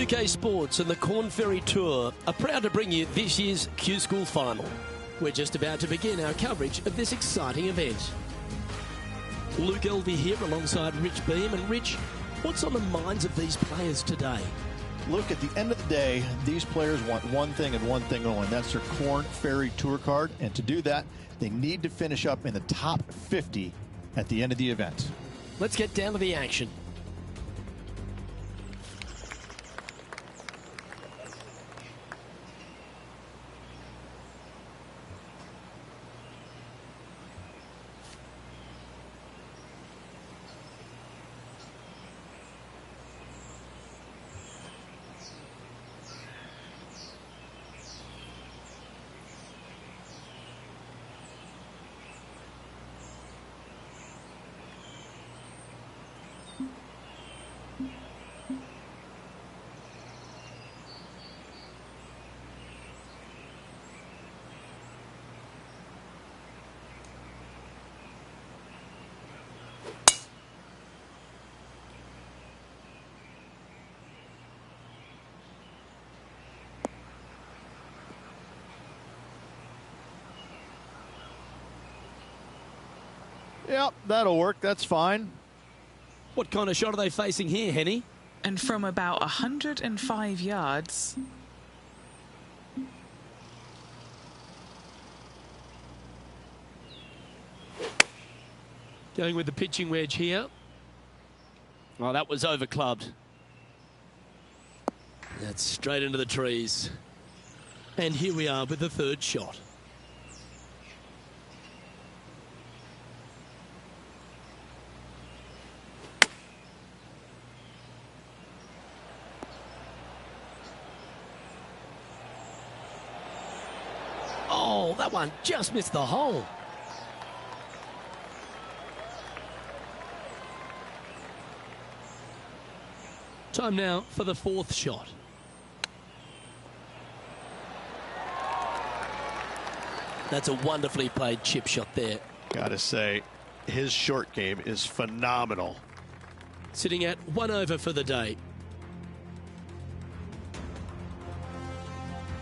2K Sports and the Corn Ferry Tour are proud to bring you this year's Q School Final. We're just about to begin our coverage of this exciting event. Luke Elvey here alongside Rich Beam. And Rich, what's on the minds of these players today? Look, at the end of the day, these players want one thing and one thing only. That's their Corn Ferry Tour card. And to do that, they need to finish up in the top 50 at the end of the event. Let's get down to the action. Yep, that'll work. That's fine. What kind of shot are they facing here, Henny? And from about 105 yards. Going with the pitching wedge here. Oh, that was over clubbed. That's straight into the trees. And here we are with the third shot. Oh, that one just missed the hole. Time now for the fourth shot. That's a wonderfully played chip shot there. Gotta say, his short game is phenomenal. Sitting at 1 over for the day.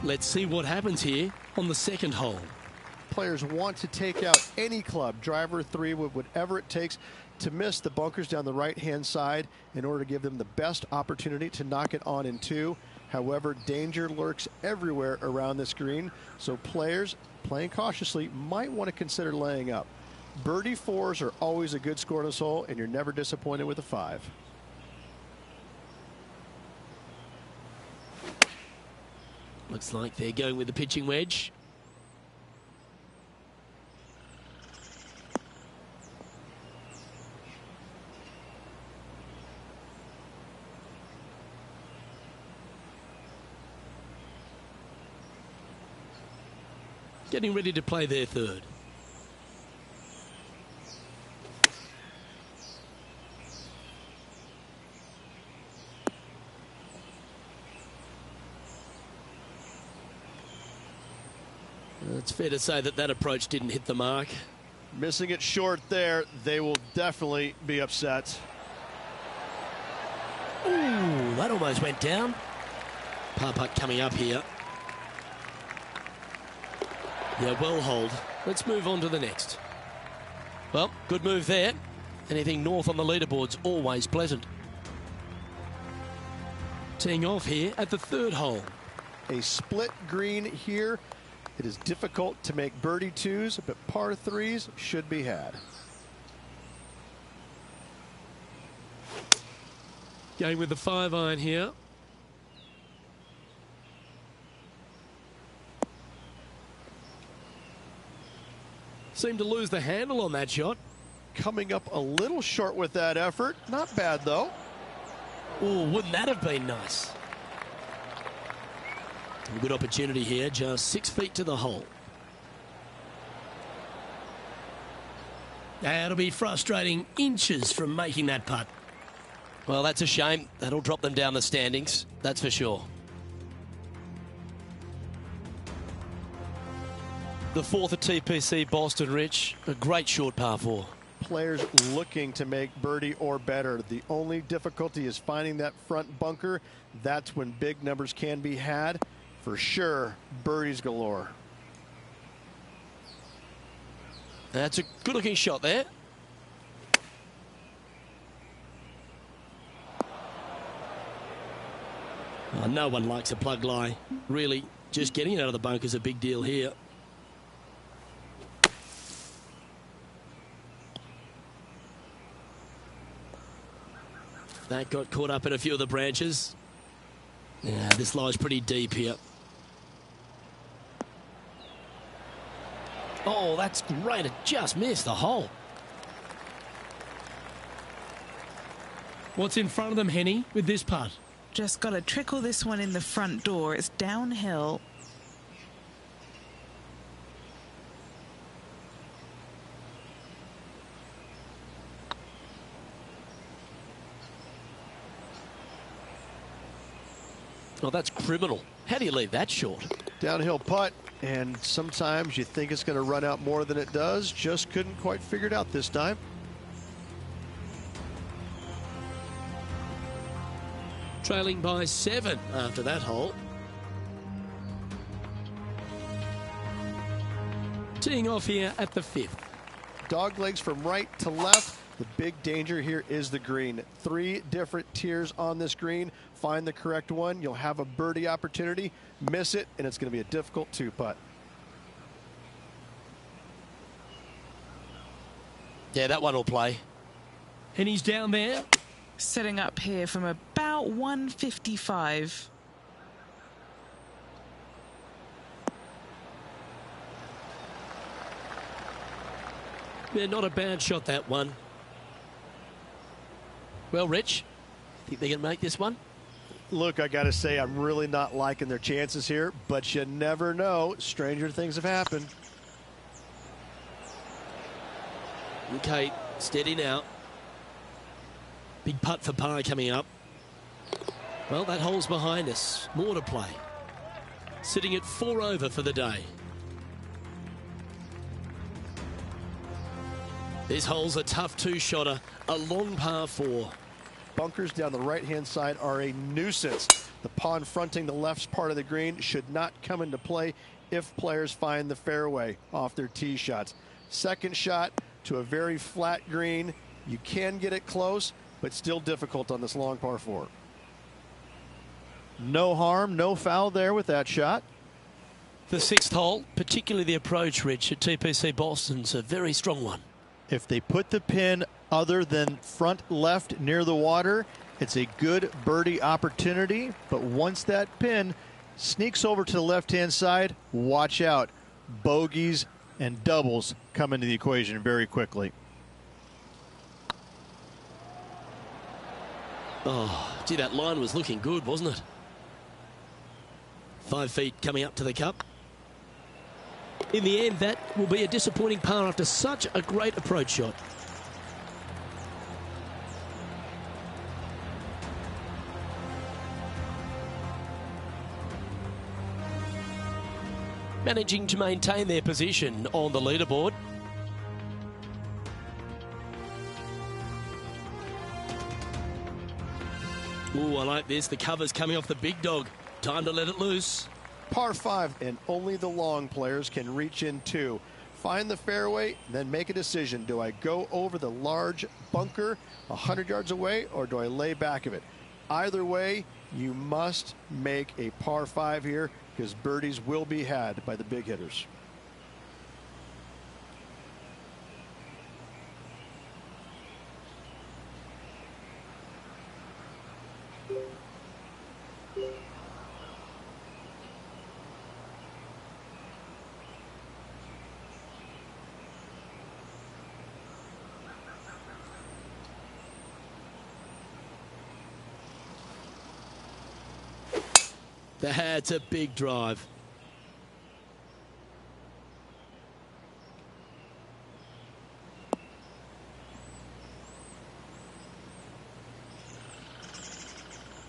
Let's see what happens here on the second hole. Players want to take out any club, driver, three, whatever it takes to miss the bunkers down the right-hand side in order to give them the best opportunity to knock it on in two. However, danger lurks everywhere around this green, so players playing cautiously might want to consider laying up. Birdie fours are always a good score in this hole, and you're never disappointed with a 5. Looks like they're going with the pitching wedge. Getting ready to play their third. It's fair to say that that approach didn't hit the mark. Missing it short there, they will definitely be upset. Ooh, that almost went down. Par putt coming up here. Yeah, well hold. Let's move on to the next. Well, good move there. Anything north on the leaderboard's always pleasant. Teeing off here at the third hole. A split green here. It is difficult to make birdie twos, but par threes should be had. Going with the 5-iron here. Seemed to lose the handle on that shot. Coming up a little short with that effort. Not bad, though. Oh, wouldn't that have been nice? A good opportunity here, just 6 feet to the hole. That'll be frustrating, inches from making that putt. Well, that's a shame. That'll drop them down the standings, that's for sure. The fourth at TPC Boston, Rich. A great short par 4. players looking to make birdie or better. The only difficulty is finding that front bunker. That's when big numbers can be had. For sure, birdies galore. That's a good-looking shot there. Oh, no one likes a plug lie. Really, just getting it out of the bunker is a big deal here. That got caught up in a few of the branches. Yeah, this lies pretty deep here. Oh, that's great. It just missed the hole. What's in front of them, Henny, with this putt? Just got to trickle this one in the front door. It's downhill. Oh, that's criminal. How do you leave that short? Downhill putt, and sometimes you think it's going to run out more than it does. Just couldn't quite figure it out this time. Trailing by 7 after that hole. Teeing off here at the 5th. Dog legs from right to left. The big danger here is the green. 3 different tiers on this green. Find the correct one. You'll have a birdie opportunity. Miss it, and it's going to be a difficult 2-putt. Yeah, that one will play. And he's down there. Setting up here from about 155. Yeah, not a bad shot, that one. Well, Rich, think they can make this one? Look, I got to say, I'm really not liking their chances here, but you never know. Stranger things have happened. Okay, steady now. Big putt for par coming up. Well, that hole's behind us. More to play. Sitting at 4 over for the day. This hole's a tough 2-shotter, a long par 4. Bunkers down the right-hand side are a nuisance. The pond fronting the left part of the green should not come into play if players find the fairway off their tee shots. Second shot to a very flat green. You can get it close, but still difficult on this long par 4. No harm, no foul there with that shot. The 6th hole, particularly the approach, Rich, at TPC Boston's a very strong one. If they put the pin other than front left near the water, it's a good birdie opportunity. But once that pin sneaks over to the left-hand side, watch out. Bogeys and doubles come into the equation very quickly. Oh, gee, that line was looking good, wasn't it? 5 feet coming up to the cup. In the end, that will be a disappointing par after such a great approach shot. Managing to maintain their position on the leaderboard. Ooh, I like this. The cover's coming off the big dog. Time to let it loose. Par 5, and only the long players can reach in 2. Find the fairway, then make a decision. Do I go over the large bunker 100 yards away, or do I lay back of it? Either way, you must make a par 5 here, because birdies will be had by the big hitters. That's a big drive.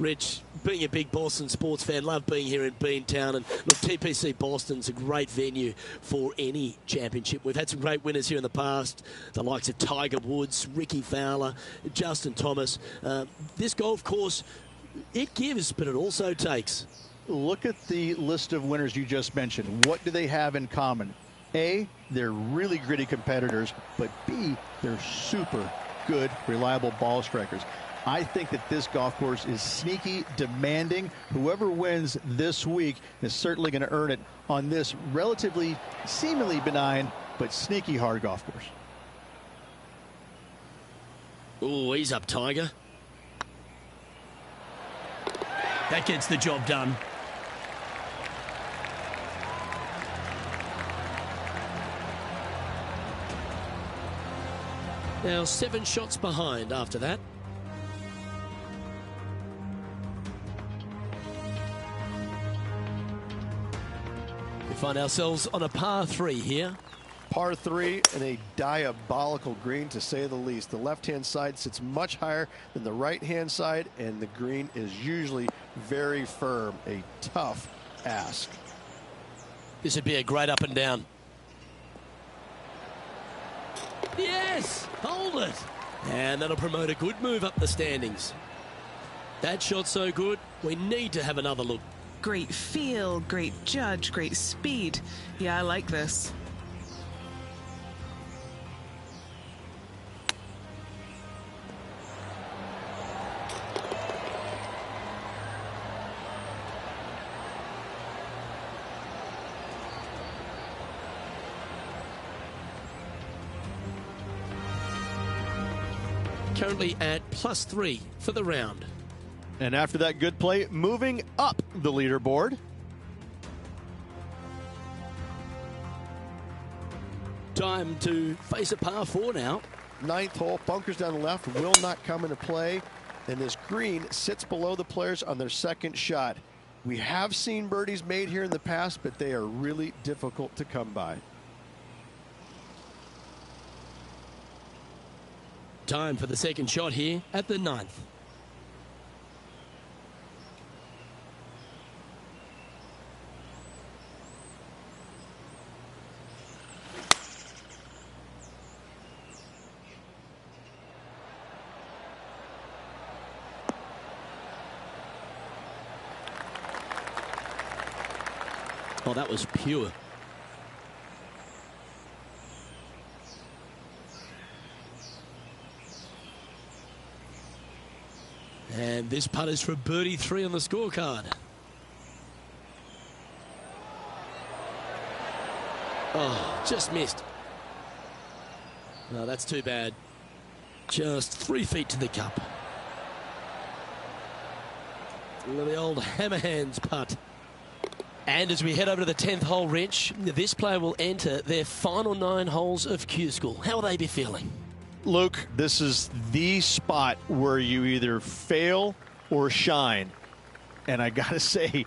Rich, being a big Boston sports fan, love being here in Beantown. And look, TPC Boston's a great venue for any championship. We've had some great winners here in the past, the likes of Tiger Woods, Ricky Fowler, Justin Thomas. This golf course, it gives, but it also takes. Look at the list of winners you just mentioned. What do they have in common? A, they're really gritty competitors, but B, they're super good, reliable ball strikers. I think that this golf course is sneaky, demanding. Whoever wins this week is certainly going to earn it on this relatively, seemingly benign, but sneaky hard golf course. Oh, he's up, Tiger. That gets the job done. Now 7 shots behind after that. We find ourselves on a par 3 here. Par 3 and a diabolical green, to say the least. The left-hand side sits much higher than the right-hand side, and the green is usually very firm. A tough ask. This would be a great up and down. Yes! Hold it! And that'll promote a good move up the standings. That shot's so good, we need to have another look. Great feel, great judge, great speed. Yeah, I like this. Currently at +3 for the round. And after that good play, moving up the leaderboard. Time to face a par 4 now. 9th hole, bunkers down the left will not come into play, and this green sits below the players on their second shot. We have seen birdies made here in the past, but they are really difficult to come by. Time for the second shot here at the 9th. Oh, that was pure. And this putt is for birdie 3 on the scorecard. Oh, just missed. No, that's too bad. Just 3 feet to the cup. The old hammerhands putt. And as we head over to the 10th hole, Rich, this player will enter their final 9 holes of Q School. How will they be feeling? Luke, this is the spot where you either fail or shine. And I got to say,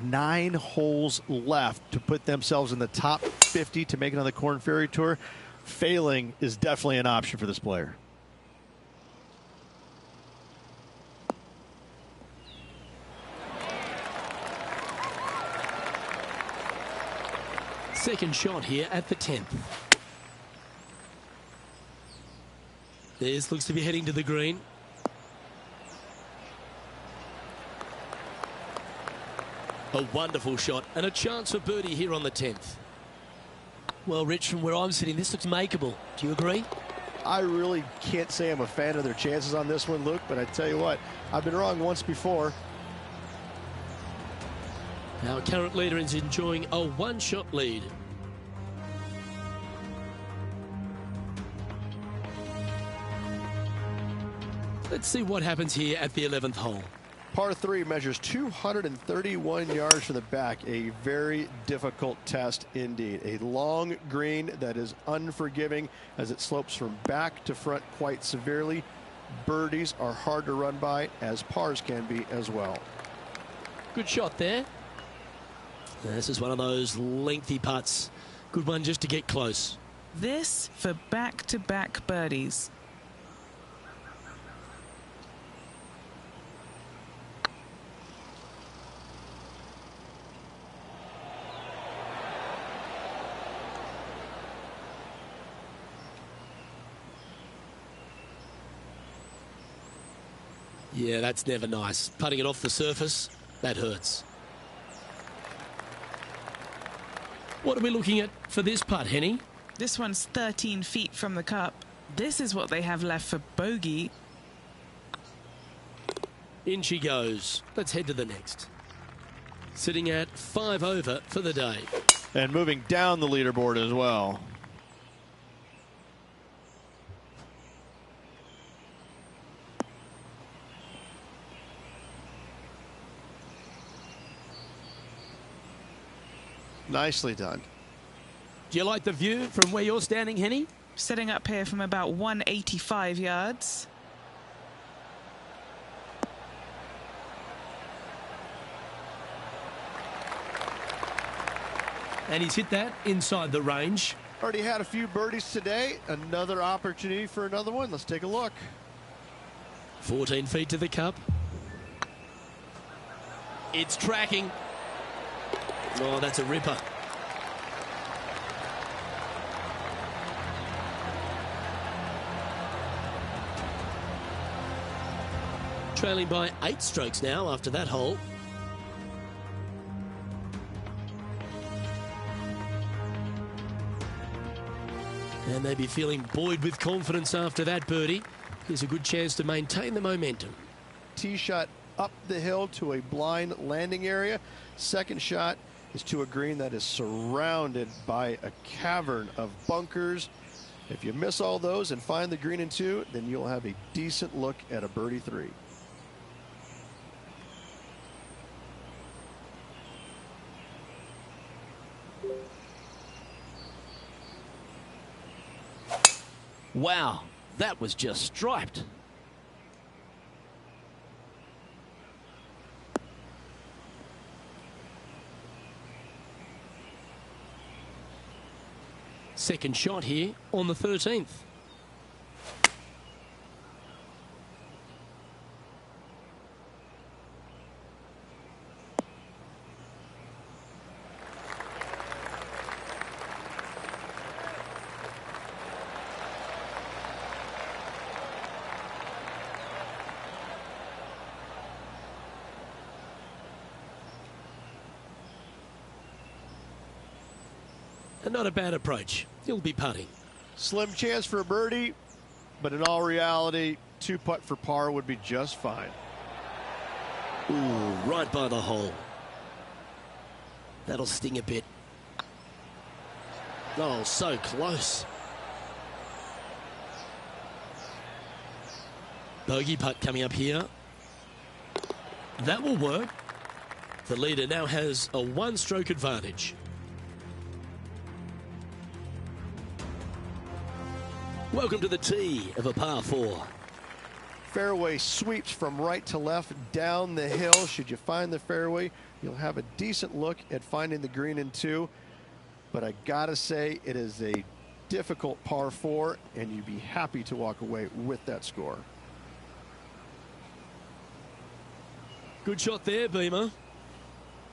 9 holes left to put themselves in the top 50 to make it on the Korn Ferry Tour. Failing is definitely an option for this player. Second shot here at the 10th. This looks to be heading to the green. A wonderful shot and a chance for birdie here on the 10th. Well, Rich, from where I'm sitting, this looks makeable. Do you agree? I really can't say I'm a fan of their chances on this one, Luke, but I tell you what, I've been wrong once before. Our current leader is enjoying a 1-shot lead. Let's see what happens here at the 11th hole. Par 3 measures 231 yards from the back. A very difficult test indeed. A long green that is unforgiving as it slopes from back to front quite severely. Birdies are hard to run by, as pars can be as well. Good shot there. This is one of those lengthy putts. Good one just to get close. This for back-to-back birdies. Yeah, that's never nice. Putting it off the surface, that hurts. What are we looking at for this putt, Henny? This one's 13 feet from the cup. This is what they have left for bogey. In she goes. Let's head to the next. Sitting at 5 over for the day. And moving down the leaderboard as well. Nicely done. Do you like the view from where you're standing, Henny? Setting up here from about 185 yards. And he's hit that inside the range. Already had a few birdies today. Another opportunity for another one. Let's take a look. 14 feet to the cup. It's tracking. Oh, that's a ripper. Trailing by 8 strokes now after that hole. And they'd be feeling buoyed with confidence after that birdie. Here's a good chance to maintain the momentum. Tee shot up the hill to a blind landing area. Second shot is to a green that is surrounded by a cavern of bunkers. If you miss all those and find the green in 2, then you'll have a decent look at a birdie 3. Wow, that was just striped. Second shot here on the 13th. And not a bad approach. He'll be putting. Slim chance for a birdie, but in all reality, 2 putt for par would be just fine. Ooh, right by the hole. That'll sting a bit. Oh, so close. Bogey putt coming up here. That will work. The leader now has a 1-stroke advantage. Welcome to the tee of a par 4. Fairway sweeps from right to left down the hill. Should you find the fairway, you'll have a decent look at finding the green in 2. But I gotta say, it is a difficult par 4, and you'd be happy to walk away with that score. Good shot there, Beamer.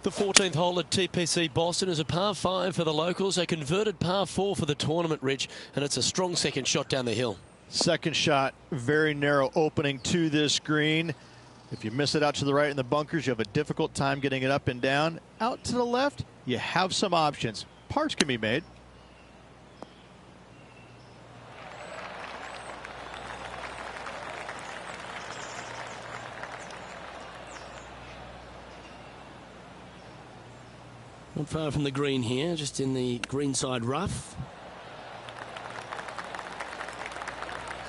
The 14th hole at TPC Boston is a par 5 for the locals, a converted par 4 for the tournament, Rich, and it's a strong second shot down the hill. Second shot, very narrow opening to this green. If you miss it out to the right in the bunkers, you have a difficult time getting it up and down. Out to the left, you have some options. Pars can be made. Not far from the green here, just in the greenside rough.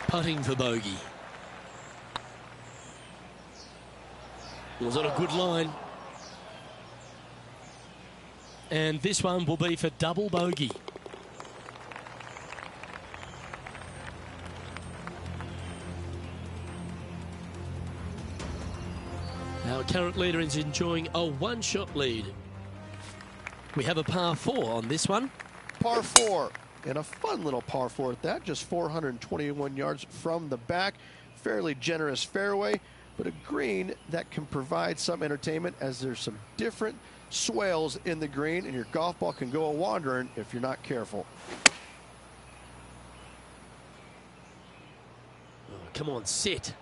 Putting for bogey. Was on a good line. And this one will be for double bogey. Our current leader is enjoying a 1-shot lead. We have a par 4 on this one. Par 4, and a fun little par 4 at that, just 421 yards from the back. Fairly generous fairway, but a green that can provide some entertainment as there's some different swales in the green, and your golf ball can go a-wandering if you're not careful. Oh, come on, sit.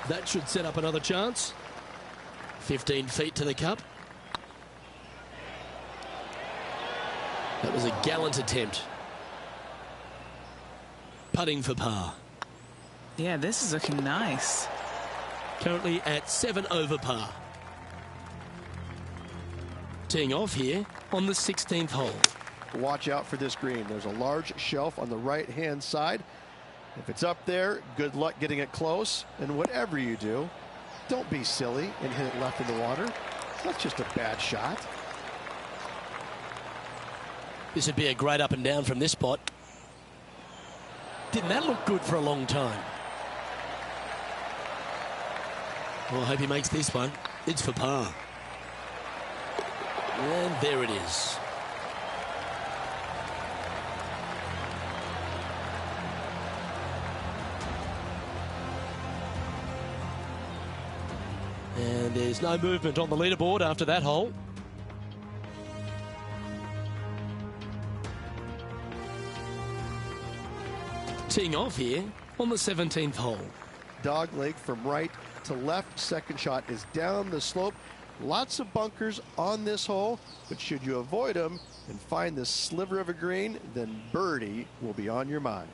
That should set up another chance. 15 feet to the cup. That was a gallant attempt. Putting for par. Yeah, this is looking nice. Currently at 7 over par. Teeing off here on the 16th hole. Watch out for this green. There's a large shelf on the right-hand side. If it's up there, good luck getting it close. And whatever you do, don't be silly and hit it left in the water. That's just a bad shot. This would be a great up and down from this spot. Didn't that look good for a long time? Well, I hope he makes this one. It's for par. And there it is. And there's no movement on the leaderboard after that hole. Teeing off here on the 17th hole. Dog leg from right to left. Second shot is down the slope. Lots of bunkers on this hole, but should you avoid them and find this sliver of a green, then birdie will be on your mind.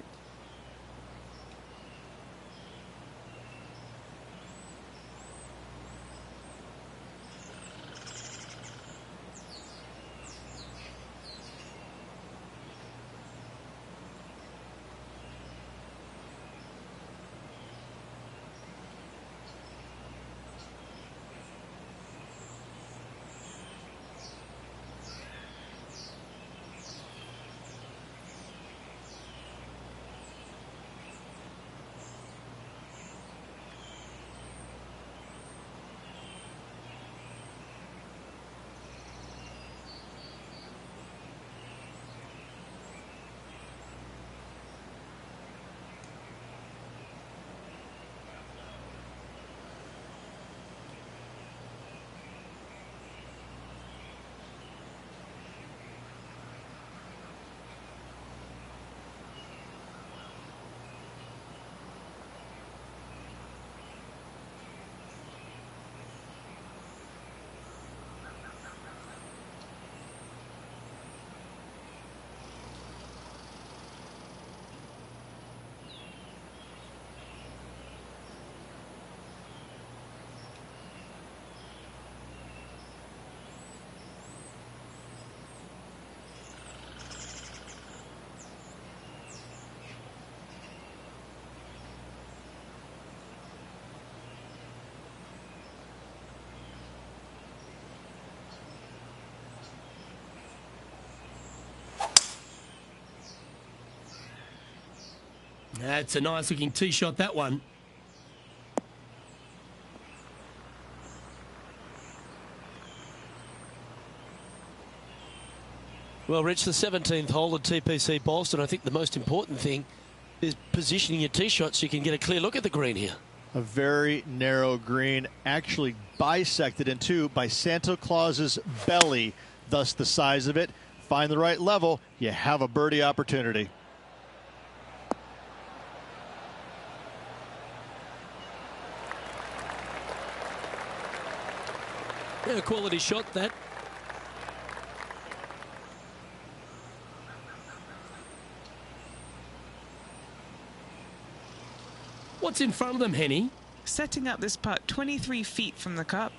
That's a nice looking tee shot, that one. Well, Rich, the 17th hole at TPC Boston, I think the most important thing is positioning your tee shot so you can get a clear look at the green here. A very narrow green, actually bisected in two by Santa Claus's belly, thus the size of it. Find the right level, you have a birdie opportunity. Yeah, quality shot, that. What's in front of them, Henny? Setting up this putt 23 feet from the cup.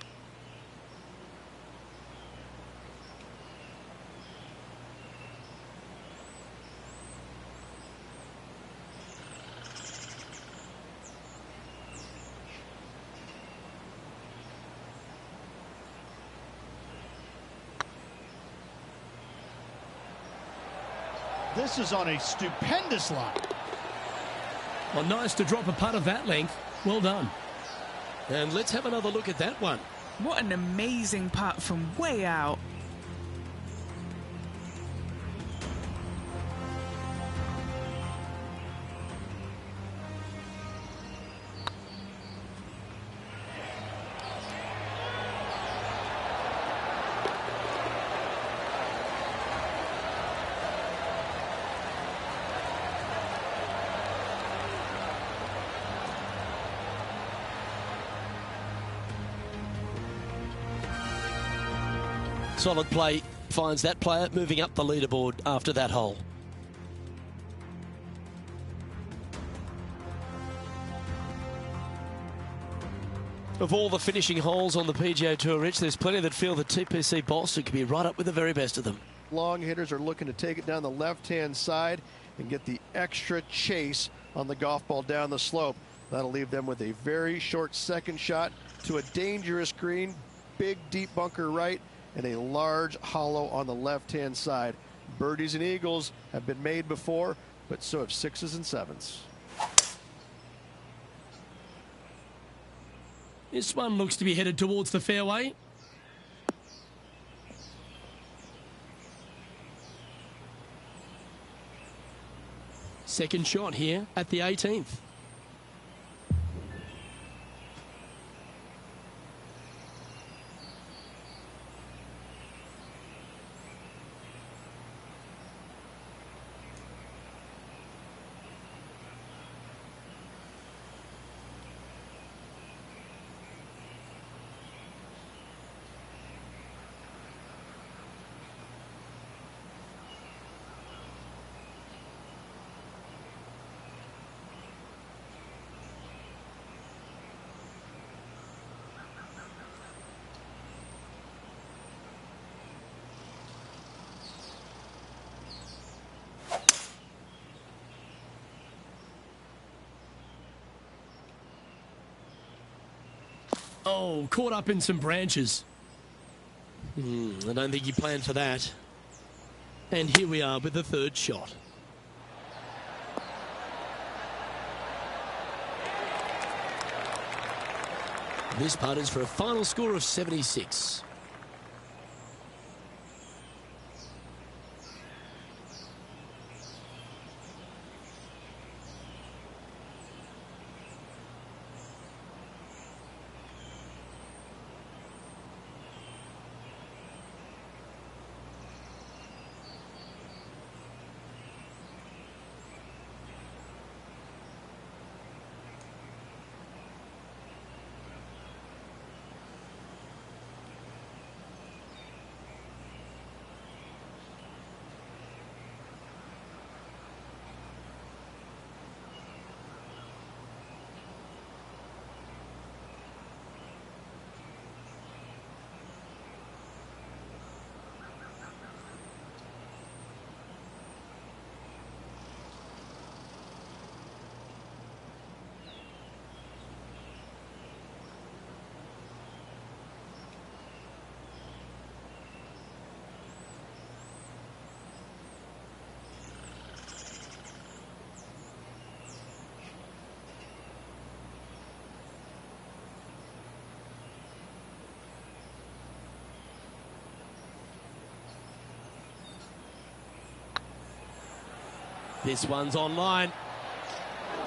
This is on a stupendous line. Well, nice to drop a putt of that length. Well done. And let's have another look at that one. What an amazing putt from way out. Solid play finds that player moving up the leaderboard after that hole. Of all the finishing holes on the PGA Tour, Rich, there's plenty that feel that TPC Boston could be right up with the very best of them. Long hitters are looking to take it down the left-hand side and get the extra chase on the golf ball down the slope. That'll leave them with a very short second shot to a dangerous green, big deep bunker right, and a large hollow on the left-hand side. Birdies and eagles have been made before, but so have sixes and sevens. This one looks to be headed towards the fairway. Second shot here at the 18th. Oh, caught up in some branches. I don't think he planned for that. And here we are with the third shot. This putt is for a final score of 76. This one's online.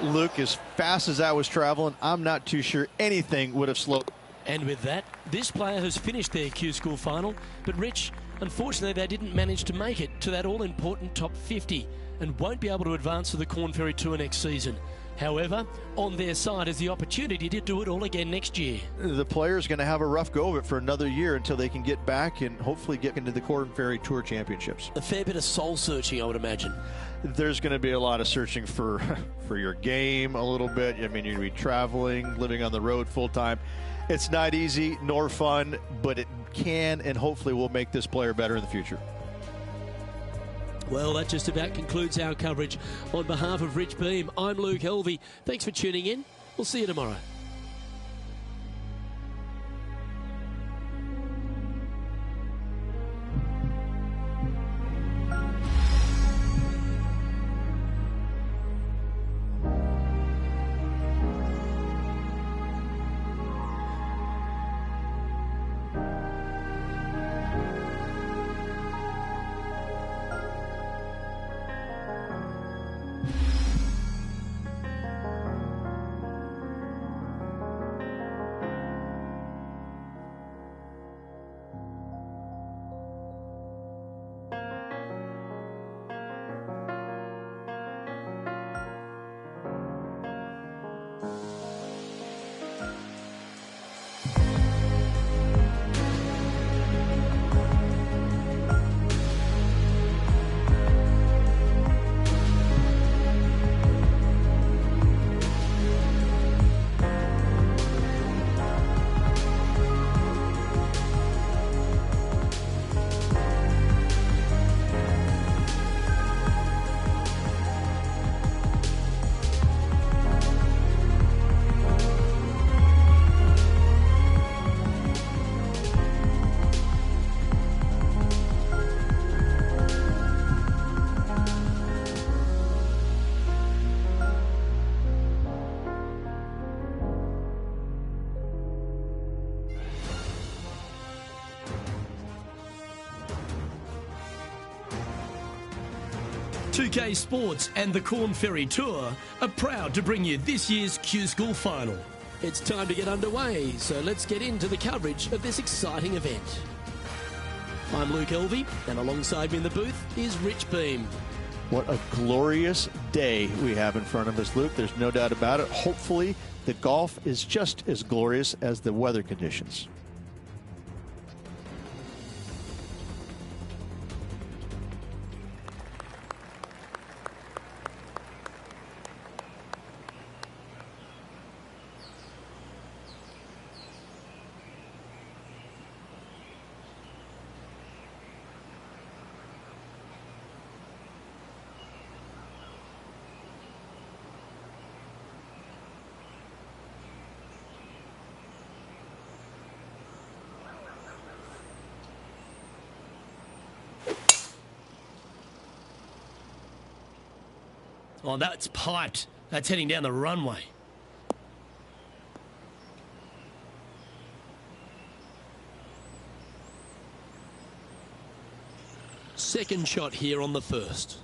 Luke, as fast as I was traveling, I'm not too sure anything would have slowed. And with that, this player has finished their Q School final. But Rich, unfortunately, they didn't manage to make it to that all-important top 50 and won't be able to advance to the Korn Ferry Tour next season. However, on their side is the opportunity to do it all again next year. The player's going to have a rough go of it for another year until they can get back and hopefully get into the Korn Ferry Tour Championships. A fair bit of soul-searching, I would imagine. There's going to be a lot of searching for your game a little bit. I mean, you're going to be traveling, living on the road full-time. It's not easy nor fun, but it can and hopefully will make this player better in the future. Well, that just about concludes our coverage. On behalf of Rich Beam, I'm Luke Helvey. Thanks for tuning in. We'll see you tomorrow. 2K Sports and the Corn Ferry Tour are proud to bring you this year's Q School Final. It's time to get underway, so let's get into the coverage of this exciting event. I'm Luke Elvey, and alongside me in the booth is Rich Beam. What a glorious day we have in front of us, Luke. There's no doubt about it. Hopefully, the golf is just as glorious as the weather conditions. Oh, that's piped. That's heading down the runway. Second shot here on the first.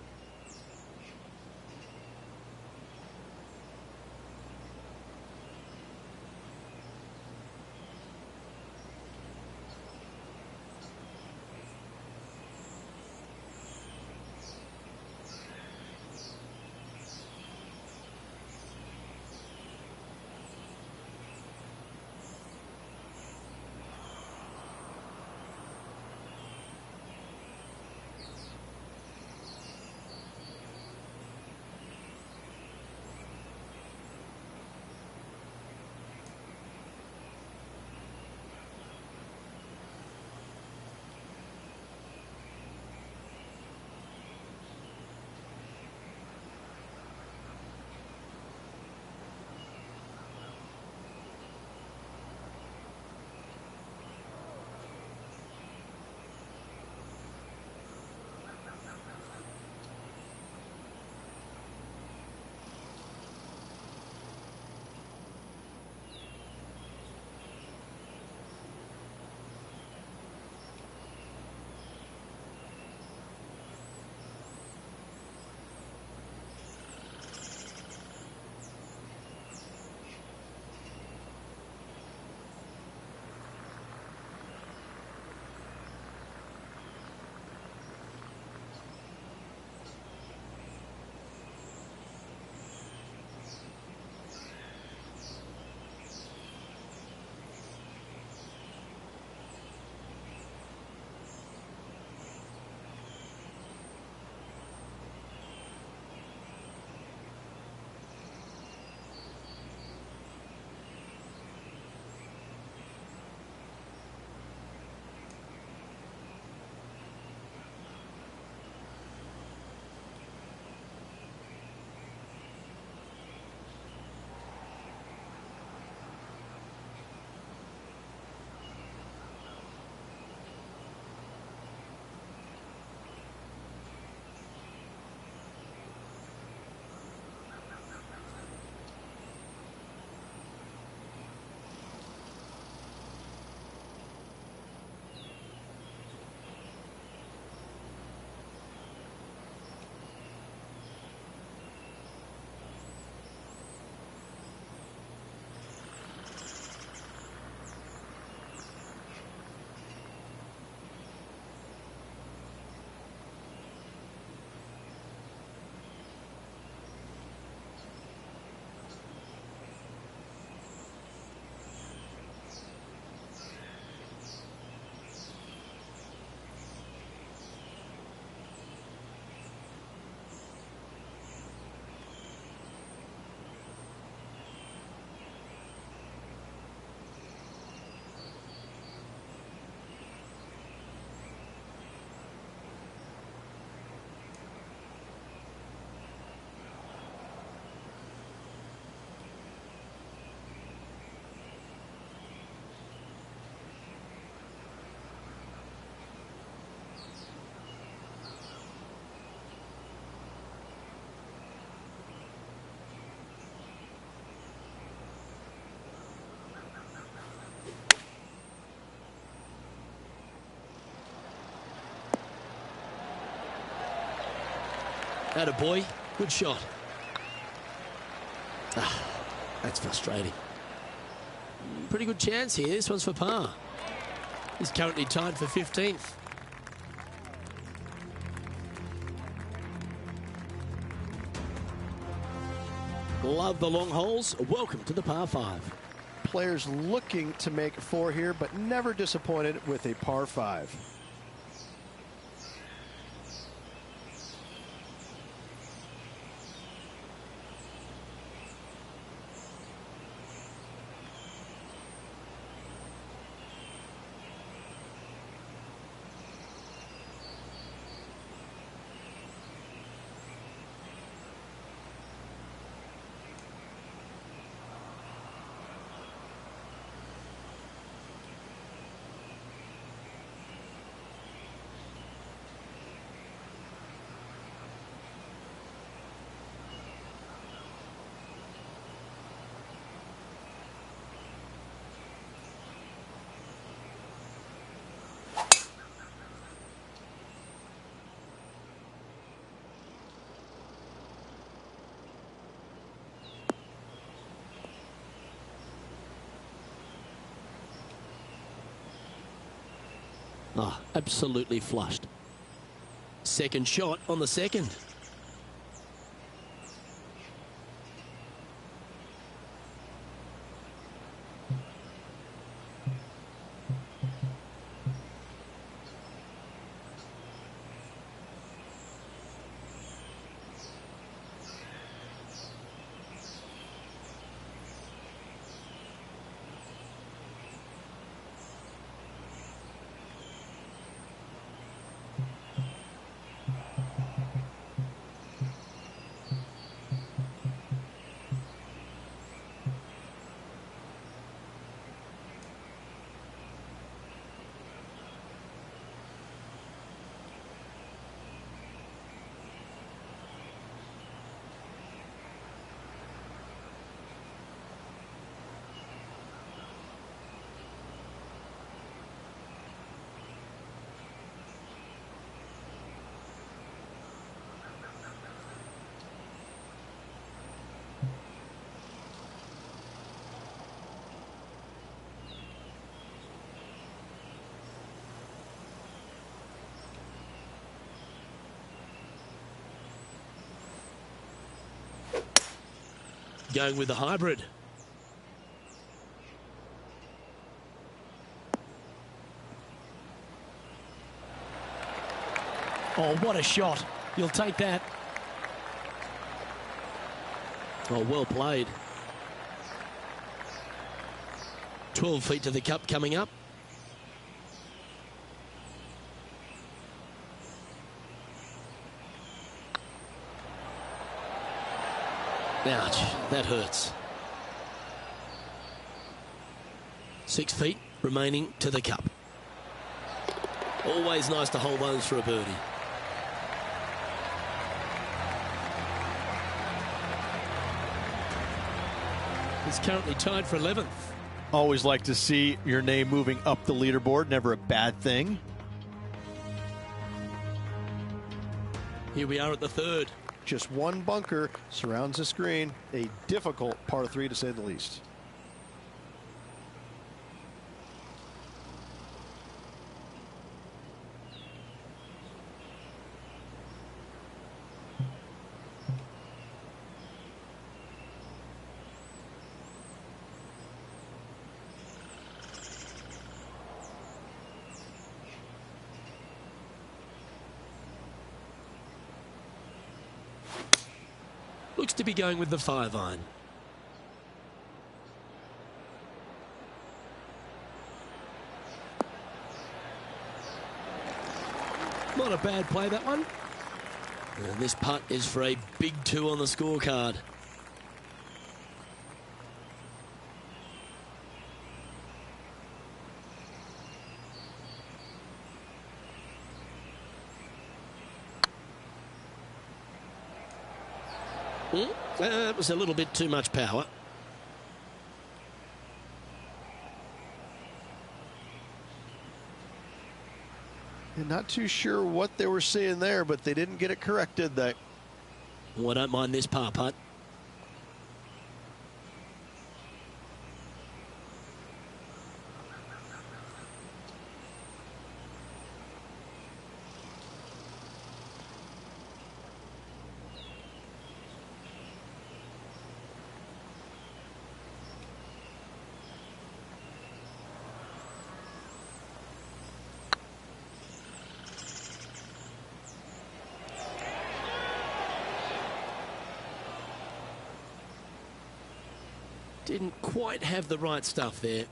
Attaboy, good shot. Ah, that's frustrating. Pretty good chance here. This one's for par. He's currently tied for 15th. Love the long holes. Welcome to the par 5. Players looking to make 4 here, but never disappointed with a par 5. Oh, absolutely flushed. Second shot on the second. Going with the hybrid. Oh, what a shot. You'll take that. Oh, well played. 12 feet to the cup coming up. Ouch, that hurts. 6 feet remaining to the cup. Always nice to hold those for a birdie. He's currently tied for 11th. Always like to see your name moving up the leaderboard. Never a bad thing. Here we are at the third. Just one bunker surrounds the screen. A difficult par 3 to say the least. Looks to be going with the 5-iron. Not a bad play, that one. And this putt is for a big 2 on the scorecard. That was a little bit too much power. And not too sure what they were seeing there, but they didn't get it corrected. That Well, I don't mind this par putt. Didn't quite have the right stuff there.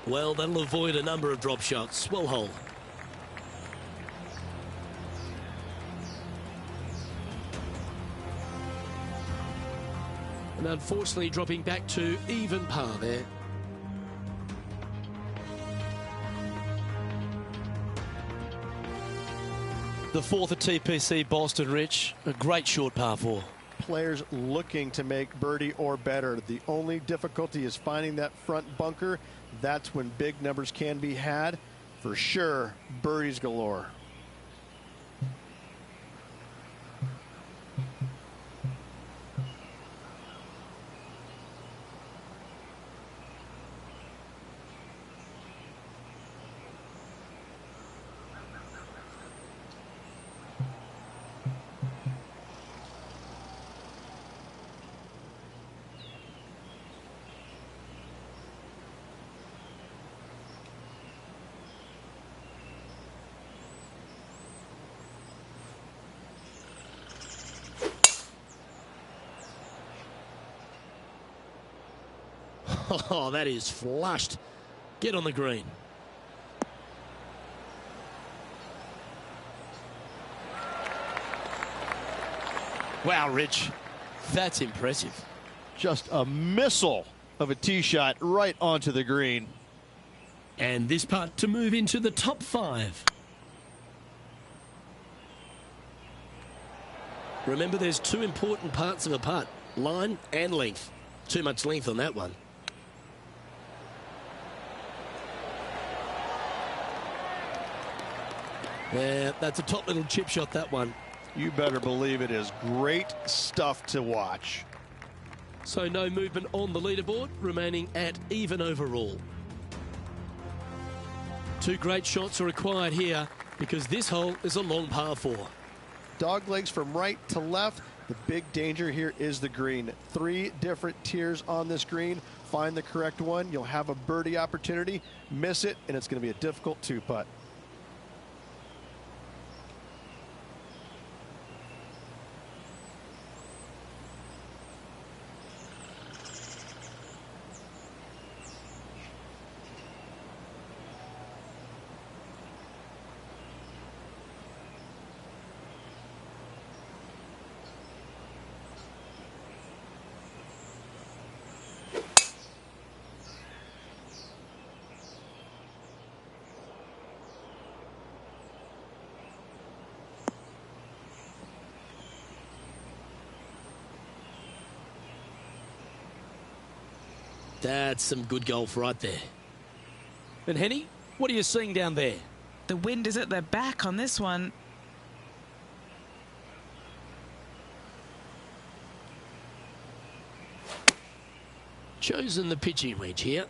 Well, that'll avoid a number of drop shots. Well hole. And unfortunately dropping back to even par there. The fourth at TPC Boston, Rich. A great short par four. Players looking to make birdie or better. The only difficulty is finding that front bunker. That's when big numbers can be had. For sure, birdies galore. Oh, that is flushed. Get on the green. Wow, Rich. That's impressive. Just a missile of a tee shot right onto the green. And this putt to move into the top 5. Remember, there's 2 important parts of a putt. Line and length. Too much length on that one. Yeah, that's a top little chip shot, that one. You better believe it is great stuff to watch. So no movement on the leaderboard, remaining at even overall. 2 great shots are required here because this hole is a long par 4. Dog legs from right to left. The big danger here is the green. 3 different tiers on this green. Find the correct one. You'll have a birdie opportunity. Miss it, and it's going to be a difficult 2-putt. That's some good golf right there. And Henny, what are you seeing down there? The wind is at their back on this one. Chosen the pitching wedge here.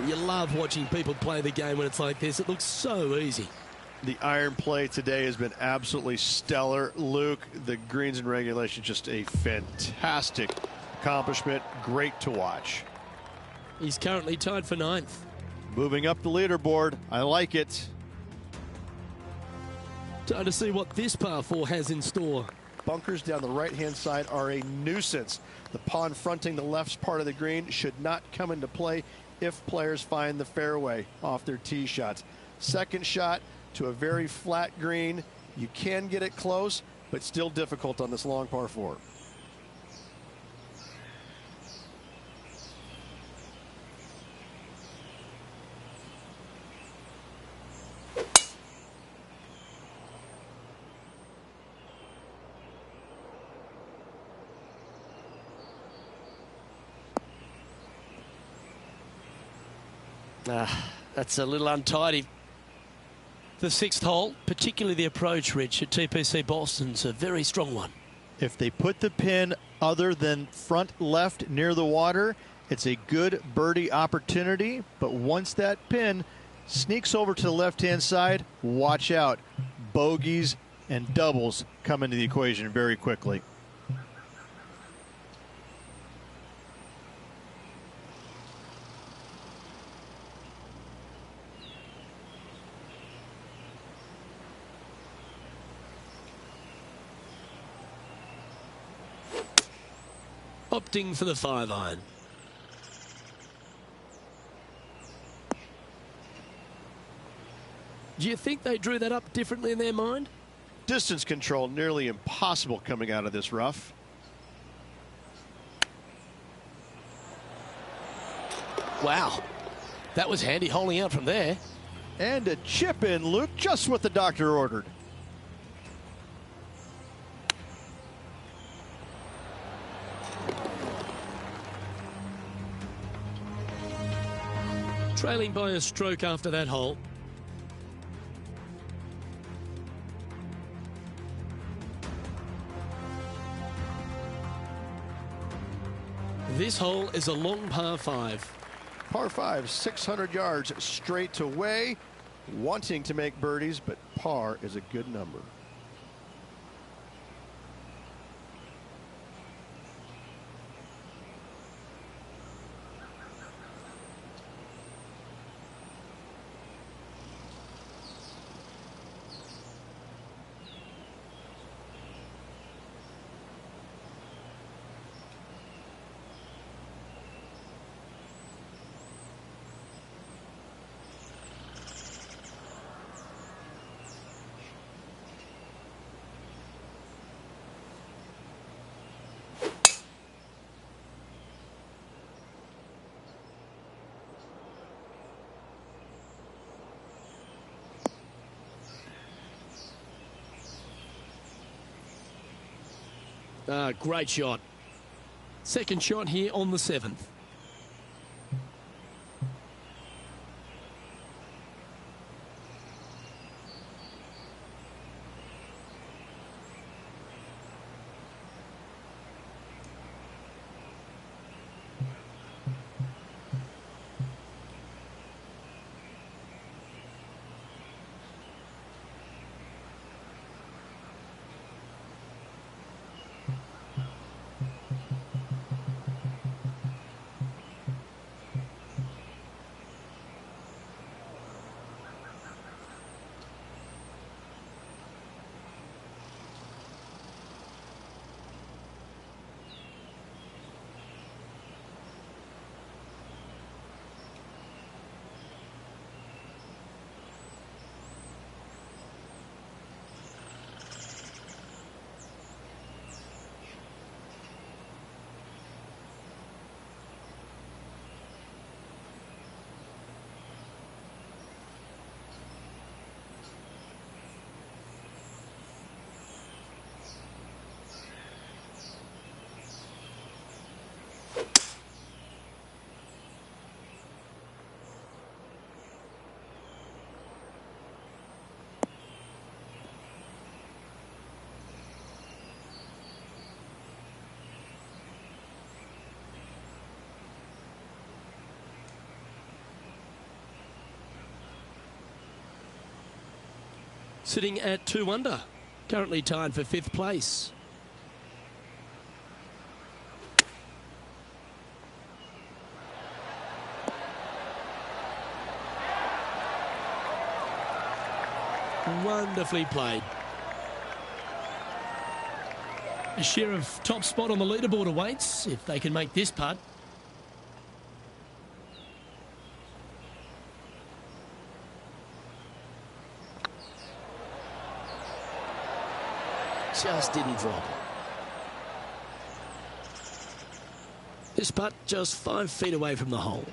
You love watching people play the game when it's like this. It looks so easy. The iron play today has been absolutely stellar. Luke, the greens and regulation, just a fantastic accomplishment. Great to watch. He's currently tied for 9th. Moving up the leaderboard. I like it. Time to see what this par 4 has in store. Bunkers down the right-hand side are a nuisance. The pond fronting the left part of the green should not come into play if players find the fairway off their tee shots. Second shot to a very flat green. You can get it close, but still difficult on this long par 4. That's a little untidy. The sixth hole, particularly the approach, Rich, at TPC Boston's a very strong one. If they put the pin other than front left near the water, it's a good birdie opportunity. But once that pin sneaks over to the left-hand side, watch out. Bogeys and doubles come into the equation very quickly. Opting for the 5-iron. Do you think they drew that up differently in their mind? Distance control nearly impossible coming out of this rough. Wow, that was handy holding out from there. And a chip in, Luke, just what the doctor ordered. Trailing by a stroke after that hole. This hole is a long par 5. Par 5, 600 yards straight away. Wanting to make birdies, but par is a good number. Great shot. Second shot here on the 7th. Sitting at 2 under, currently tied for 5th place. Wonderfully played. A share of top spot on the leaderboard awaits if they can make this putt. Just didn't drop. This putt just 5 feet away from the hole.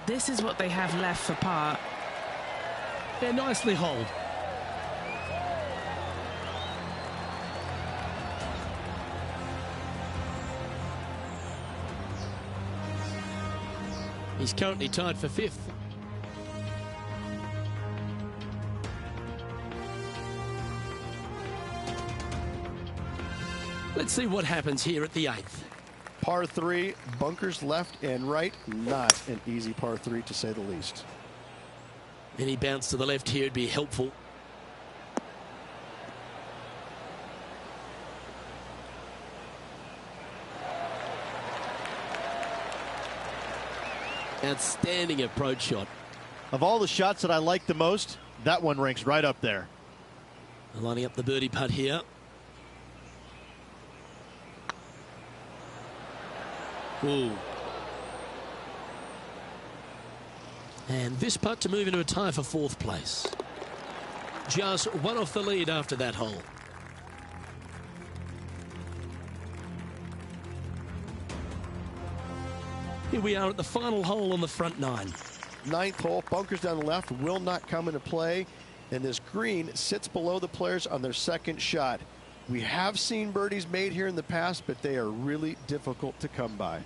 This is what they have left for par. They're nicely holed. He's currently tied for 5th. Let's see what happens here at the 8th. Par 3, bunkers left and right. Not an easy par 3, to say the least. Any bounce to the left here would be helpful. Outstanding approach shot. Of all the shots that I like the most, that one ranks right up there. Lining up the birdie putt here. Ooh. And this putt to move into a tie for 4th place. Just one off the lead after that hole. Here we are at the final hole on the front 9. 9th hole, bunkers down the left will not come into play, and this green sits below the players on their 2nd shot. We have seen birdies made here in the past, but they are really difficult to come by.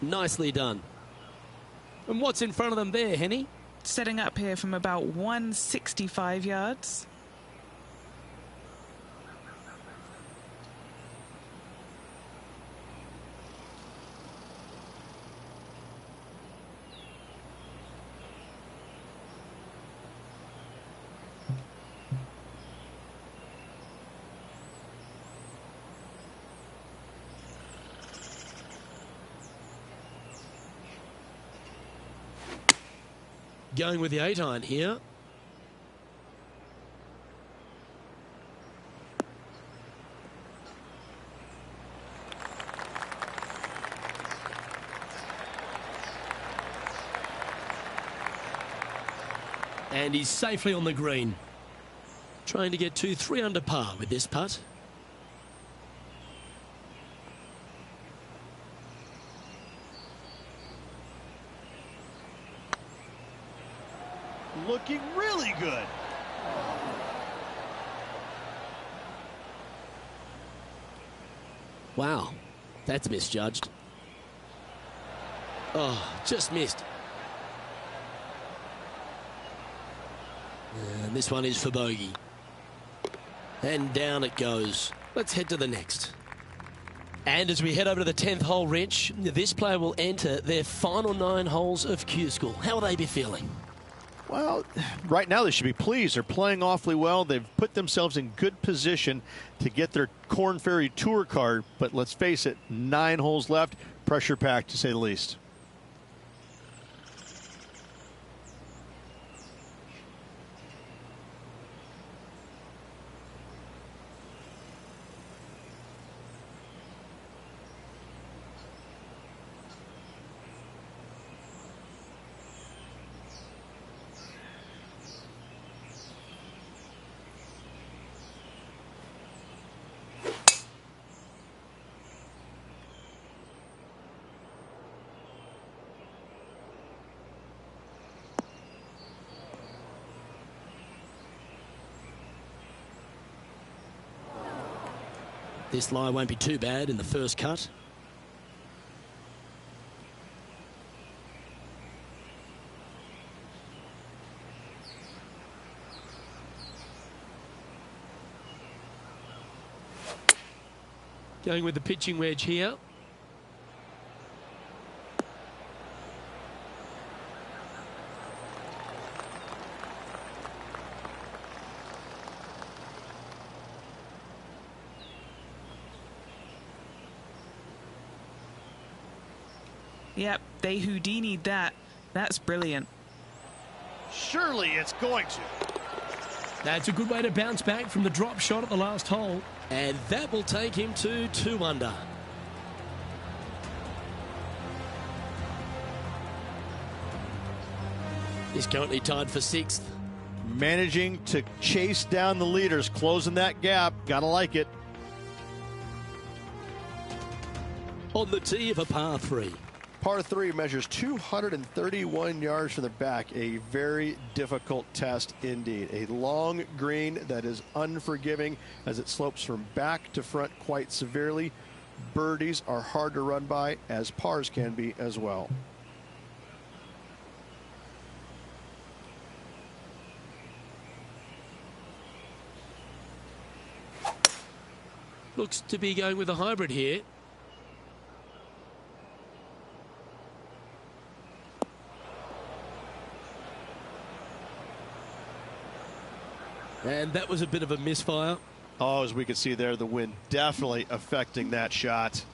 Nicely done. And what's in front of them there, Henny? Setting up here from about 165 yards. Going with the 8-iron here. And he's safely on the green. Trying to get 2-3 under par with this putt. Looking really good. Wow, that's misjudged. Oh, just missed. And this one is for bogey. And down it goes. Let's head to the next. And as we head over to the 10th hole, Rich, this player will enter their final 9 holes of Q School. How will they be feeling? Well, right now they should be pleased. They're playing awfully well. They've put themselves in good position to get their Korn Ferry Tour card. But let's face it, 9 holes left. Pressure packed, to say the least. This lie won't be too bad in the first cut. Going with the pitching wedge here. Yep, they Houdini'd that. That's brilliant. Surely it's going to. That's a good way to bounce back from the drop shot at the last hole. And that will take him to 2 under. He's currently tied for 6th. Managing to chase down the leaders, closing that gap. Gotta like it. On the tee of a par 3. Par 3 measures 231 yards from the back. A very difficult test indeed. A long green that is unforgiving as it slopes from back to front quite severely. Birdies are hard to run by, as pars can be as well. Looks to be going with a hybrid here. And that was a bit of a misfire. Oh, as we can see there, the wind definitely affecting that shot.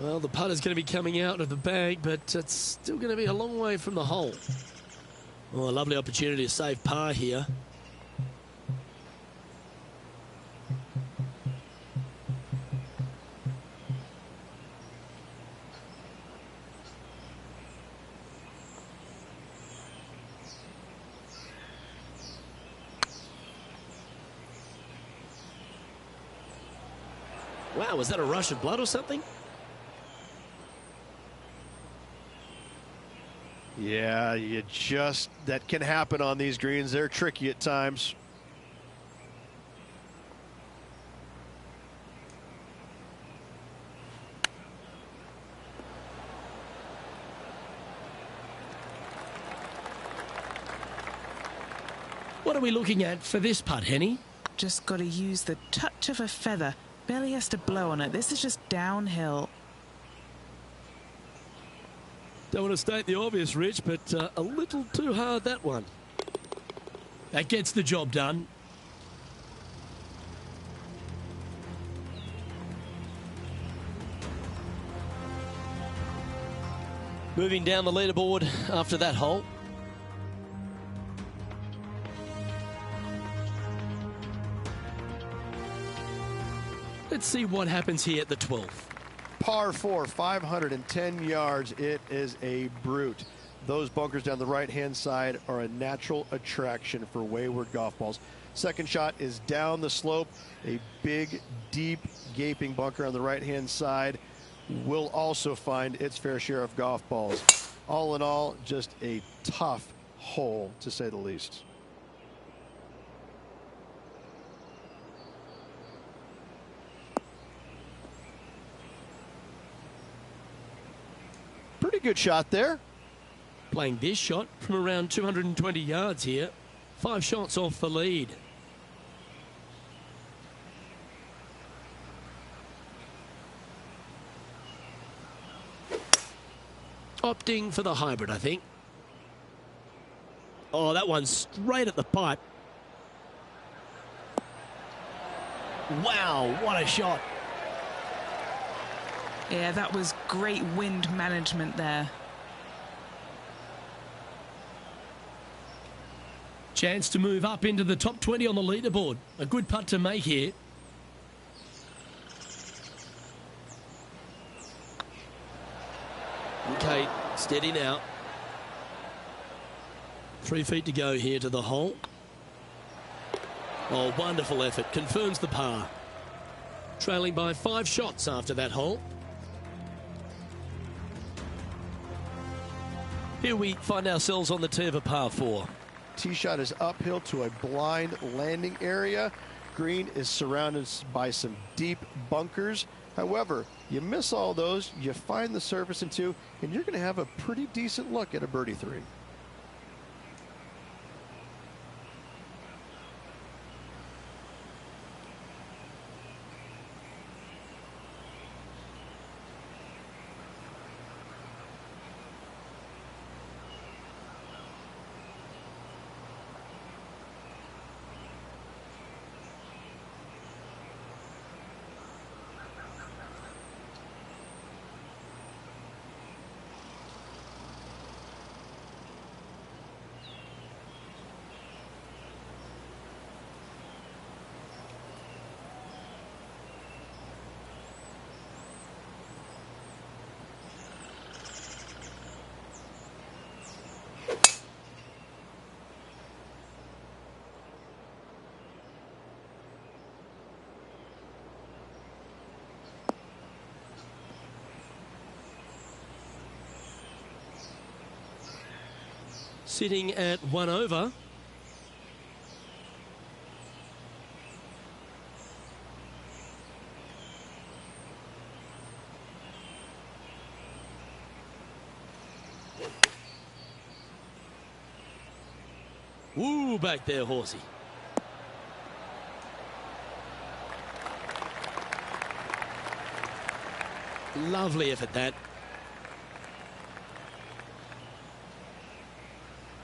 Well, the putt is going to be coming out of the bag, but it's still going to be a long way from the hole. Oh, a lovely opportunity to save par here. Wow, was that a rush of blood or something? Yeah, that can happen on these greens. They're tricky at times. What are we looking at for this putt, Henny? Just got to use the touch of a feather. Barely has to blow on it. This is just downhill. Don't want to state the obvious, Rich, but a little too hard, that one. That gets the job done. Moving down the leaderboard after that hole. Let's see what happens here at the 12th. Par 4, 510 yards. It is a brute. Those bunkers down the right-hand side are a natural attraction for wayward golf balls. Second shot is down the slope. A big, deep, gaping bunker on the right-hand side will also find its fair share of golf balls. All in all, just a tough hole, to say the least. Pretty good shot there. Playing this shot from around 220 yards here. 5 shots off the lead. Opting for the hybrid, I think. Oh, that one's straight at the pipe. Wow, what a shot. Yeah, that was great wind management there. Chance to move up into the top 20 on the leaderboard. A good putt to make here. Okay, steady now. 3 feet to go here to the hole. Oh, wonderful effort. Confirms the par. Trailing by 5 shots after that hole. Here we find ourselves on the tee of a par 4. Tee shot is uphill to a blind landing area. Green is surrounded by some deep bunkers. However, you miss all those, you find the surface in 2, and you're going to have a pretty decent look at a birdie 3. Sitting at 1 over. Woo, back there, horsey. Lovely effort, that.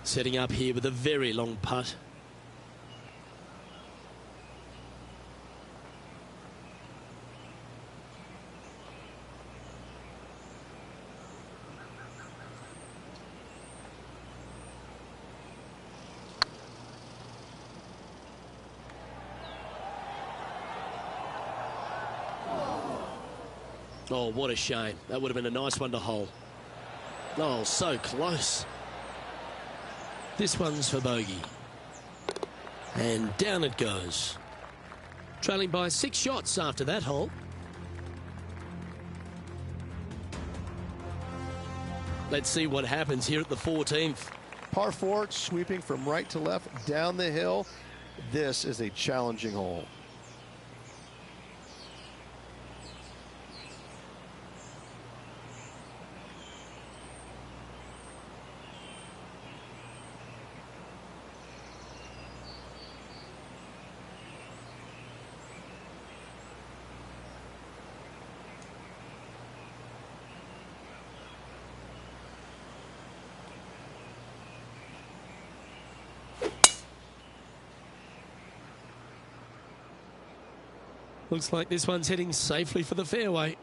Setting up here with a very long putt. Oh, what a shame. That would have been a nice one to hole. Oh, so close. This one's for bogey. And down it goes. Trailing by 6 shots after that hole. Let's see what happens here at the 14th. Par 4, sweeping from right to left down the hill. This is a challenging hole. Looks like this one's heading safely for the fairway.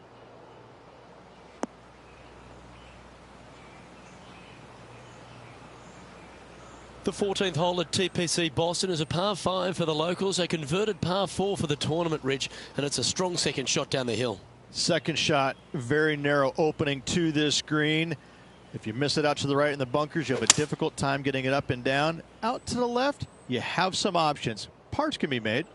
The 14th hole at TPC Boston is a par 5 for the locals, a converted par 4 for the tournament, Rich, and it's a strong second shot down the hill. Second shot, very narrow opening to this green. If you miss it out to the right in the bunkers, you have a difficult time getting it up and down. Out to the left, you have some options. Parts can be made.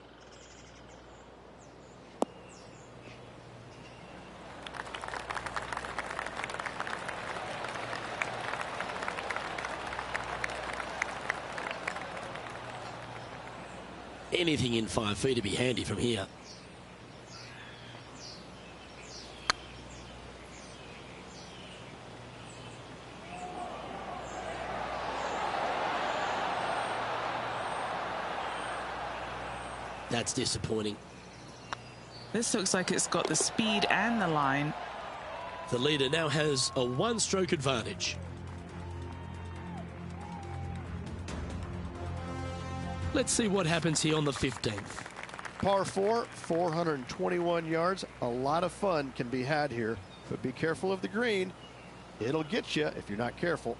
Anything in 5 feet to be handy from here. That's disappointing. This looks like it's got the speed and the line. The leader now has a 1-stroke advantage. Let's see what happens here on the 15th. Par 4, 421 yards. A lot of fun can be had here, but be careful of the green. It'll get you if you're not careful.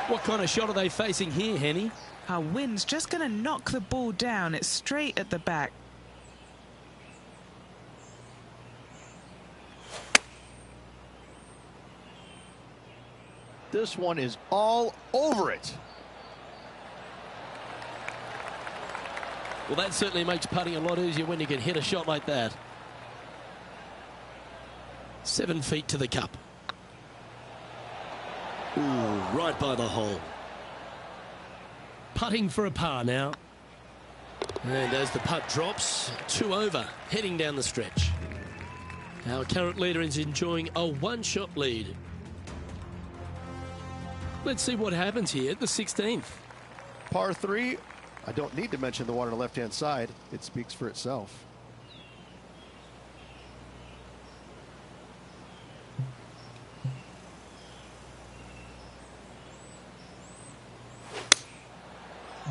What kind of shot are they facing here, Henny? Our wind's just going to knock the ball down. It's straight at the back. This one is all over it. Well, that certainly makes putting a lot easier when you can hit a shot like that. 7 feet to the cup. Ooh, right by the hole. Putting for a par now. And as the putt drops, 2 over, heading down the stretch. Our current leader is enjoying a 1-shot lead. Let's see what happens here at the 16th. Par 3. I don't need to mention the one on the left-hand side. It speaks for itself.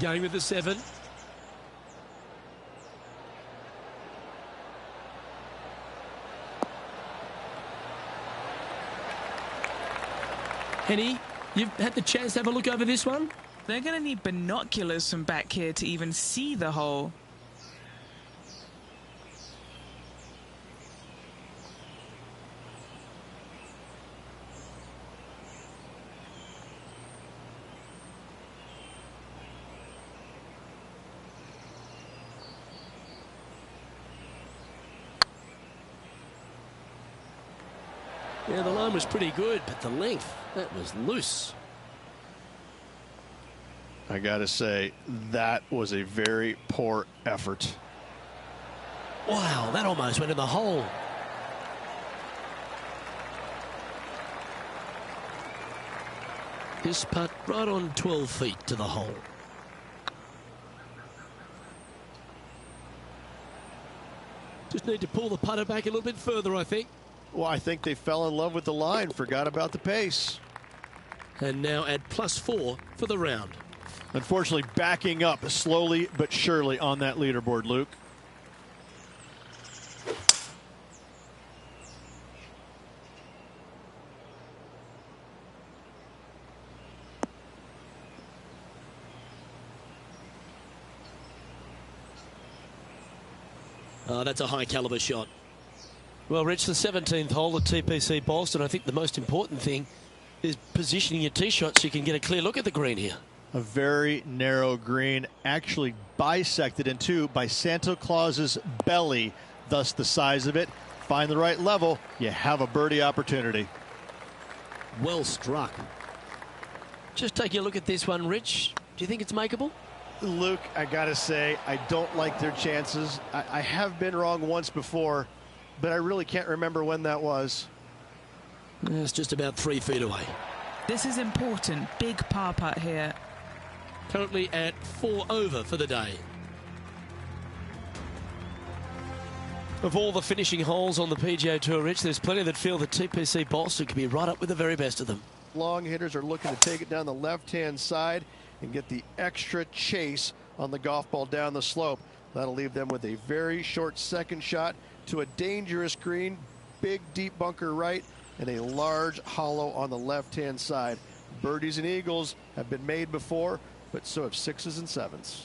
Going with the 7. Henny, you've had the chance to have a look over this one? They're going to need binoculars from back here to even see the hole. Yeah, the line was pretty good, but the length, that was loose. I gotta say, that was a very poor effort. Wow, that almost went in the hole. This putt right on 12 feet to the hole. Just need to pull the putter back a little bit further, I think. Well, I think they fell in love with the line, forgot about the pace. And now at +4 for the round. Unfortunately, backing up slowly but surely on that leaderboard, Luke. Oh, that's a high caliber shot. Well, Rich, the 17th hole at TPC Boston, I think the most important thing is positioning your tee shot so you can get a clear look at the green here. A very narrow green, actually bisected in two by Santa Claus's belly, thus the size of it. Find the right level, you have a birdie opportunity. Well struck. Just taking a look at this one, Rich. Do you think it's makeable? Luke, I gotta say, I don't like their chances. I have been wrong once before, but I really can't remember when that was. It's just about 3 feet away. This is important. Big par putt here. Currently at 4 over for the day. Of all the finishing holes on the PGA Tour, Rich, there's plenty that feel that TPC Boston could be right up with the very best of them. Long hitters are looking to take it down the left-hand side and get the extra chase on the golf ball down the slope. That'll leave them with a very short second shot to a dangerous green, big deep bunker right, and a large hollow on the left-hand side. Birdies and eagles have been made before, but so have 6s and 7s.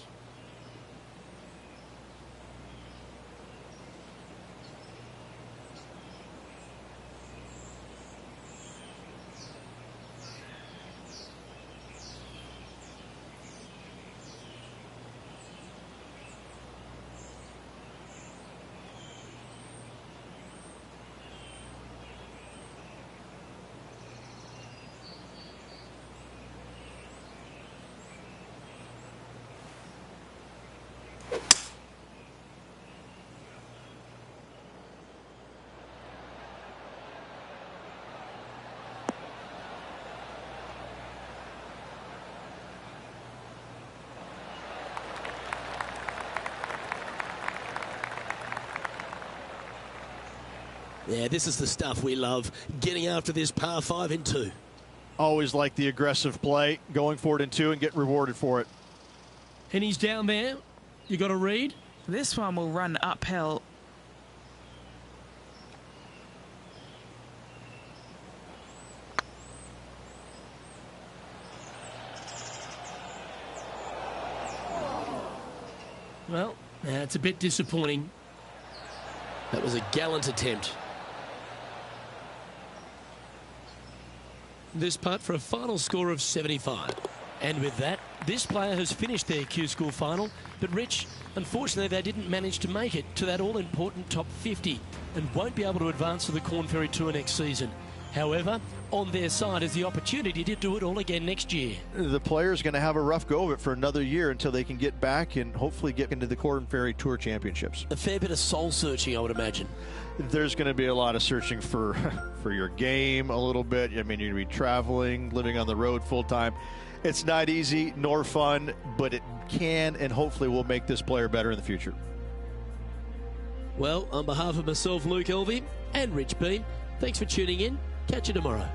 Yeah, this is the stuff we love, getting after this par 5 in 2. Always like the aggressive play, going for it in 2 and get rewarded for it. And he's down there. You got a read? This one will run uphill. Well, it's a bit disappointing. That was a gallant attempt. This putt for a final score of 75. And with that, this player has finished their Q School final. But Rich, unfortunately, they didn't manage to make it to that all-important top 50 and won't be able to advance to the Corn Ferry Tour next season. However, on their side is the opportunity to do it all again next year. The player's going to have a rough go of it for another year until they can get back and hopefully get into the Corn Ferry Tour Championships. A fair bit of soul searching, I would imagine. There's going to be a lot of searching for your game a little bit. I mean, you're going to be traveling, living on the road full time. It's not easy nor fun, but it can and hopefully will make this player better in the future. Well, on behalf of myself, Luke Elvey, and Rich Beam, thanks for tuning in. Catch you tomorrow.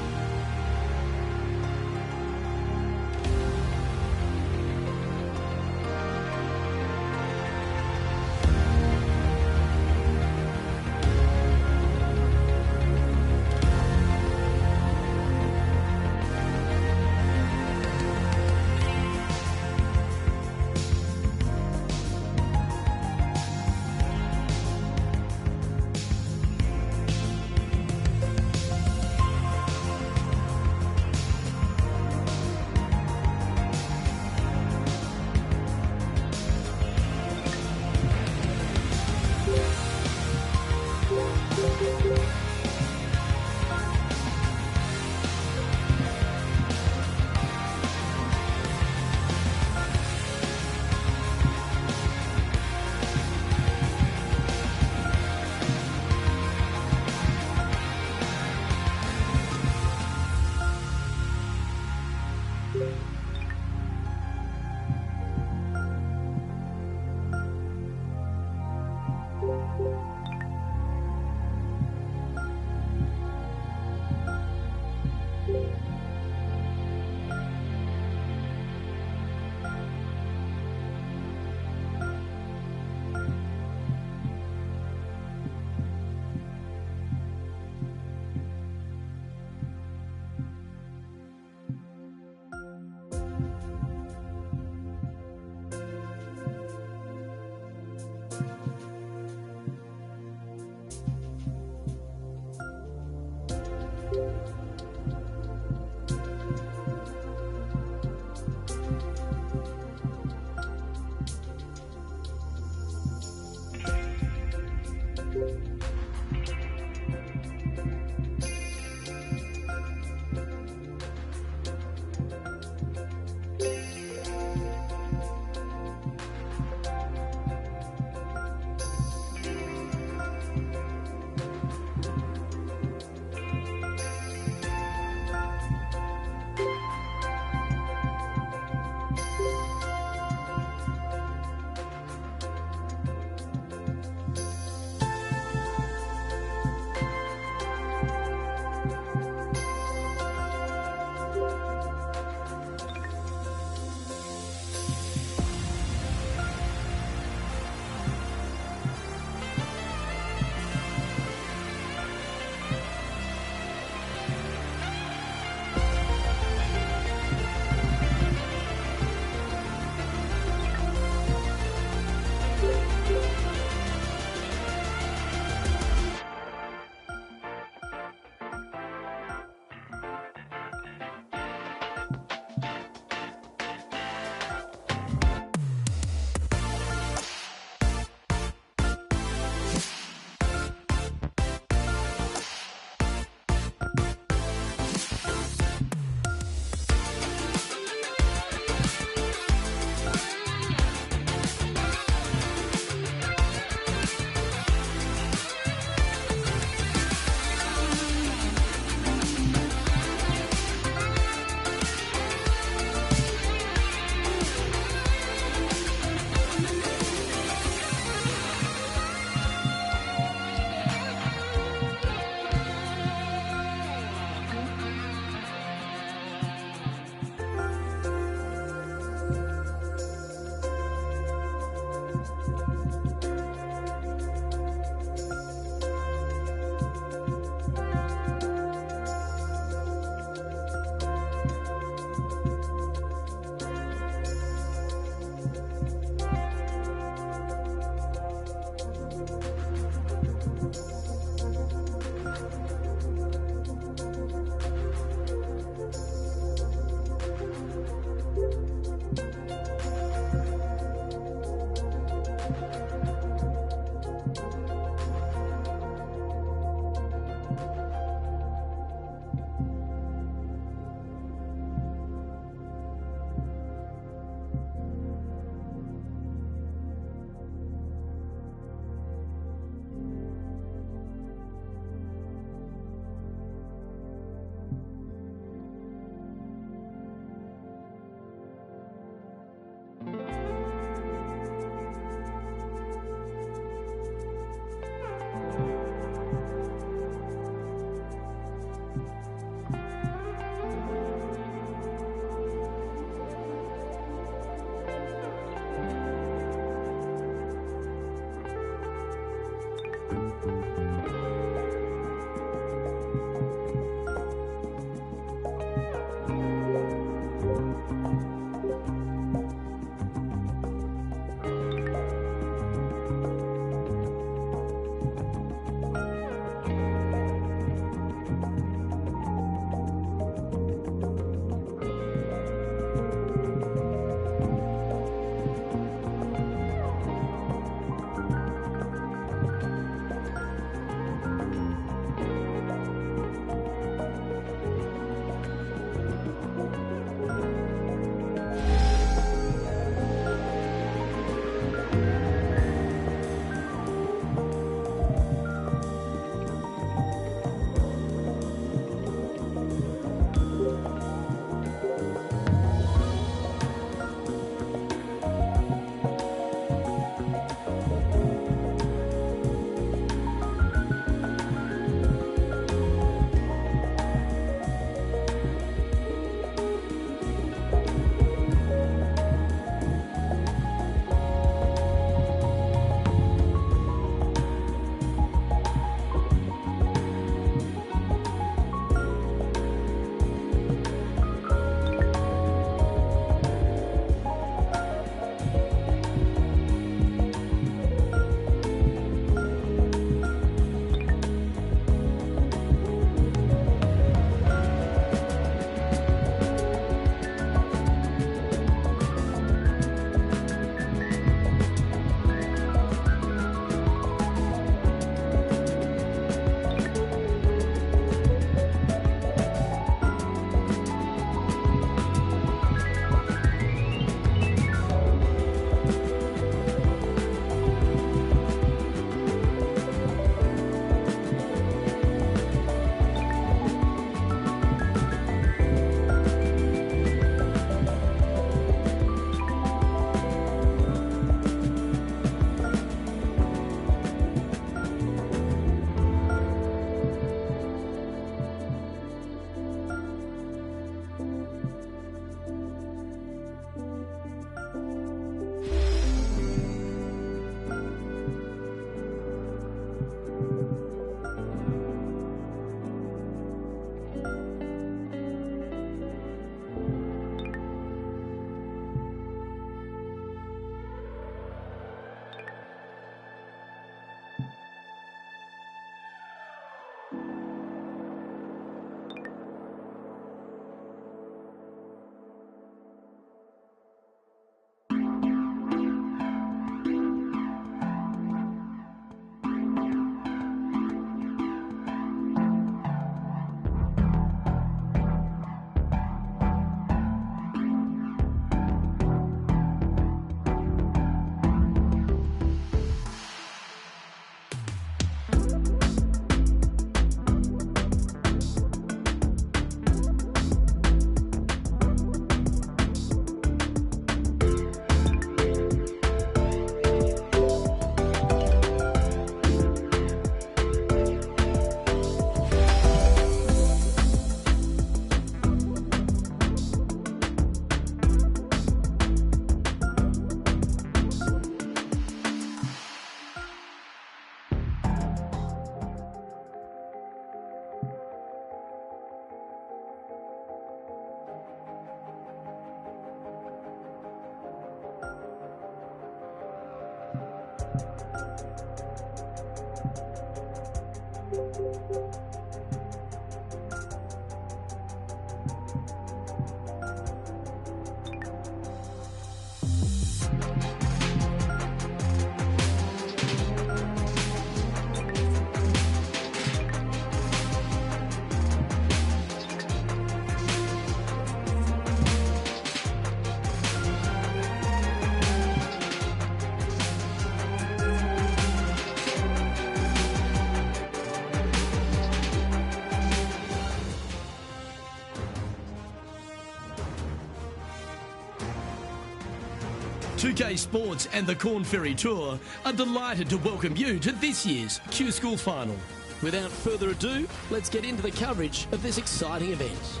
PGA Sports and the Corn Ferry Tour are delighted to welcome you to this year's Q School Final. Without further ado, let's get into the coverage of this exciting event.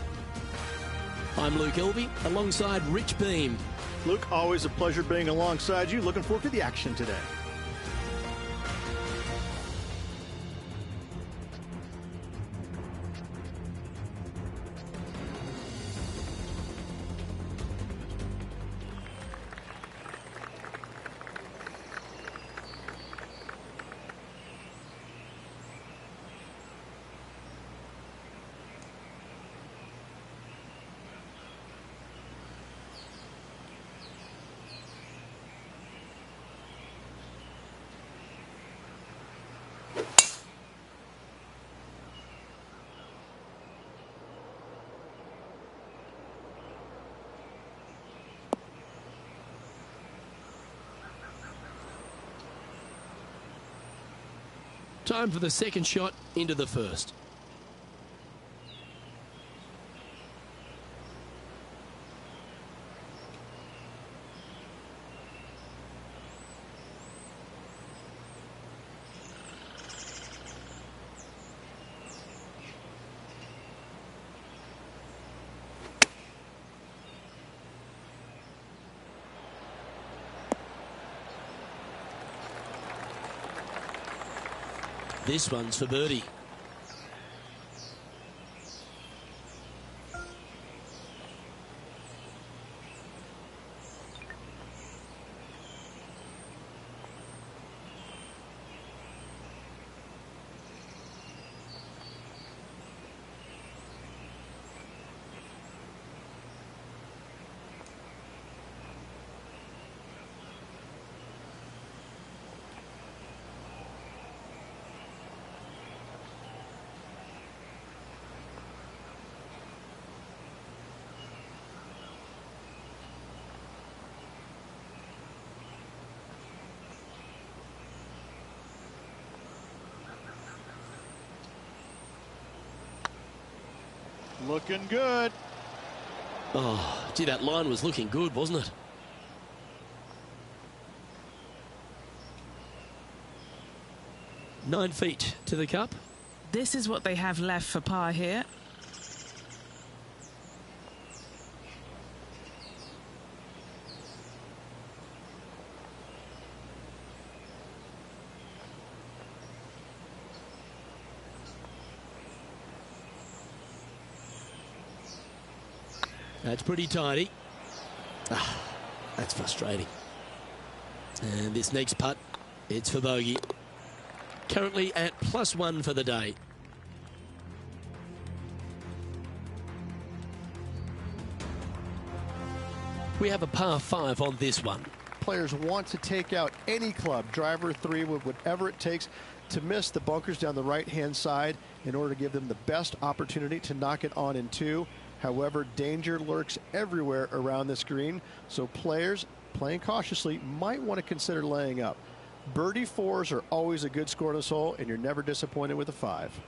I'm Luke Elvey, alongside Rich Beam. Luke, always a pleasure being alongside you. Looking forward to the action today. Time for the second shot into the first. This one's for birdie. Looking good. Oh, gee, that line was looking good, wasn't it? Nine feet to the cup. This is what they have left for par here. That's pretty tidy. Ah, that's frustrating. And this next putt, it's for bogey. Currently at +1 for the day. We have a par 5 on this one. Players want to take out any club, driver, three, wood, whatever it takes, to miss the bunkers down the right-hand side in order to give them the best opportunity to knock it on in two. However, danger lurks everywhere around this green, so players playing cautiously might want to consider laying up. Birdie fours are always a good score in this hole, and you're never disappointed with a 5.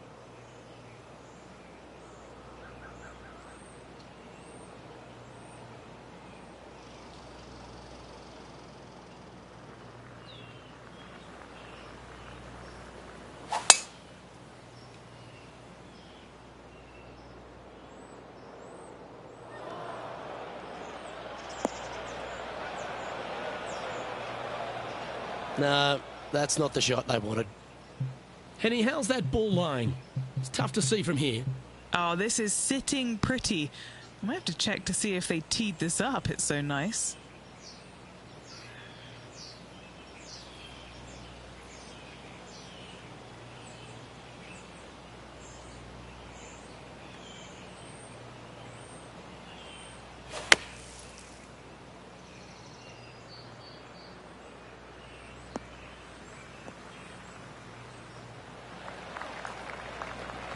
No, that's not the shot they wanted. Henny, how's that ball lying? It's tough to see from here. Oh, this is sitting pretty. I might have to check to see if they teed this up. It's so nice.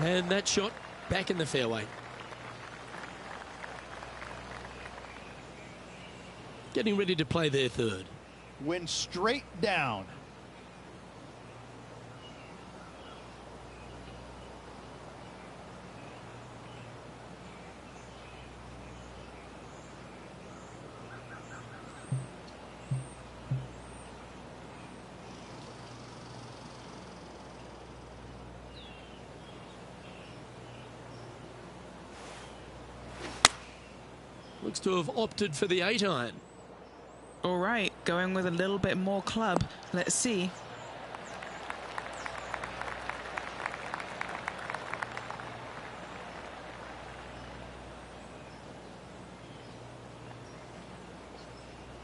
And that shot back in the fairway. Getting ready to play their third. Went straight down. Looks to have opted for the 8-iron. All right, going with a little bit more club. Let's see.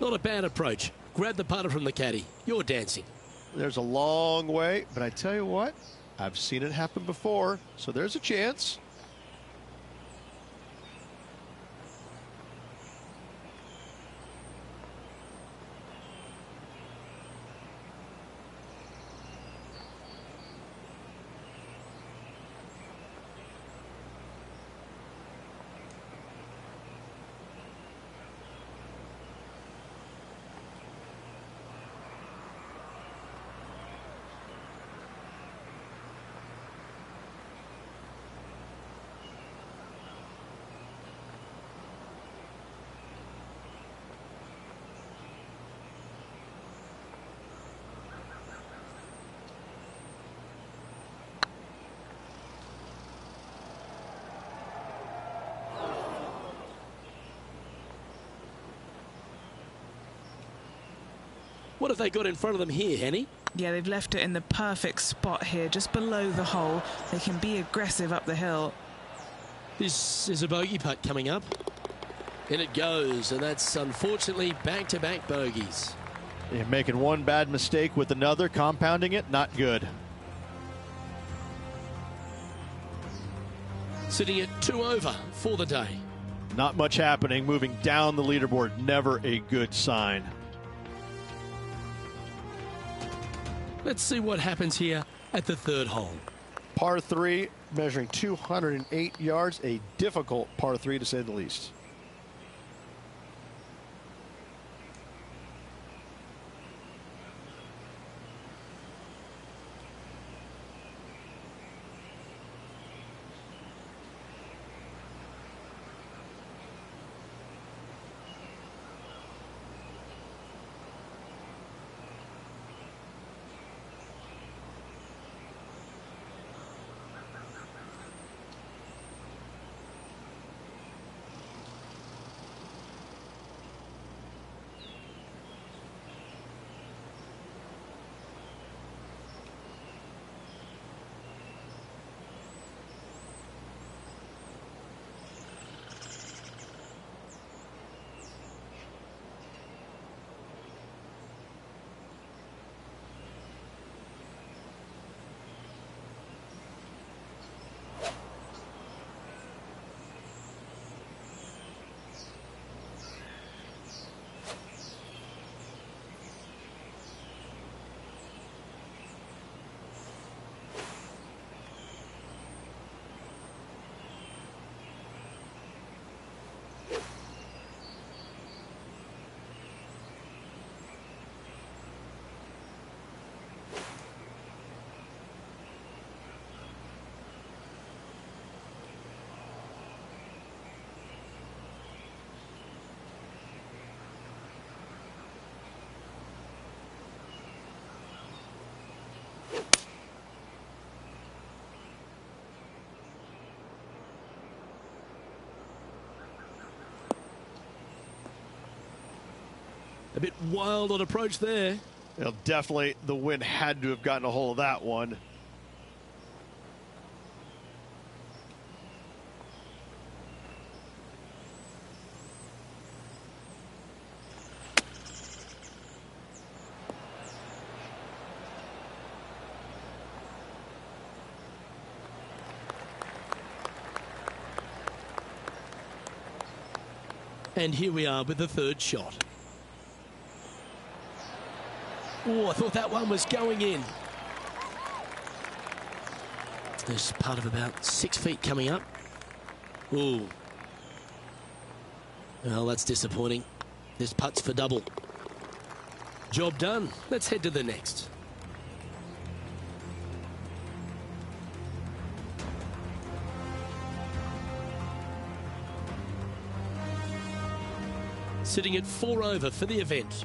Not a bad approach. Grab the putter from the caddy. You're dancing. There's a long way, but I tell you what, I've seen it happen before, so there's a chance. What have they got in front of them here, Henny? Yeah, they've left it in the perfect spot here, just below the hole. They can be aggressive up the hill. This is a bogey putt coming up. In it goes, and that's unfortunately back-to-back bogeys. You're making one bad mistake with another, compounding it, not good. Sitting at 2 over for the day. Not much happening, moving down the leaderboard, never a good sign. Let's see what happens here at the third hole. Par 3, measuring 208 yards, a difficult par 3 to say the least. A bit wild on approach there. Well, definitely the wind had to have gotten a hold of that one. And here we are with the third shot. Oh, I thought that one was going in. There's part of about 6 feet coming up. Ooh. Well, that's disappointing. This putt's for double. Job done. Let's head to the next. Sitting at 4 over for the event.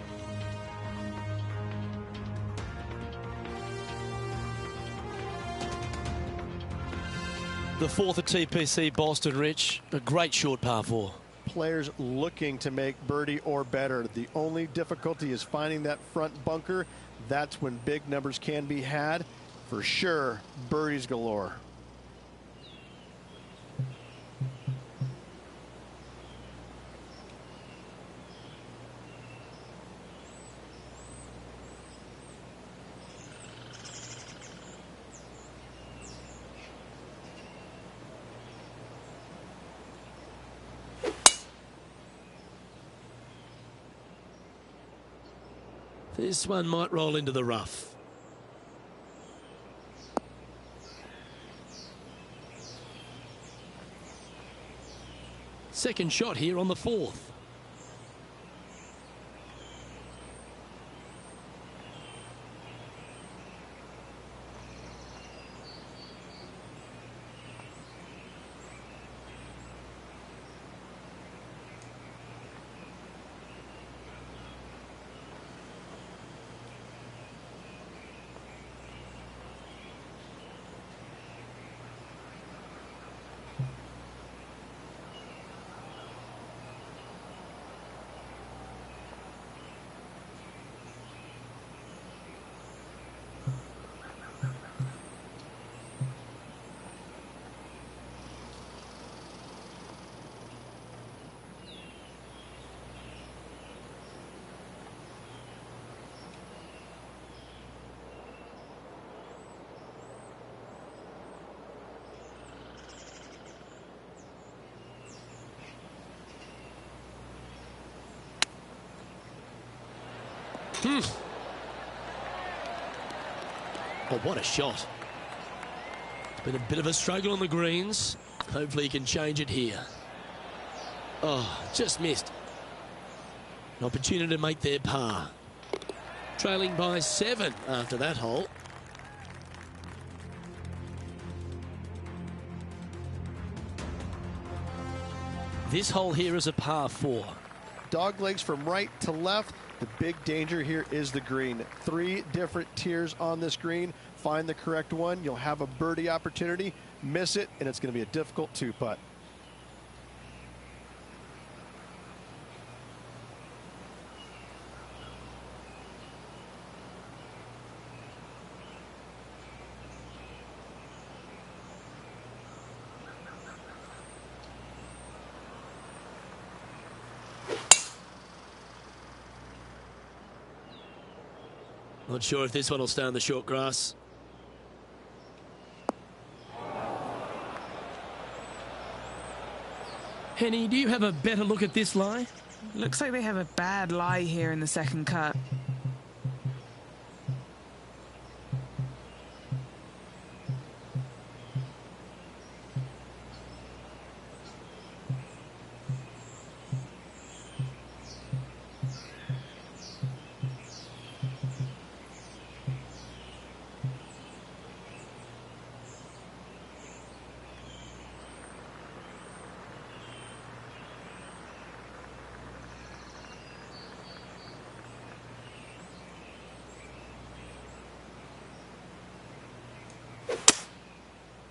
The fourth at TPC Boston, Rich. A great short par 4. Players looking to make birdie or better. The only difficulty is finding that front bunker. That's when big numbers can be had. For sure, birdies galore. This one might roll into the rough. Second shot here on the 4th. Oh, what a shot. It's been a bit of a struggle on the greens. Hopefully he can change it here. Oh, just missed. An opportunity to make their par. Trailing by 7 after that hole. This hole here is a par 4. Dog legs from right to left. The big danger here is the green. 3 different tiers on this green. Find the correct one. You'll have a birdie opportunity. Miss it, and it's going to be a difficult 2-putt. Not sure if this one will stay on the short grass. Henny, do you have a better look at this lie? Looks like they have a bad lie here in the second cut.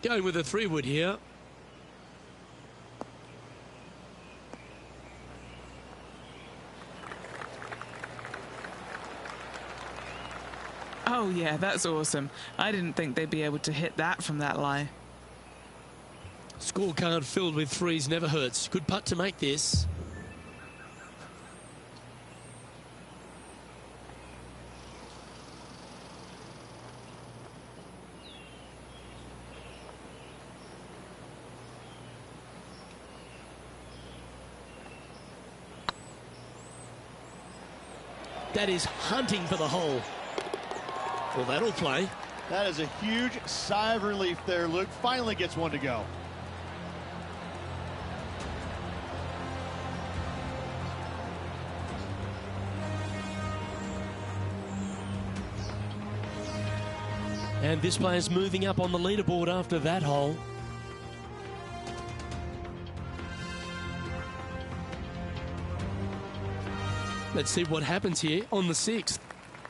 Going with a 3-wood here. Oh yeah, that's awesome. I didn't think they'd be able to hit that from that lie. Scorecard filled with 3s never hurts. Good putt to make this. That is hunting for the hole. Well, that'll play. That is a huge sigh of relief there, Luke. Finally gets one to go. And this player's moving up on the leaderboard after that hole. Let's see what happens here on the 6th.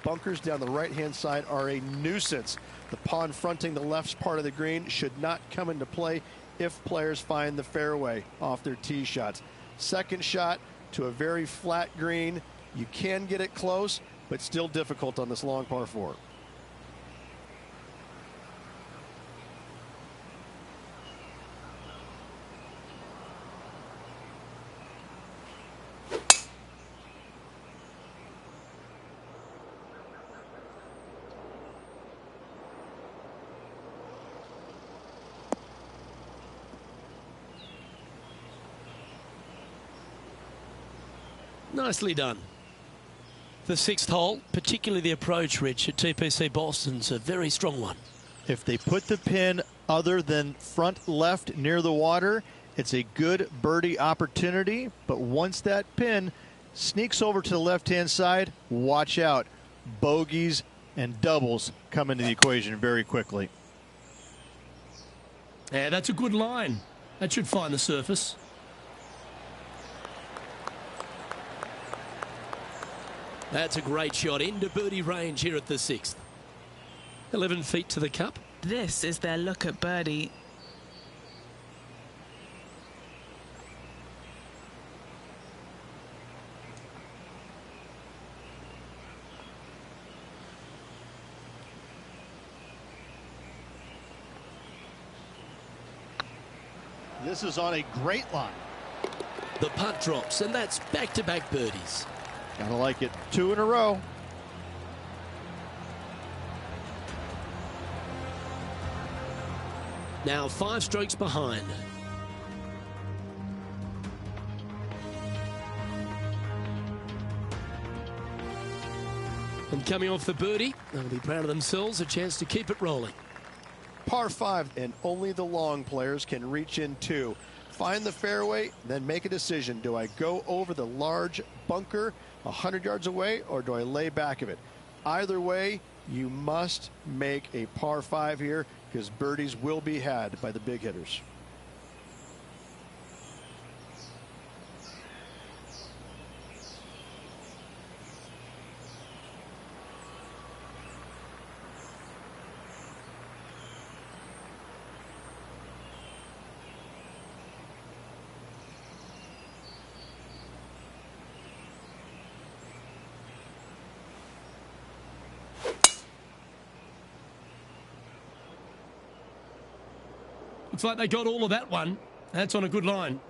Bunkers down the right-hand side are a nuisance. The pond fronting the left part of the green should not come into play if players find the fairway off their tee shots. Second shot to a very flat green. You can get it close, but still difficult on this long par 4. Nicely done. The 6th hole, particularly the approach, Rich, at TPC Boston's a very strong one. If they put the pin other than front left near the water, it's a good birdie opportunity. But once that pin sneaks over to the left-hand side, watch out. Bogeys and doubles come into the equation very quickly. Yeah, that's a good line. That should find the surface. That's a great shot into birdie range here at the 6th. 11 feet to the cup. This is their look at birdie. This is on a great line. The putt drops, and that's back-to-back birdies. Gotta like it. 2 in a row. Now 5 strokes behind. And coming off the birdie, they'll be proud of themselves, a chance to keep it rolling. Par 5, and only the long players can reach in 2. Find the fairway, then make a decision. Do I go over the large bunker 100 yards away, or do I lay back of it? Either way, you must make a par 5 here, because birdies will be had by the big hitters. Looks like they got all of that one. That's on a good line.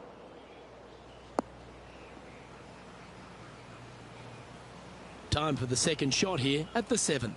Time for the second shot here at the 7th.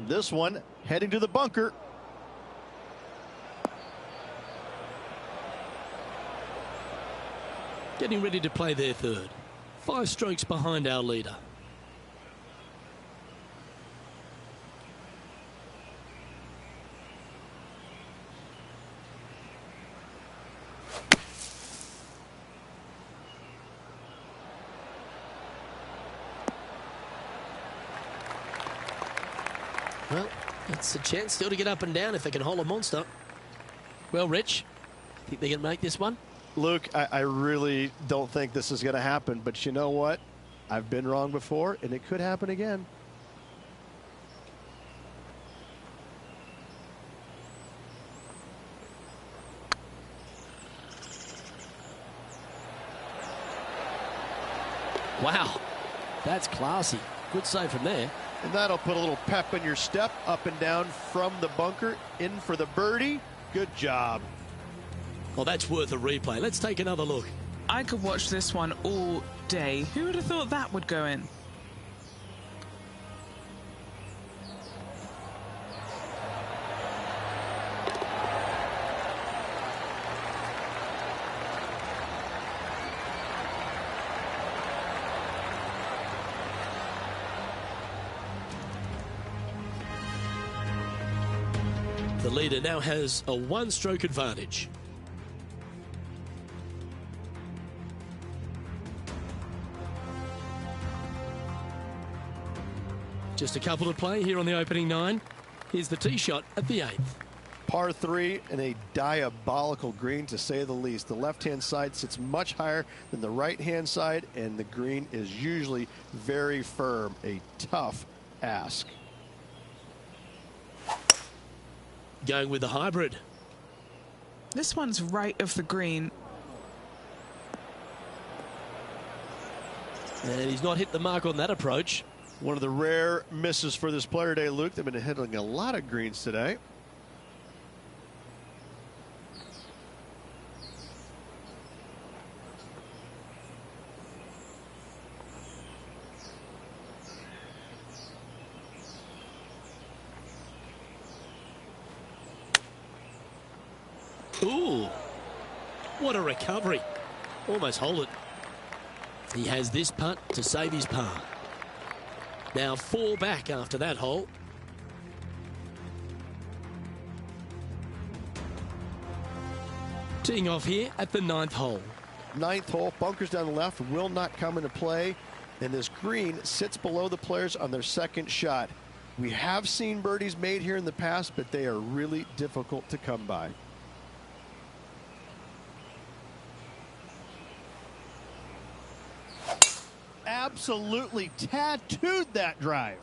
This one heading to the bunker. Getting ready to play their third. 5 strokes behind our leader. Well, it's a chance still to get up and down if they can hold a monster. Well, Rich, think they can make this one? Luke, I really don't think this is going to happen, but you know what? I've been wrong before, and it could happen again. Wow, that's classy. Good save from there. And that'll put a little pep in your step, up and down from the bunker, in for the birdie. Good job. Well, that's worth a replay. Let's take another look. I could watch this one all day. Who would have thought that would go in? The leader now has a one-stroke advantage. Just a couple to play here on the opening 9. Here's the tee shot at the 8th. Par 3 and a diabolical green, to say the least. The left-hand side sits much higher than the right-hand side, and the green is usually very firm. A tough ask. Going with the hybrid. This one's right of the green. And he's not hit the mark on that approach. One of the rare misses for this player today, Luke. They've been hitting a lot of greens today. Ooh, what a recovery. Almost hold it. He has this putt to save his par. Now 4 back after that hole. Teeing off here at the 9th hole. 9th hole, bunkers down the left will not come into play, and this green sits below the players on their second shot. We have seen birdies made here in the past, but they are really difficult to come by. Absolutely tattooed that drive.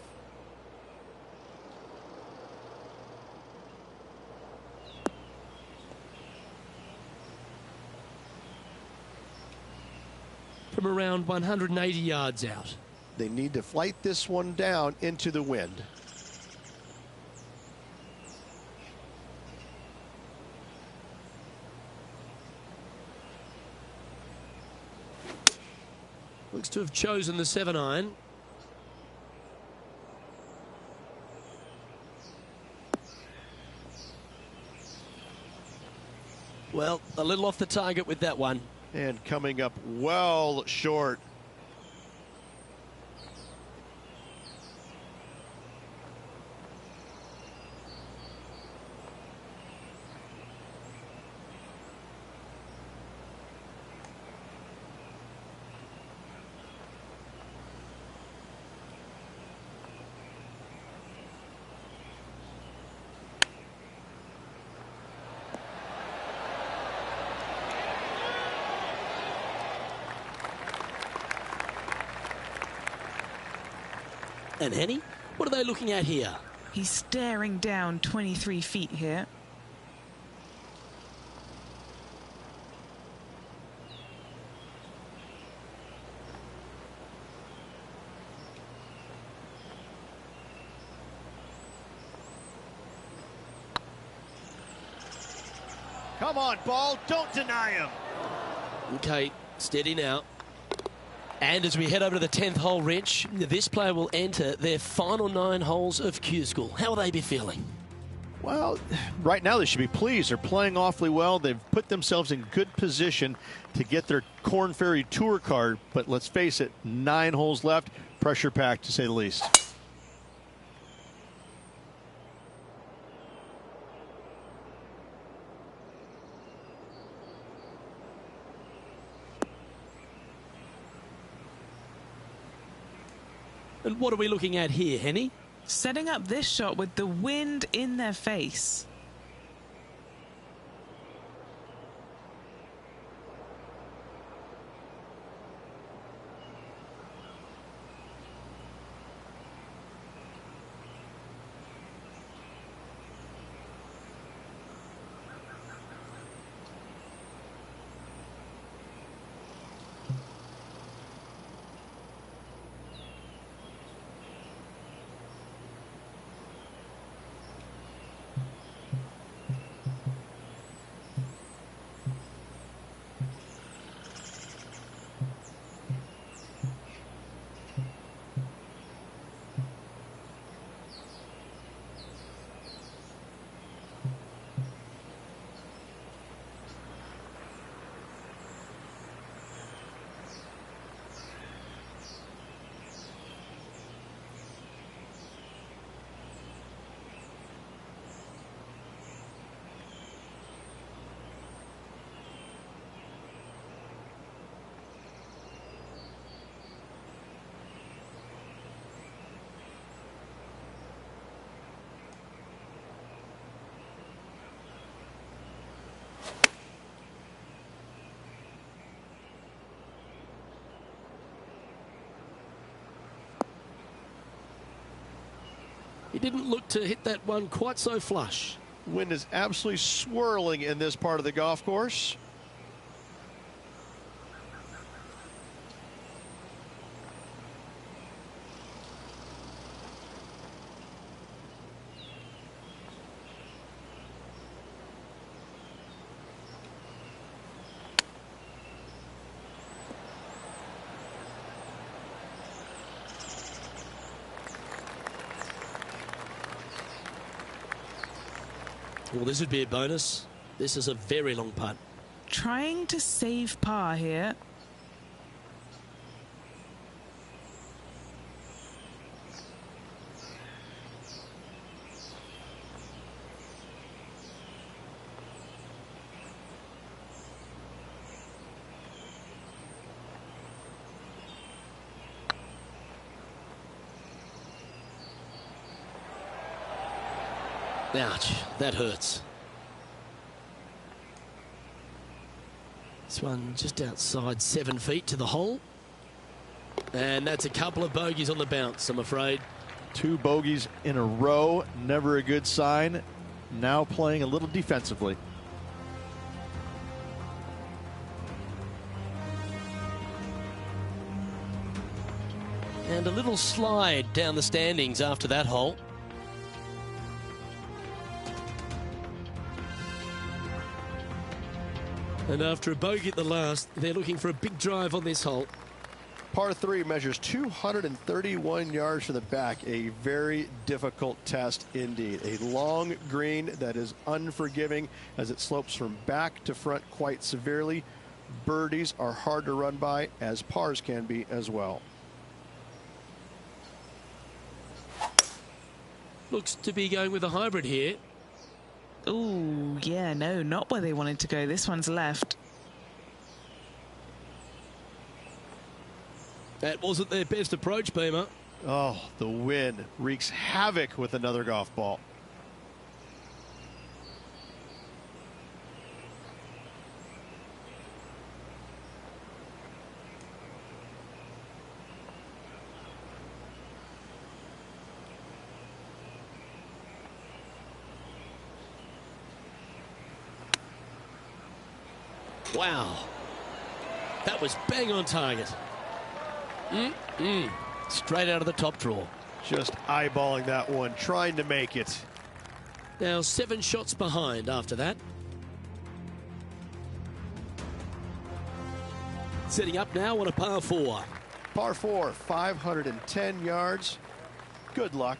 From around 180 yards out. They need to flight this one down into the wind. Looks to have chosen the 7-iron. Well, a little off the target with that one. And coming up well short. And Henny, what are they looking at here? He's staring down 23 feet here. Come on, ball. Don't deny him. Okay, steady now. And as we head over to the 10th hole, Rich, this player will enter their final 9 holes of Q School. How will they be feeling? Well, right now they should be pleased. They're playing awfully well. They've put themselves in good position to get their Korn Ferry Tour card. But let's face it, 9 holes left. Pressure packed, to say the least. And what are we looking at here, Henny? Setting up this shot with the wind in their face. He didn't look to hit that one quite so flush. Wind is absolutely swirling in this part of the golf course. Well, this would be a bonus. This is a very long putt. Trying to save par here. Ouch, that hurts. This one just outside 7 feet to the hole. And that's a couple of bogeys on the bounce, I'm afraid. 2 bogeys in a row, never a good sign. Now playing a little defensively. And a little slide down the standings after that hole. And after a bogey at the last, they're looking for a big drive on this hole. Par 3 measures 231 yards from the back. A very difficult test indeed. A long green that is unforgiving as it slopes from back to front quite severely. Birdies are hard to run by, as pars can be as well. Looks to be going with a hybrid here. Ooh, yeah, no, not where they wanted to go. This one's left. That wasn't their best approach, Beamer. Oh, the wind wreaks havoc with another golf ball. Wow. That was bang on target. Straight out of the top draw. Just eyeballing that one, trying to make it. Now 7 shots behind after that. Setting up now on a par 4. Par 4, 510 yards. Good luck.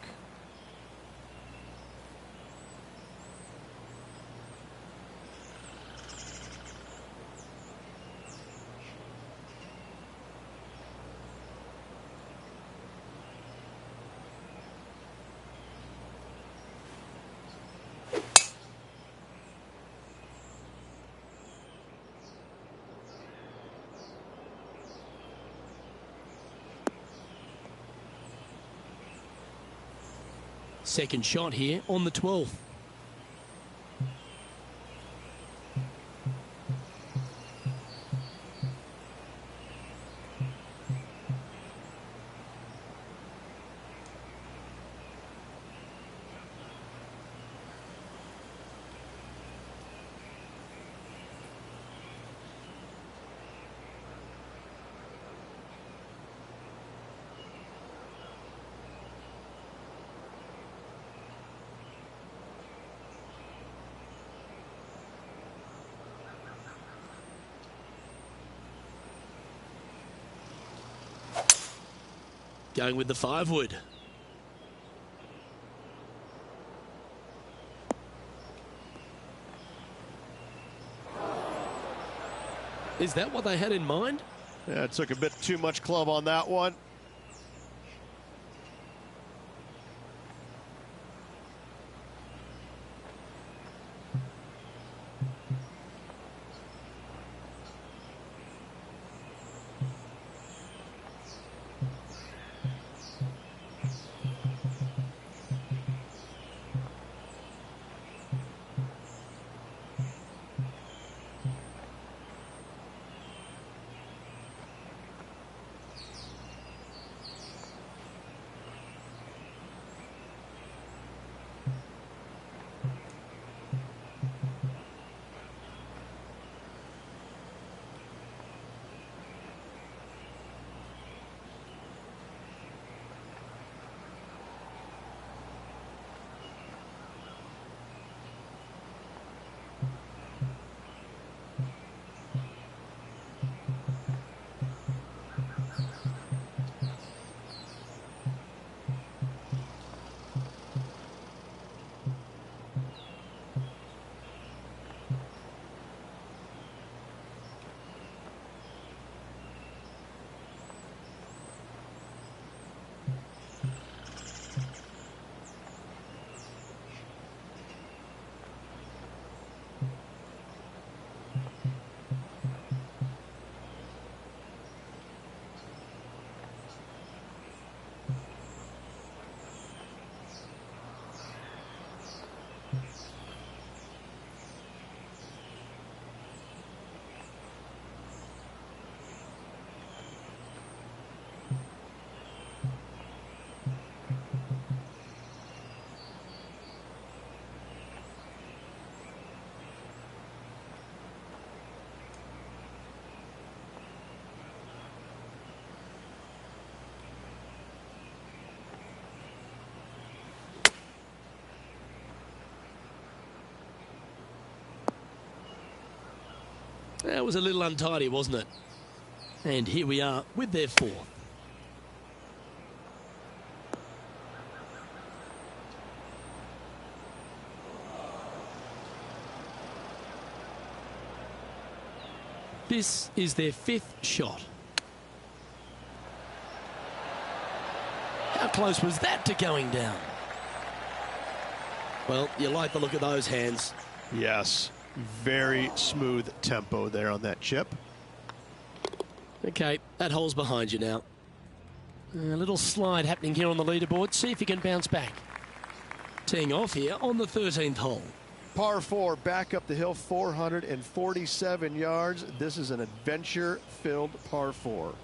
Second shot here on the 12th. Going with the 5-wood. Is that what they had in mind? Yeah, it took a bit too much club on that one. That was a little untidy, wasn't it? And here we are with their fourth. This is their fifth shot. How close was that to going down? Well, you like the look of those hands. Yes, very smooth tempo there on that chip. Okay, that hole's behind you now. A little slide happening here on the leaderboard. See if you can bounce back. Teeing off here on the 13th hole. Par 4, back up the hill, 447 yards. This is an adventure-filled par 4.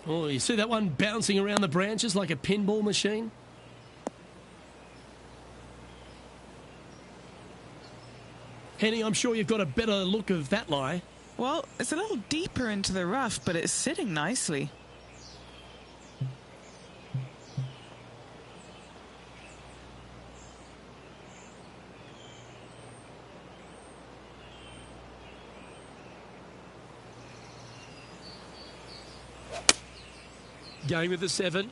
Oh, you see that one bouncing around the branches like a pinball machine? Henny, I'm sure you've got a better look of that lie. Well, it's a little deeper into the rough, but it's sitting nicely. Going with the 7.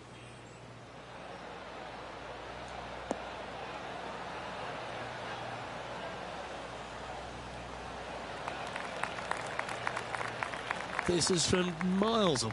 This is from miles away.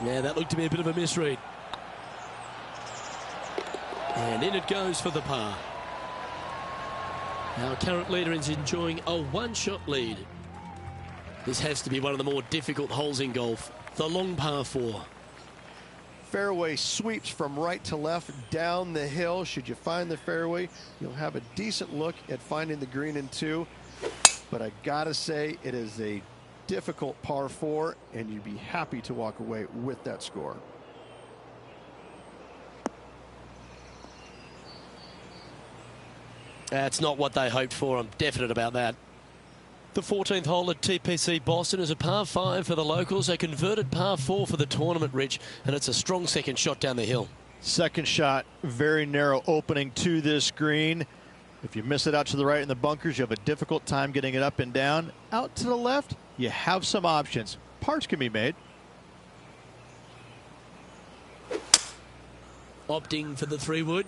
Yeah, that looked to be a bit of a misread. And in it goes for the par. Our current leader is enjoying a one-shot lead. This has to be one of the more difficult holes in golf. The long par 4. Fairway sweeps from right to left down the hill. Should you find the fairway, you'll have a decent look at finding the green in 2. But I gotta say, it is a difficult par 4, and you'd be happy to walk away with that score. That's not what they hoped for. I'm definite about that. The 14th hole at TPC Boston is a par 5 for the locals, a converted par 4 for the tournament, Rich, and it's a strong second shot down the hill. Second shot, very narrow opening to this green. If you miss it out to the right in the bunkers, you have a difficult time getting it up and down. Out to the left, you have some options. Parts can be made. Opting for the 3-wood.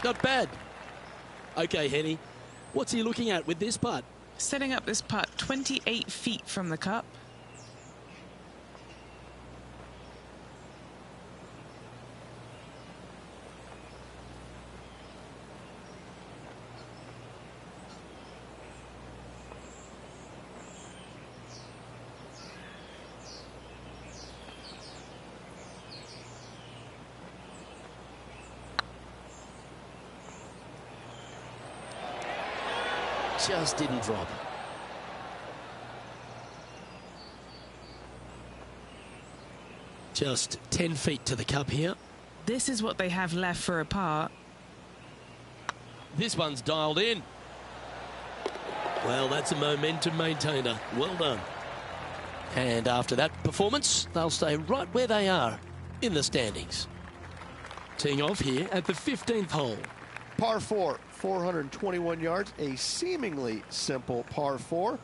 Not bad. Okay, Henny, what's he looking at with this putt? Setting up this putt 28 feet from the cup. Just didn't drop. Just 10 feet to the cup here. This is what they have left for a par. This one's dialed in. Well, that's a momentum maintainer. Well done. And after that performance, they'll stay right where they are in the standings. Teeing off here at the 15th hole. Par 4, 421 yards, a seemingly simple par 4.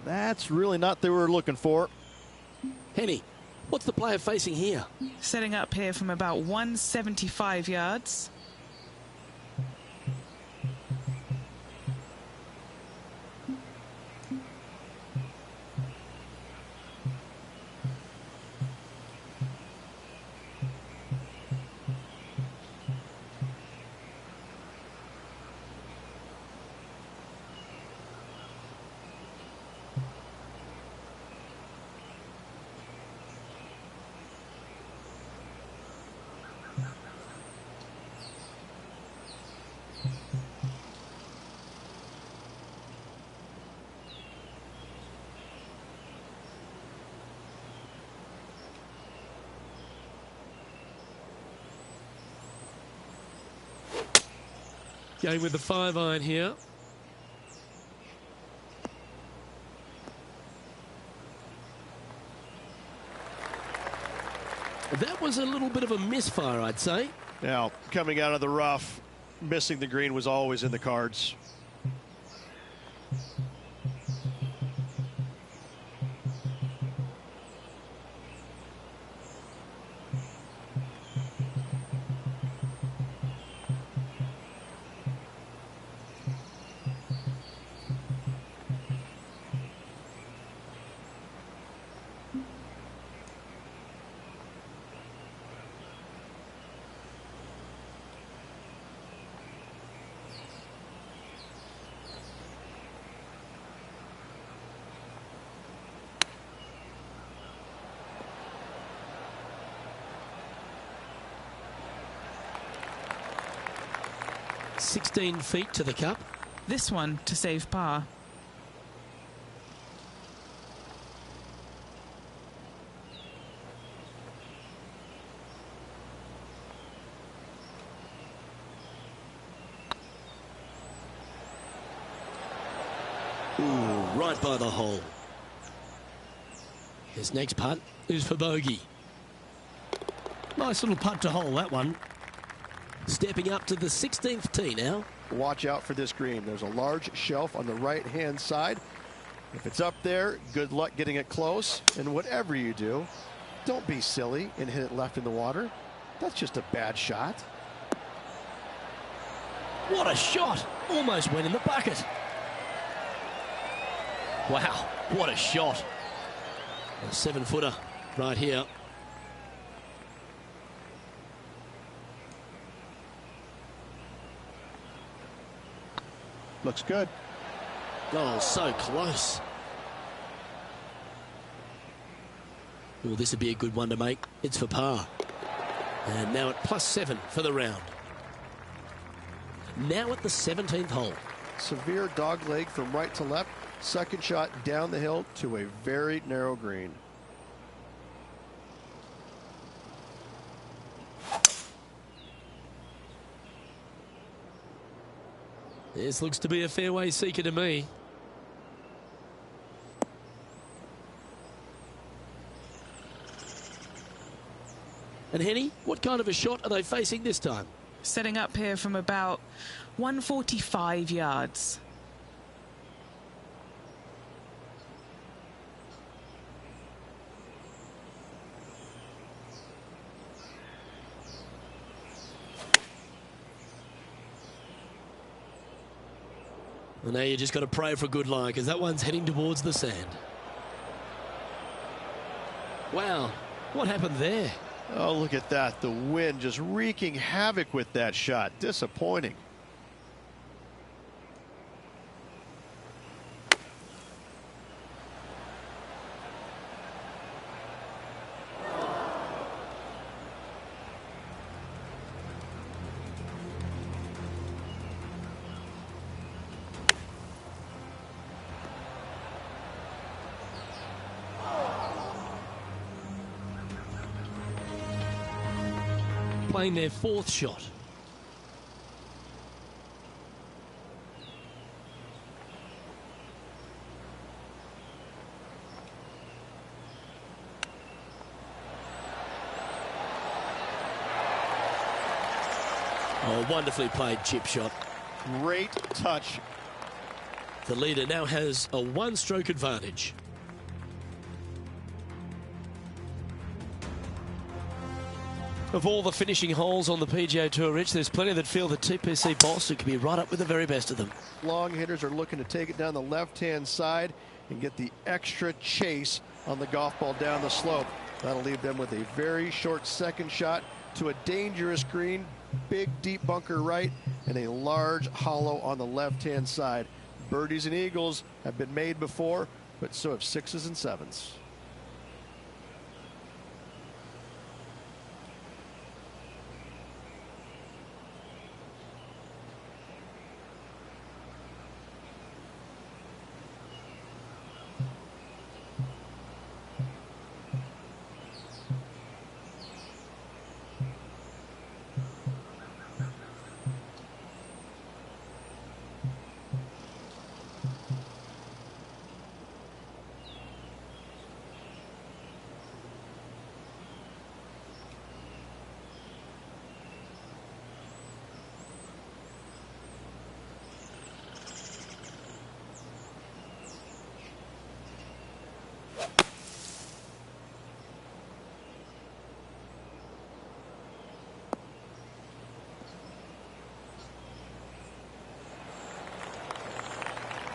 That's really not what they were looking for. Henny, what's the player facing here? Setting up here from about 175 yards. Going with the 5-iron here. That was a little bit of a misfire, I'd say. Now, coming out of the rough, missing the green was always in the cards. $16 feet to the cup. This one to save par. Ooh, right by the hole. His next putt is for bogey. Nice little putt to hole, that one. Stepping up to the 16th tee now. Watch out for this green. There's a large shelf on the right-hand side. If it's up there, good luck getting it close. And whatever you do, don't be silly and hit it left in the water. That's just a bad shot. What a shot! Almost went in the bucket. Wow, what a shot. A 7-footer right here. Looks good. Oh, so close. Well, this would be a good one to make. It's for par. And now at +7 for the round. Now at the 17th hole. Severe dog leg from right to left. Second shot down the hill to a very narrow green. This looks to be a fairway seeker to me. And Henny, what kind of a shot are they facing this time? Setting up here from about 145 yards. Well, now you just got to pray for good lie, because that one's heading towards the sand. Wow, what happened there? Oh, look at that. The wind just wreaking havoc with that shot. Disappointing. Playing their fourth shot. Oh, wonderfully played chip shot. Great touch. The leader now has a one-stroke advantage. Of all the finishing holes on the PGA Tour, Rich, there's plenty that feel that TPC Boston could be right up with the very best of them. Long hitters are looking to take it down the left-hand side and get the extra chase on the golf ball down the slope. That'll leave them with a very short second shot to a dangerous green, big deep bunker right, and a large hollow on the left-hand side. Birdies and eagles have been made before, but so have sixes and sevens.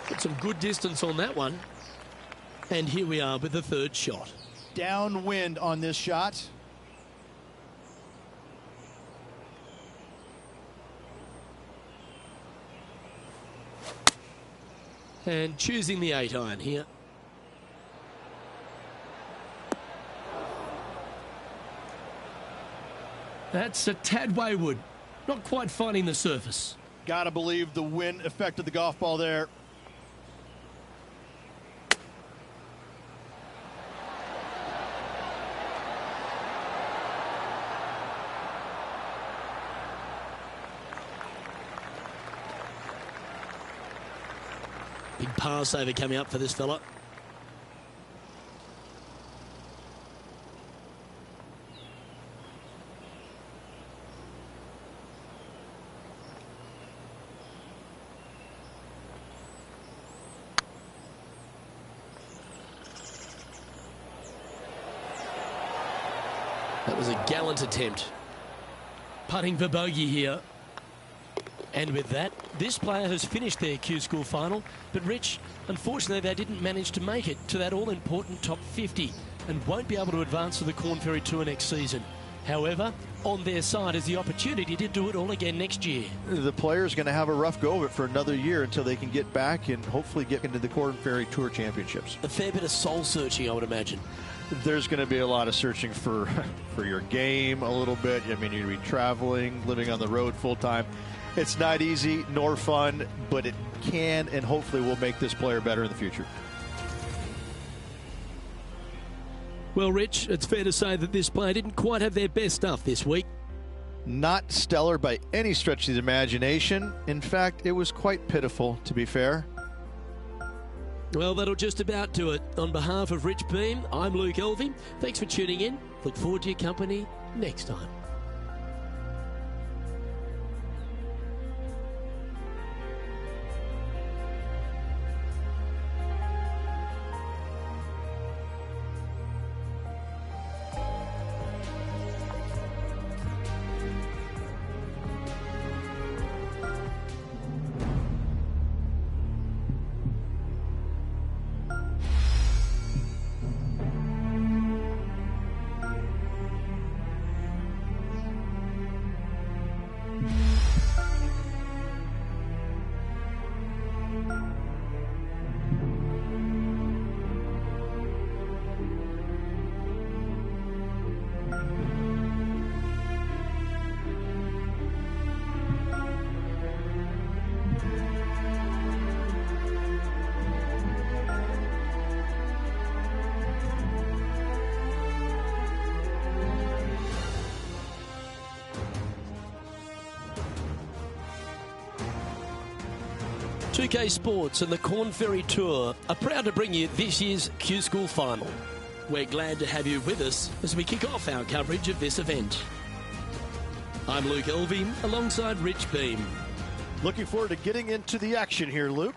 Got some good distance on that one. And here we are with the third shot. Downwind on this shot. And choosing the 8-iron here. That's a tad wayward. Not quite finding the surface. Gotta believe the wind affected the golf ball there. Big par saver coming up for this fella. That was a gallant attempt. Putting for bogey here. And with that, this player has finished their Q School final. But Rich, unfortunately, they didn't manage to make it to that all-important top 50 and won't be able to advance to the Corn Ferry Tour next season. However, on their side is the opportunity to do it all again next year. The player's going to have a rough go of it for another year until they can get back and hopefully get into the Corn Ferry Tour Championships. A fair bit of soul-searching, I would imagine. There's going to be a lot of searching for your game a little bit. I mean, you're going to be traveling, living on the road full-time. It's not easy nor fun, but it can and hopefully will make this player better in the future. Well, Rich, it's fair to say that this player didn't quite have their best stuff this week. Not stellar by any stretch of the imagination. In fact, it was quite pitiful, to be fair. Well, that'll just about do it. On behalf of Rich Beam, I'm Luke Elvey. Thanks for tuning in. Look forward to your company next time. 2K Sports and the Corn Ferry Tour are proud to bring you this year's Q School Final. We're glad to have you with us as we kick off our coverage of this event. I'm Luke Elvey alongside Rich Beam. Looking forward to getting into the action here, Luke.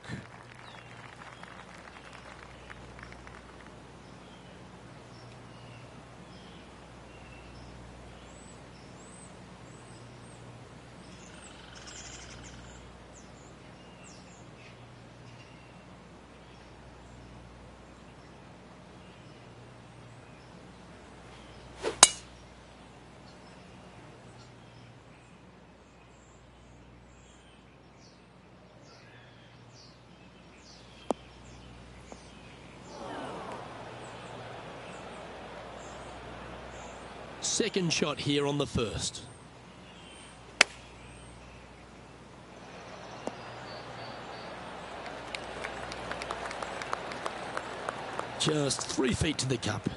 Second shot here on the first. Just 3 feet to the cup.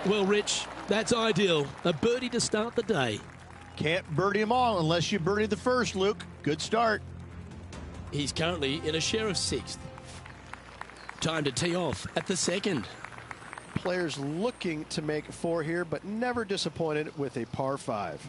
Well, Rich, that's ideal. A birdie to start the day. Can't birdie them all unless you birdie the first, Luke. Good start. He's currently in a share of 6th. Time to tee off at the second. Players looking to make 4 here, but never disappointed with a par 5.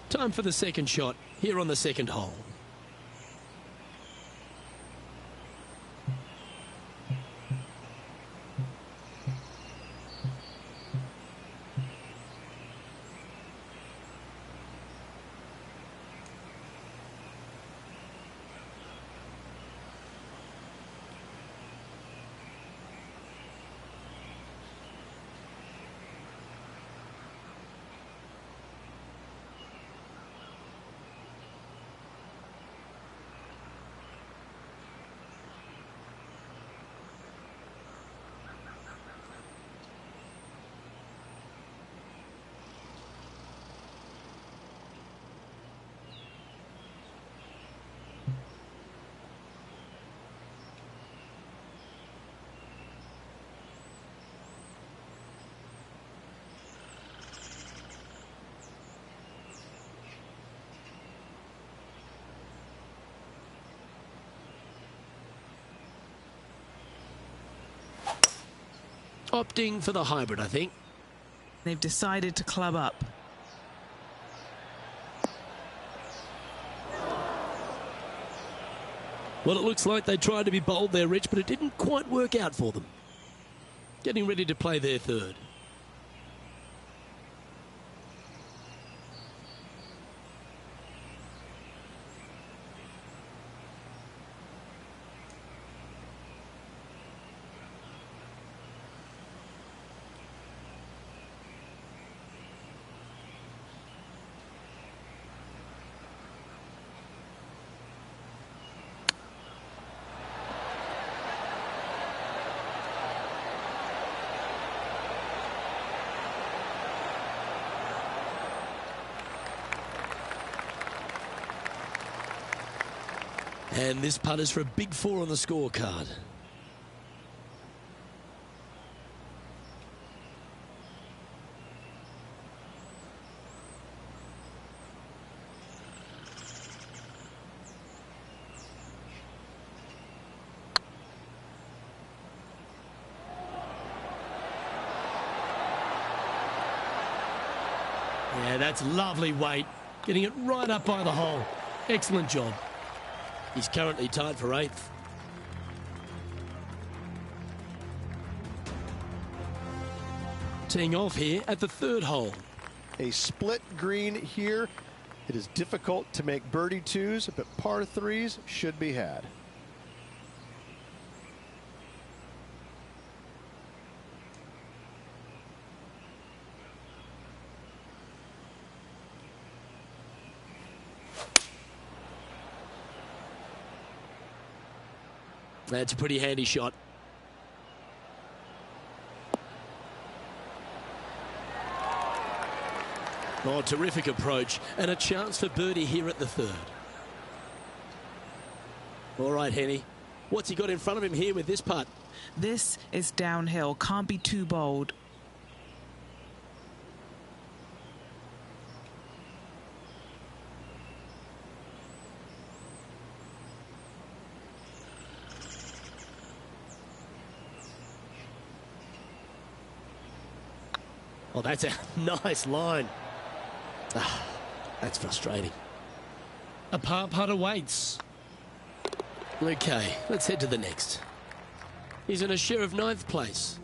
Time for the second shot here on the second hole. Opting for the hybrid, I think. They've decided to club up. Well, it looks like they tried to be bold there, Rich, but it didn't quite work out for them. Getting ready to play their third. And this putt is for a big 4 on the scorecard. Yeah, that's lovely weight. Getting it right up by the hole. Excellent job. He's currently tied for 8th. Teeing off here at the third hole. A split green here. It is difficult to make birdie 2s, but par 3s should be had. That's a pretty handy shot. Oh, terrific approach, and a chance for birdie here at the third. All right, Henny. What's he got in front of him here with this putt? This is downhill. Can't be too bold. Oh, that's a nice line. Ah, that's frustrating. A par putt awaits. Okay, let's head to the next. He's in a share of 9th place.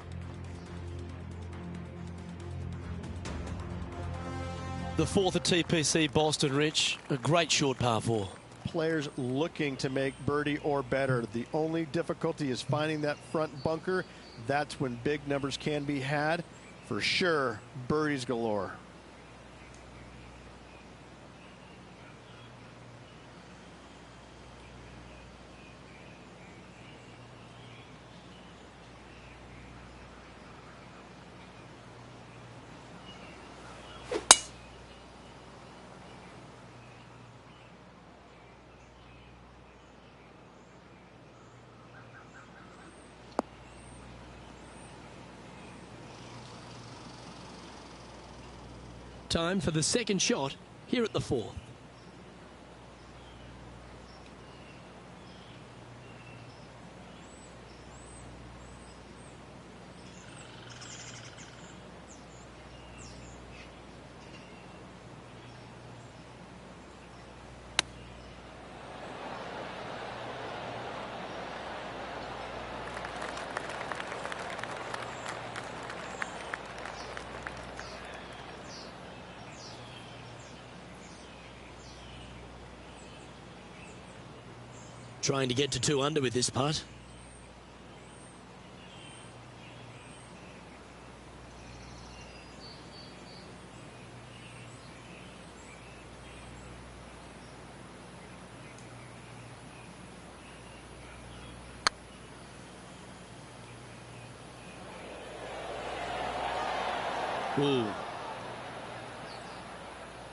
The 4th at TPC Boston, Rich. A great short par 4. Players looking to make birdie or better. The only difficulty is finding that front bunker. That's when big numbers can be had. For sure, birdies galore. Time for the second shot here at the 4th. Trying to get to 2 under with this putt. Ooh.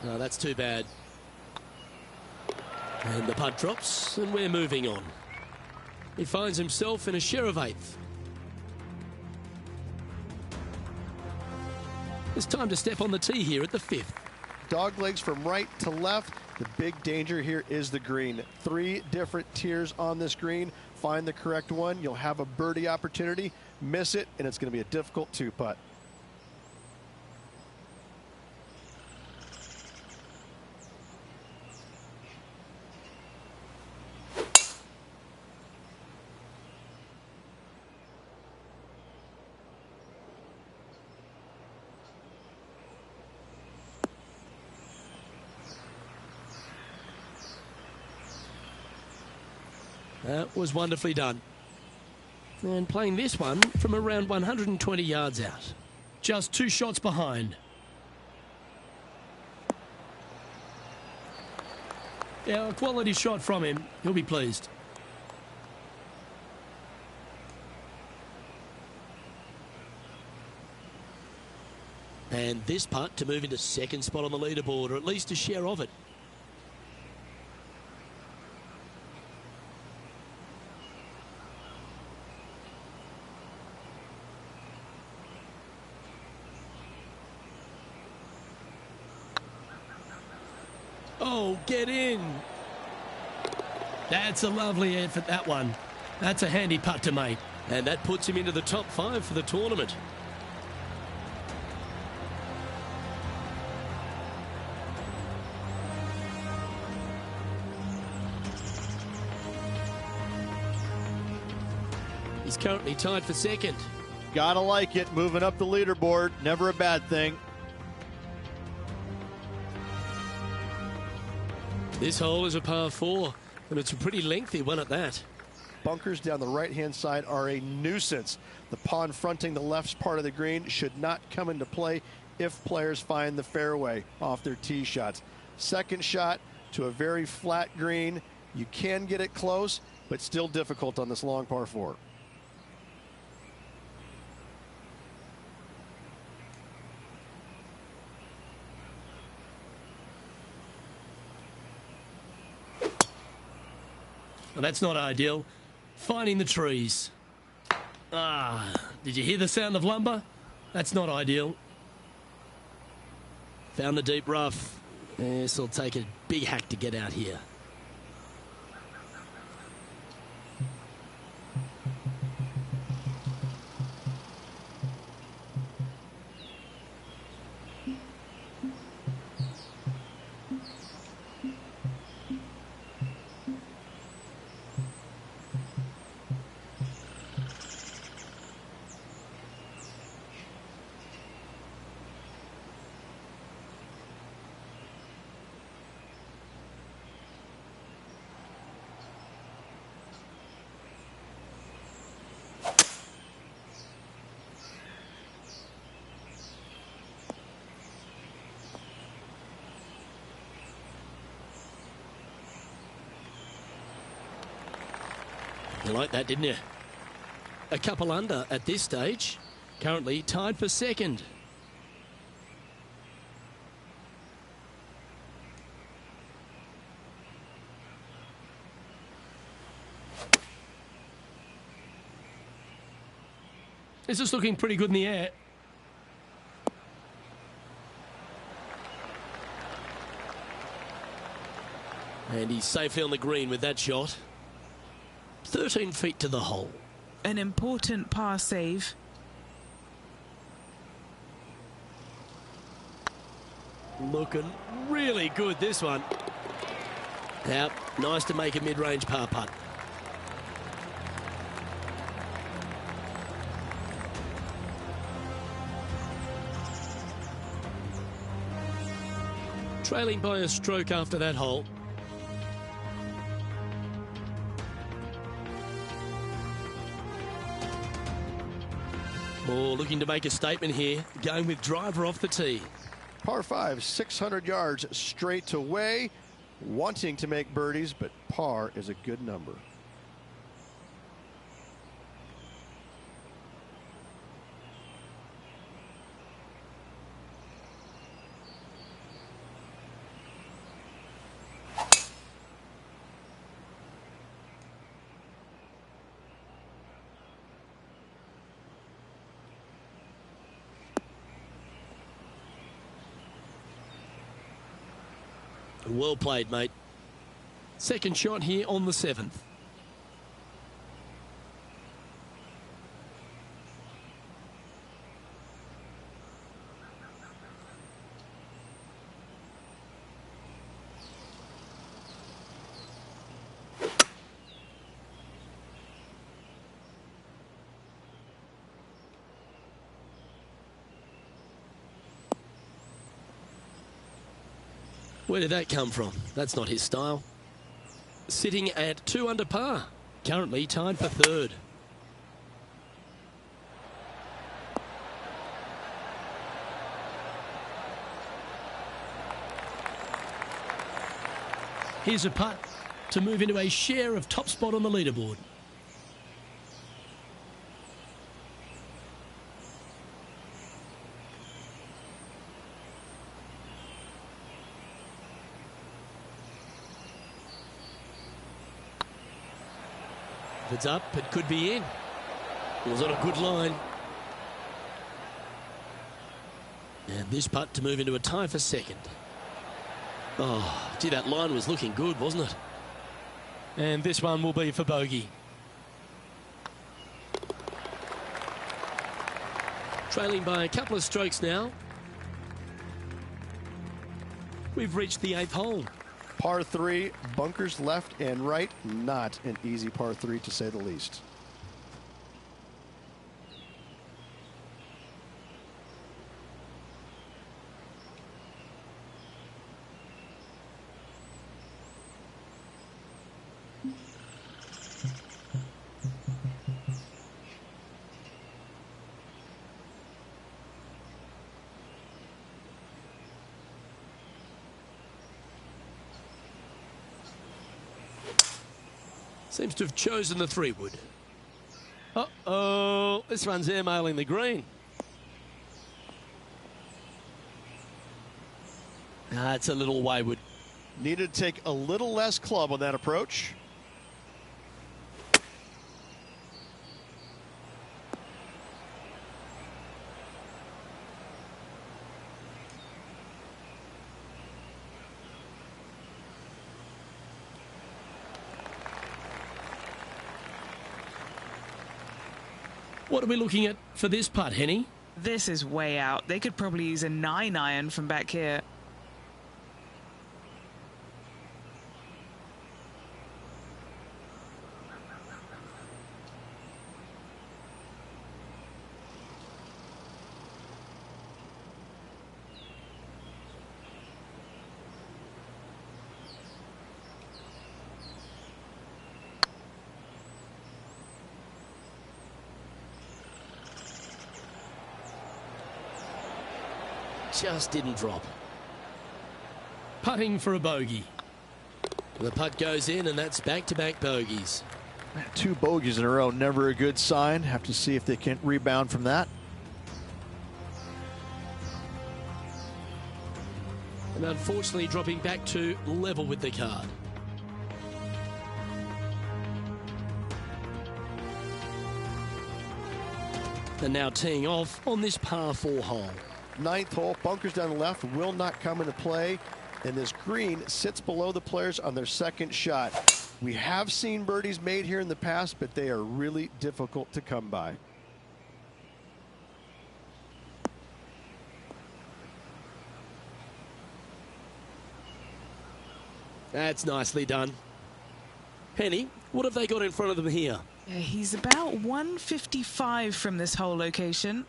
No, that's too bad. And the putt drops, and we're moving on. He finds himself in a share of 8th. It's time to step on the tee here at the 5th. Dog legs from right to left. The big danger here is the green. 3 different tiers on this green. Find the correct one. You'll have a birdie opportunity. Miss it, and it's going to be a difficult 2-putt. That was wonderfully done. And playing this one from around 120 yards out. Just 2 shots behind. Yeah, a quality shot from him. He'll be pleased. And this putt to move into 2nd spot on the leaderboard, or at least a share of it. Oh, get in. That's a lovely effort, that one. That's a handy putt to make. And that puts him into the top 5 for the tournament. He's currently tied for 2nd. Gotta like it. Moving up the leaderboard. Never a bad thing. This hole is a par 4, and it's a pretty lengthy one at that. Bunkers down the right-hand side are a nuisance. The pond fronting the left part of the green should not come into play if players find the fairway off their tee shots. Second shot to a very flat green. You can get it close. but still difficult on this long par 4. Well, that's not ideal. Finding the trees. Did you hear the sound of lumber? That's not ideal. Found the deep rough. This will take a big hack to get out here. You like that, didn't you? A couple under at this stage. Currently tied for second. This is looking pretty good in the air. And he's safely on the green with that shot. 13 feet to the hole. An important par save. Looking really good, this one. Yep, nice to make a mid-range par putt. Trailing by a stroke after that hole. Oh, looking to make a statement here, going with driver off the tee. Par 5, 600 yards straight away, wanting to make birdies, but par is a good number. Well played, mate. Second shot here on the 7th. Where did that come from? That's not his style. Sitting at 2 under par. Currently tied for third. Here's a putt to move into a share of top spot on the leaderboard. If it's up, it could be in. It was on a good line. And this putt to move into a tie for second. Oh, gee, that line was looking good, wasn't it? And this one will be for bogey. Trailing by a couple of strokes now. We've reached the 8th hole. Par 3, bunkers left and right. Not an easy par 3, to say the least. Seems to have chosen the 3-wood. Uh-oh, this one's airmailing the green. It's a little wayward. Needed to take a little less club on that approach. What are we looking at for this putt, Henny? This is way out. They could probably use a 9-iron from back here. Just didn't drop. Putting for a bogey. The putt goes in, and that's back-to-back bogeys. 2 bogeys in a row, never a good sign. Have to see if they can rebound from that. And unfortunately dropping back to level with the card. And now teeing off on this par 4 hole. 9th hole, bunkers down the left will not come into play, and this green sits below the players on their second shot. We have seen birdies made here in the past, but they are really difficult to come by. That's nicely done. Penny, what have they got in front of them here? Yeah, he's about 155 from this hole location.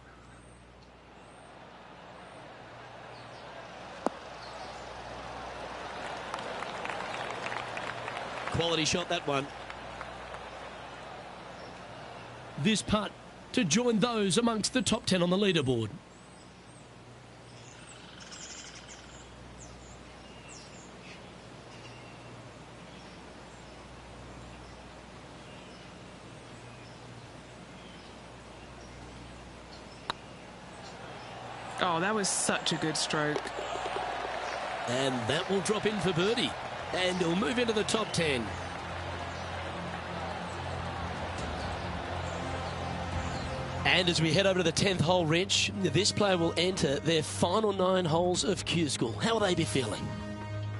Quality shot, that one. This putt to join those amongst the top 10 on the leaderboard. Oh, that was such a good stroke. And that will drop in for birdie. And he'll move into the top 10. And as we head over to the 10th hole, Rich, this player will enter their final 9 holes of Q School. How will they be feeling?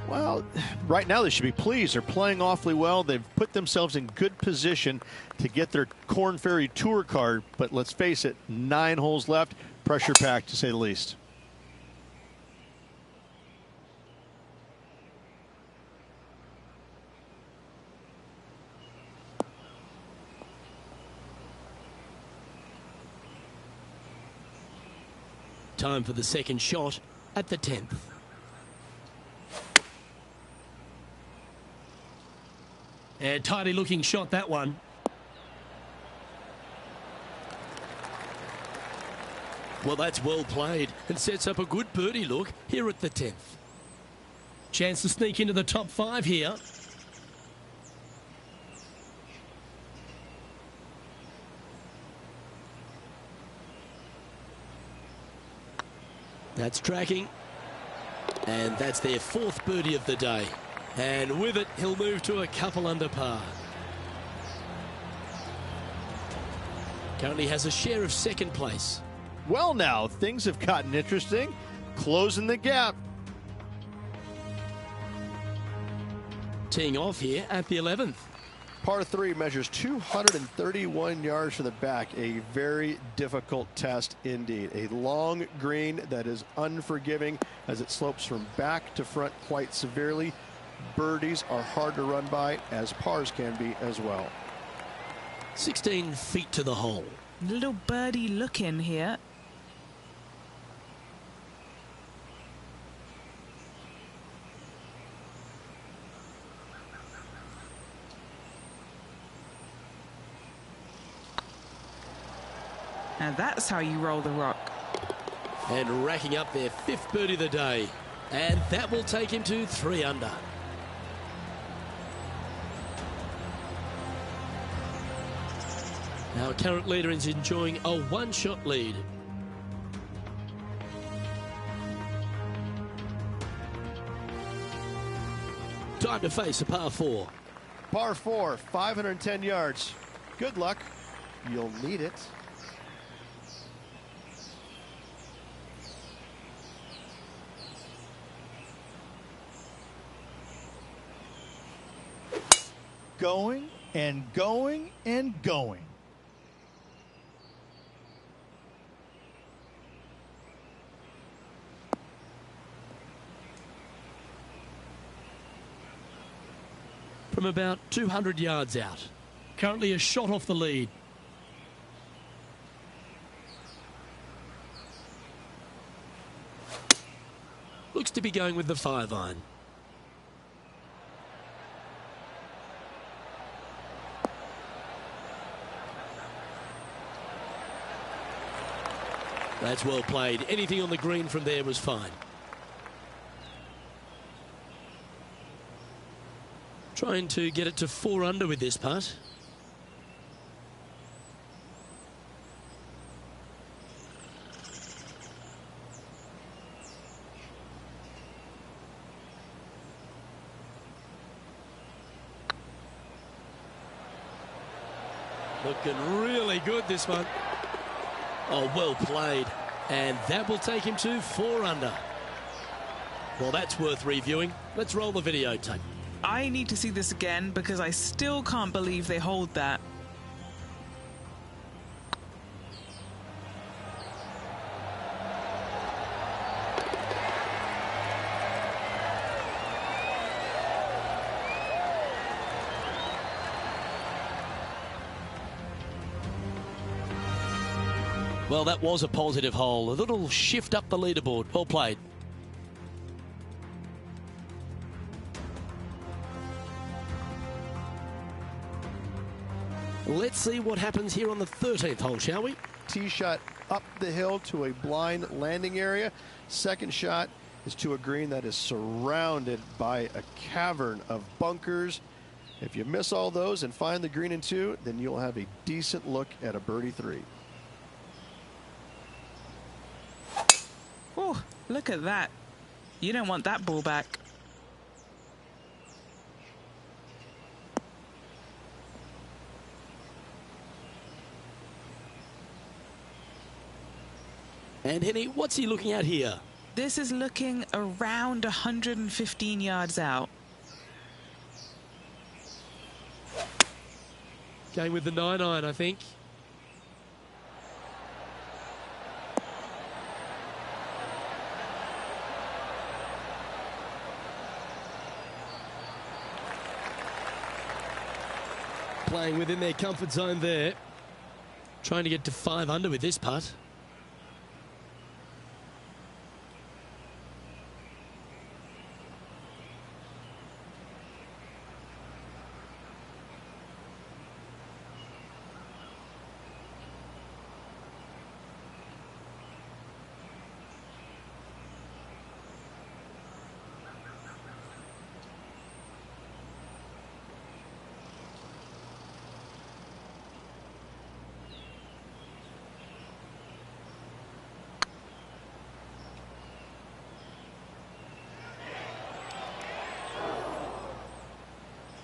Well, right now they should be pleased. They're playing awfully well. They've put themselves in good position to get their Korn Ferry Tour card. But let's face it, 9 holes left. Pressure packed, to say the least. Time for the second shot at the 10th. And tidy looking shot, that one. Well, that's well played and sets up a good birdie look here at the 10th. Chance to sneak into the top 5 here. That's tracking. And that's their 4th birdie of the day. And with it, he'll move to a couple under par. Currently has a share of 2nd place. Well, now, things have gotten interesting. Closing the gap. Teeing off here at the 11th. Par 3 measures 231 yards from the back. A very difficult test indeed. A long green that is unforgiving as it slopes from back to front quite severely. Birdies are hard to run by, as pars can be as well. 16 feet to the hole. Little birdie look in here. Now that's how you roll the rock. And racking up their 5th birdie of the day. And that will take him to 3 under. Our current leader is enjoying a one-shot lead. Time to face a par 4. Par 4, 510 yards. Good luck. You'll need it. Going and going and going. From about 200 yards out. Currently a shot off the lead. Looks to be going with the 5-iron. That's well played. Anything on the green from there was fine. Trying to get it to 4 under with this putt. Looking really good, this one. Oh, well played. And that will take him to 4 under. Well, that's worth reviewing. Let's roll the videotape. I need to see this again because I still can't believe they hold that. Well, that was a positive hole. A little shift up the leaderboard. Well played. Let's see what happens here on the 13th hole, shall we? Tee shot up the hill to a blind landing area. Second shot is to a green that is surrounded by a cavern of bunkers. If you miss all those and find the green in 2, then you'll have a decent look at a birdie 3. Oh, look at that. You don't want that ball back. And Henny, what's he looking at here? This is looking around 115 yards out. Going with the 9-iron, I think. Playing within their comfort zone there. Trying to get to 5 under with this putt.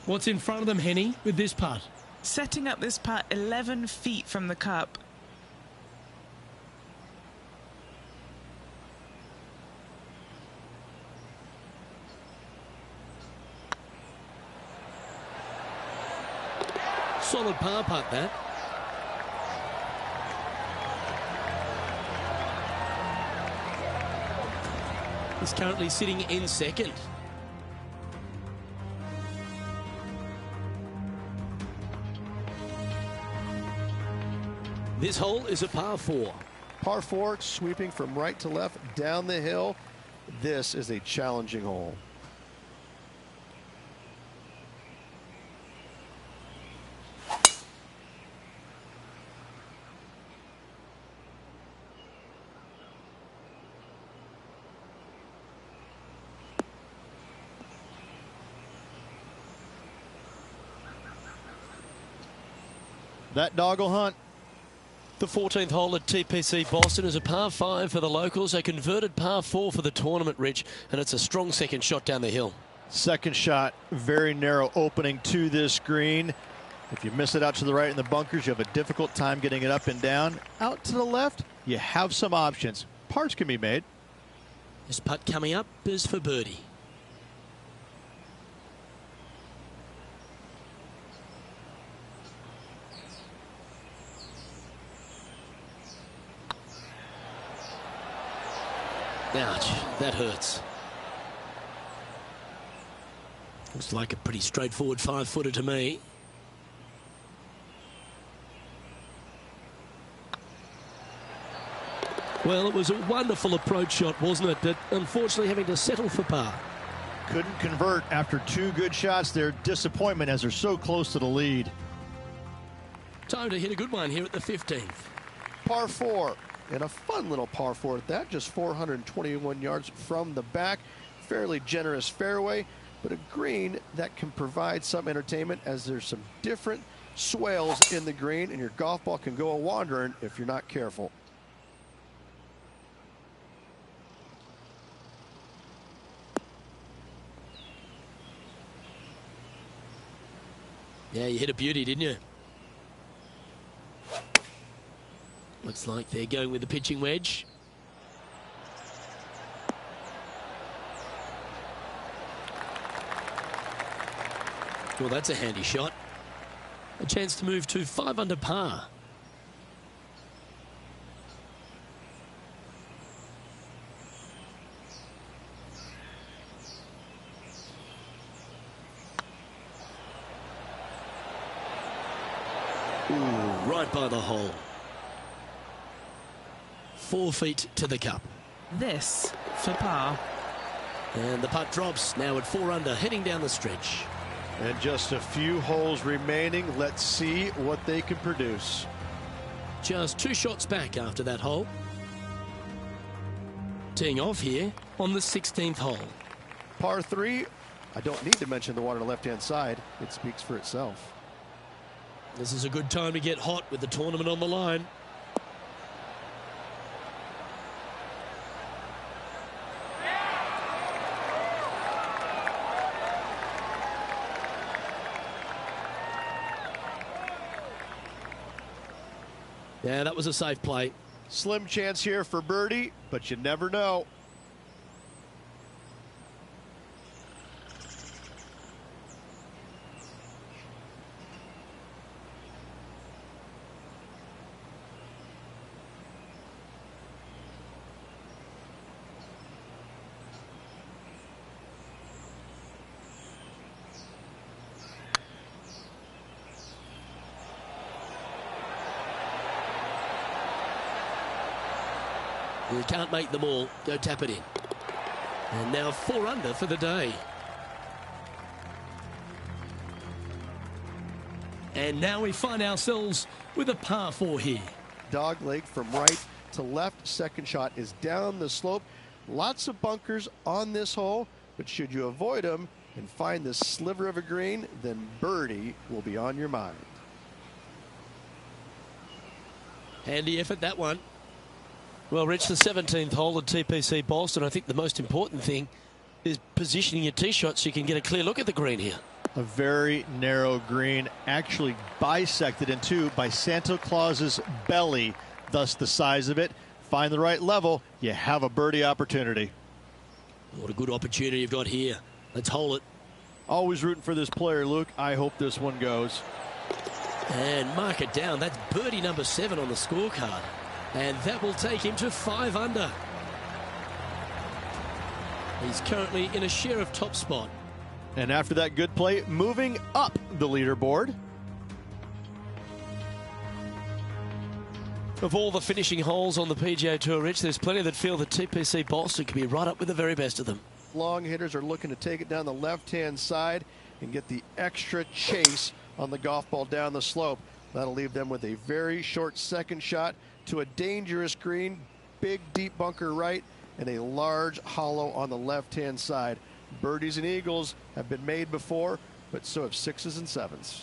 What's in front of them, Henny, with this putt? Setting up this putt 11 feet from the cup. Solid par putt, that. He's currently sitting in second. This hole is a par 4. Par 4, sweeping from right to left down the hill. This is a challenging hole. That dog will hunt. The 14th hole at TPC Boston is a par 5 for the locals, a converted par 4 for the tournament, Rich, and it's a strong second shot down the hill. Second shot, very narrow opening to this green. If you miss it out to the right in the bunkers, you have a difficult time getting it up and down. Out to the left, you have some options. Pars can be made. This putt coming up is for birdie. Ouch, that hurts. Looks like a pretty straightforward 5-footer to me. Well, it was a wonderful approach shot, wasn't it? But unfortunately having to settle for par. Couldn't convert after two good shots there. Disappointment as they're so close to the lead. Time to hit a good one here at the 15th. Par 4, and a fun little par 4 at that, just 421 yards from the back. Fairly generous fairway, but a green that can provide some entertainment as there's some different swales in the green, and your golf ball can go a-wandering if you're not careful. Yeah, you hit a beauty, didn't you? Looks like they're going with the pitching wedge. Well, that's a handy shot. A chance to move to 5 under par. Ooh, right by the hole. 4 feet to the cup. This for par. And the putt drops now at 4 under, heading down the stretch. And just a few holes remaining. Let's see what they can produce. Just 2 shots back after that hole. Teeing off here on the 16th hole. Par 3, I don't need to mention the one on the left-hand side. It speaks for itself. This is a good time to get hot with the tournament on the line. Yeah, that was a safe play. Slim chance here for birdie, but you never know. You can't make them all. Go tap it in. And now 4 under for the day. And now we find ourselves with a par 4 here. Dog leg from right to left. Second shot is down the slope. Lots of bunkers on this hole, but should you avoid them and find this sliver of a green, then birdie will be on your mind. Handy effort, that one. Well, Rich, the 17th hole at TPC Boston, I think the most important thing is positioning your tee shot so you can get a clear look at the green here. A very narrow green, actually bisected in two by Santa Claus's belly, thus the size of it. Find the right level, you have a birdie opportunity. What a good opportunity you've got here. Let's hole it. Always rooting for this player, Luke. I hope this one goes. And mark it down. That's birdie number 7 on the scorecard. And that will take him to 5 under. He's currently in a share of top spot. And after that good play, moving up the leaderboard. Of all the finishing holes on the PGA Tour, Rich, there's plenty that feel that TPC Boston could be right up with the very best of them. Long hitters are looking to take it down the left-hand side and get the extra chase on the golf ball down the slope. That'll leave them with a very short second shot to a dangerous green, big deep bunker right, and a large hollow on the left-hand side. Birdies and eagles have been made before, but so have 6s and 7s.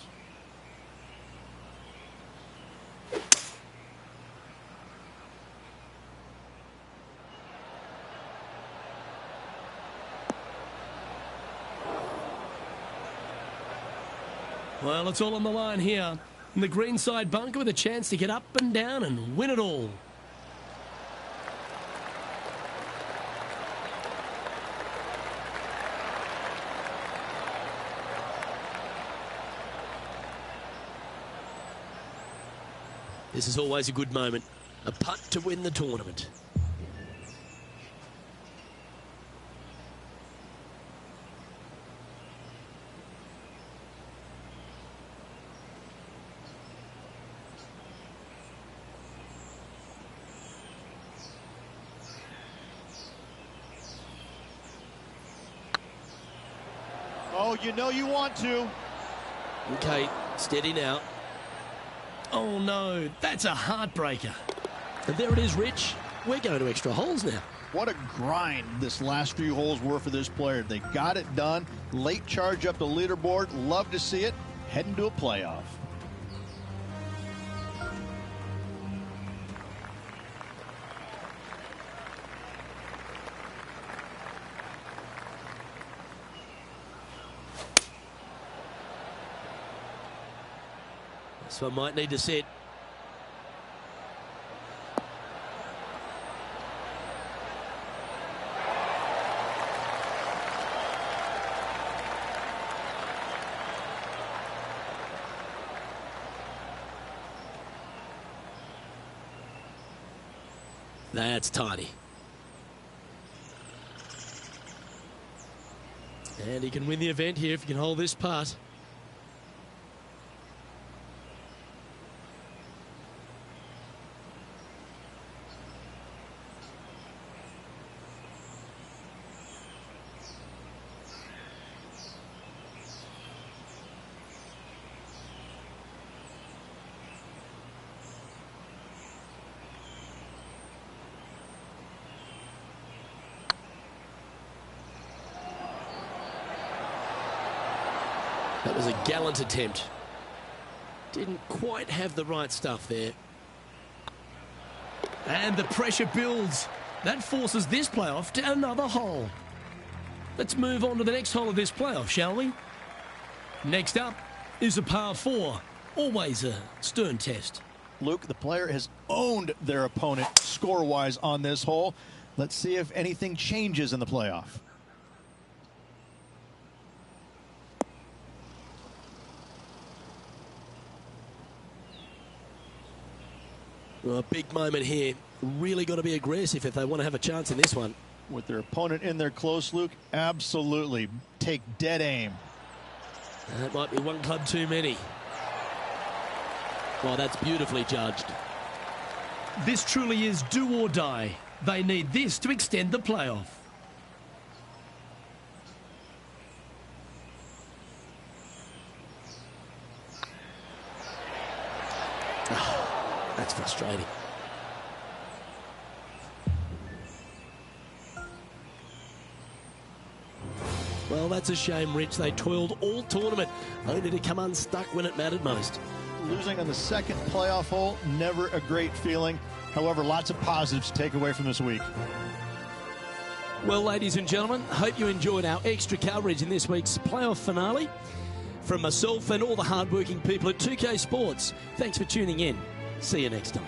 Well, it's all on the line here. And the greenside bunker with a chance to get up and down and win it all. This is always a good moment. A putt to win the tournament. Oh, you know you want to. Okay, steady now. Oh no, that's a heartbreaker. And there it is, Rich. We're going to extra holes now. What a grind this last few holes were for this player. They got it done. Late charge up the leaderboard. Love to see it. Heading to a playoff. This one might need to sit. That's tidy. And he can win the event here if he can hold this putt. That was a gallant attempt. Didn't quite have the right stuff there. And the pressure builds. That forces this playoff to another hole. Let's move on to the next hole of this playoff, shall we? Next up is a par 4. Always a stern test. Luke, the player has owned their opponent score-wise on this hole. Let's see if anything changes in the playoff. Well, a big moment here. Really got to be aggressive if they want to have a chance in this one. With their opponent in there close, Luke, absolutely take dead aim. That might be one club too many. Well, that's beautifully judged. This truly is do or die. They need this to extend the playoff. That's frustrating. Well, that's a shame, Rich. They toiled all tournament, only to come unstuck when it mattered most. Losing on the second playoff hole, never a great feeling. However, lots of positives to take away from this week. Well, ladies and gentlemen, hope you enjoyed our extra coverage in this week's playoff finale. From myself and all the hardworking people at 2K Sports, thanks for tuning in. See you next time.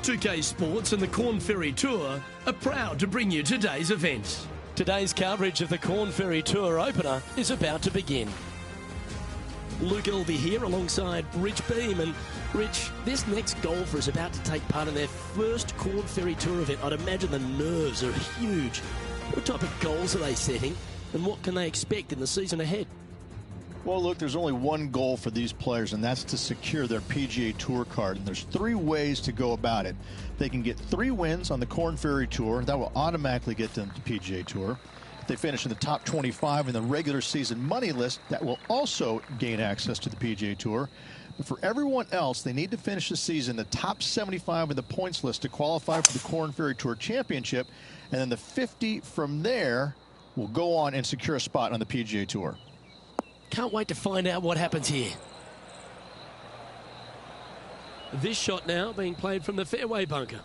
2K Sports and the Corn Ferry Tour are proud to bring you today's event. Today's coverage of the Corn Ferry Tour opener is about to begin. Luke Elvey here alongside Rich Beam. And Rich, this next golfer is about to take part in their first Corn Ferry Tour event. I'd imagine the nerves are huge. What type of goals are they setting and what can they expect in the season ahead? Well, look, there's only one goal for these players, and that's to secure their PGA Tour card. And there's 3 ways to go about it. They can get 3 wins on the Corn Ferry Tour. That will automatically get them to PGA Tour. If they finish in the top 25 in the regular season money list, that will also gain access to the PGA Tour. But for everyone else, they need to finish the season in the top 75 in the points list to qualify for the Corn Ferry Tour Championship. And then the 50 from there will go on and secure a spot on the PGA Tour. Can't wait to find out what happens here. This shot now being played from the fairway bunker.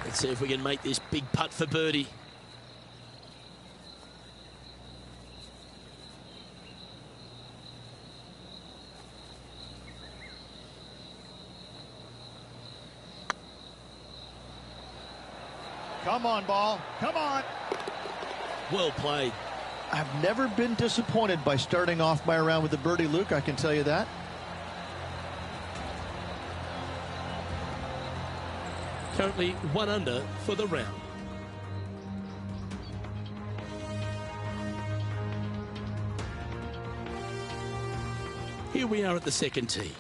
Let's see if we can make this big putt for birdie. Come on, ball. Come on. Well played. I've never been disappointed by starting off my round with the birdie, Luke. I can tell you that. Currently 1 under for the round. Here we are at the second tee.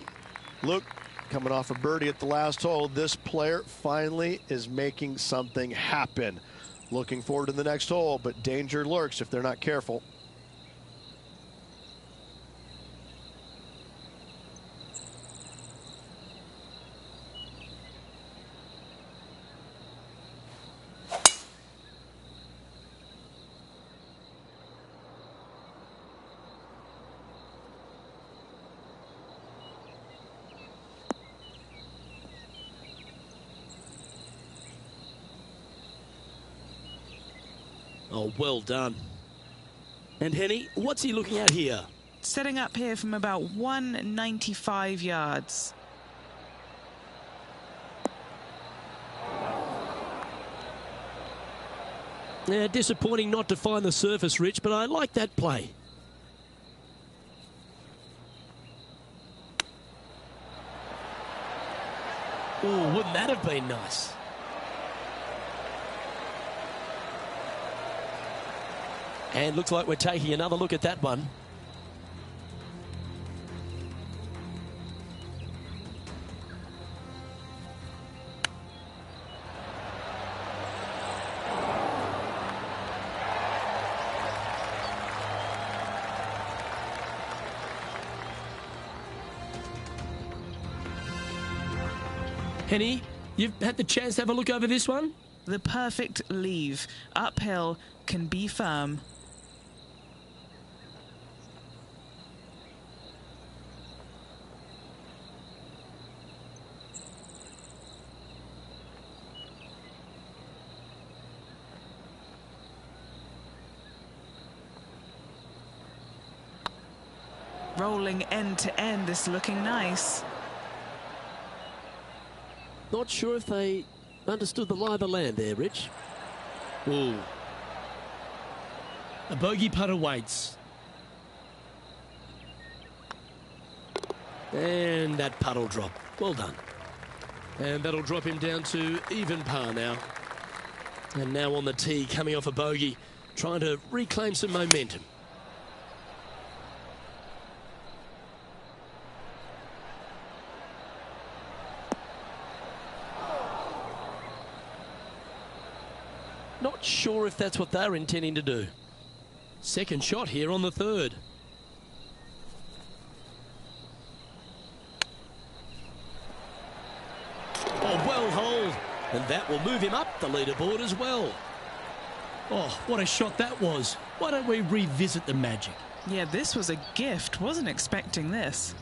Look, coming off a birdie at the last hole, this player finally is making something happen. Looking forward to the next hole, but danger lurks if they're not careful. Oh, well done. And Henny, what's he looking at here? Setting up here from about 195 yards. Yeah, disappointing not to find the surface, Rich, but I like that play. Oh, wouldn't that have been nice? And looks like we're taking another look at that one. Henny, you've had the chance to have a look over this one? The perfect leave. Uphill, can be firm. Rolling end to end, this looking nice. Not sure if they understood the lie of the land there, Rich. Ooh. A bogey putt awaits. And that putt will drop. Well done. And that'll drop him down to even par now. And now on the tee, coming off a bogey, trying to reclaim some momentum. Not sure if that's what they're intending to do. Second shot here on the third. And that will move him up the leaderboard as well. Oh, what a shot that was. Why don't we revisit the magic? Yeah, this was a gift. Wasn't expecting this.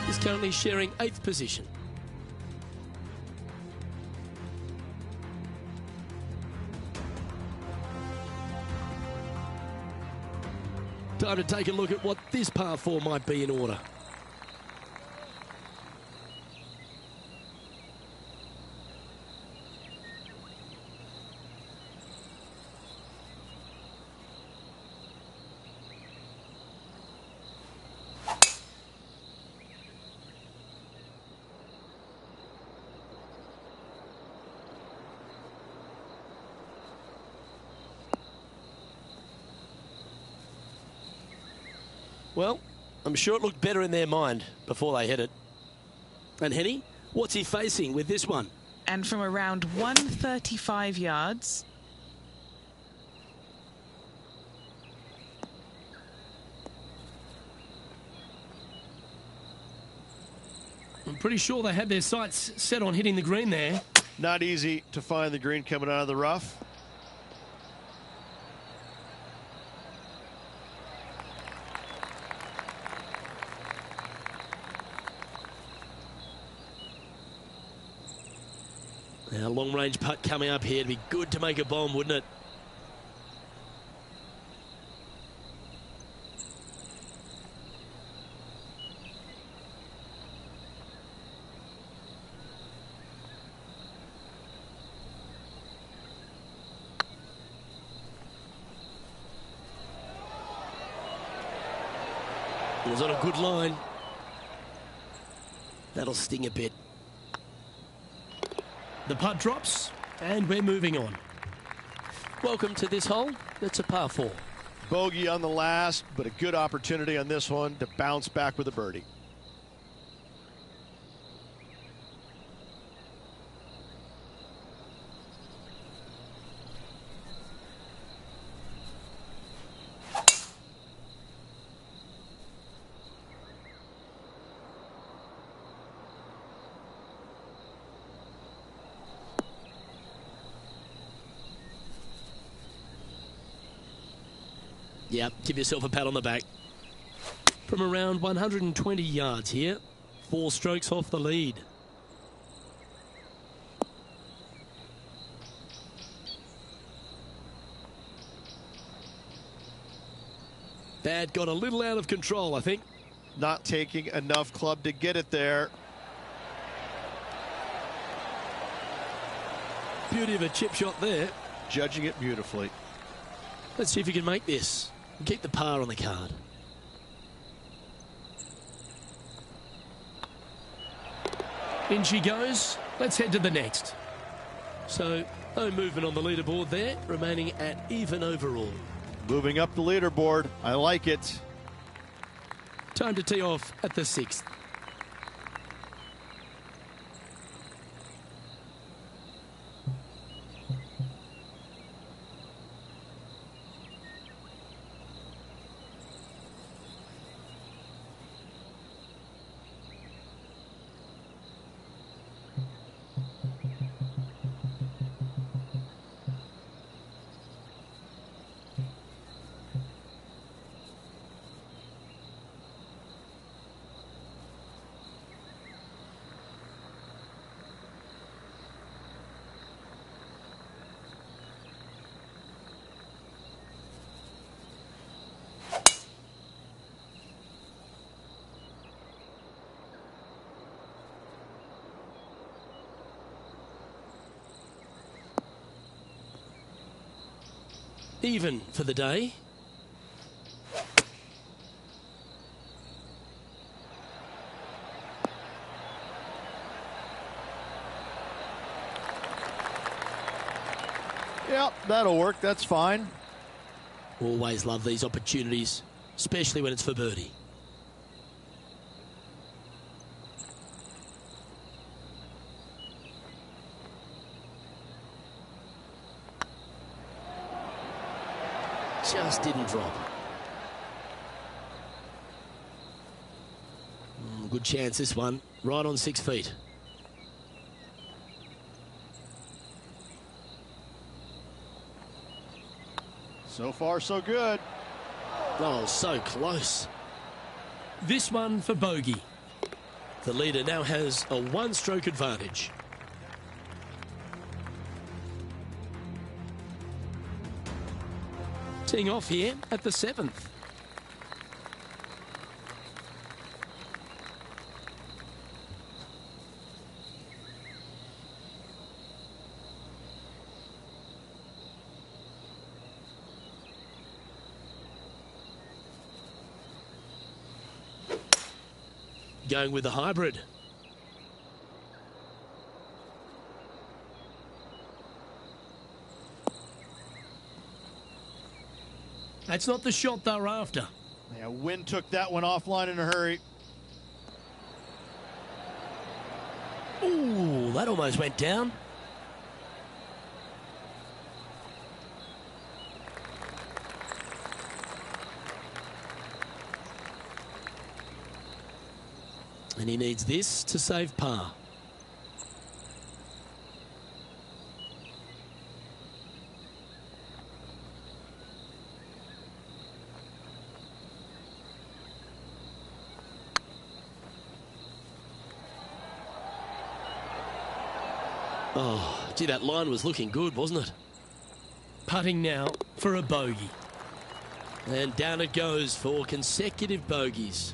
Is currently sharing 8th position. Time to take a look at what this par 4 might be in order. Well, I'm sure it looked better in their mind before they hit it. And Henny, what's he facing with this one? And from around 135 yards. I'm pretty sure they had their sights set on hitting the green there. Not easy to find the green coming out of the rough. Now, long-range putt coming up here. It'd be good to make a bomb, wouldn't it? It was on a good line. That'll sting a bit. The putt drops, and we're moving on. Welcome to this hole. It's a par 4. Bogey on the last, but a good opportunity on this one to bounce back with a birdie. Yeah, give yourself a pat on the back. From around 120 yards here, 4 strokes off the lead. Bad got a little out of control, I think. Not taking enough club to get it there. Beauty of a chip shot there. Judging it beautifully. Let's see if he can make this. Keep the par on the card. In she goes. Let's head to the next. So, no movement on the leaderboard there, remaining at even overall. Moving up the leaderboard. I like it. Time to tee off at the 6th. Even for the day. Yep, that'll work. That's fine. Always love these opportunities, especially when it's for birdie. Just didn't drop. Good chance this one, right on 6 feet. So far, so good. Oh, so close. This one for bogey. The leader now has a one-stroke advantage. Teeing off here at the 7th. Going with the hybrid. That's not the shot they're after. Yeah, wind took that one offline in a hurry. Ooh, that almost went down. And he needs this to save par. Oh, gee, that line was looking good, wasn't it? Putting now for a bogey. And down it goes for consecutive bogeys.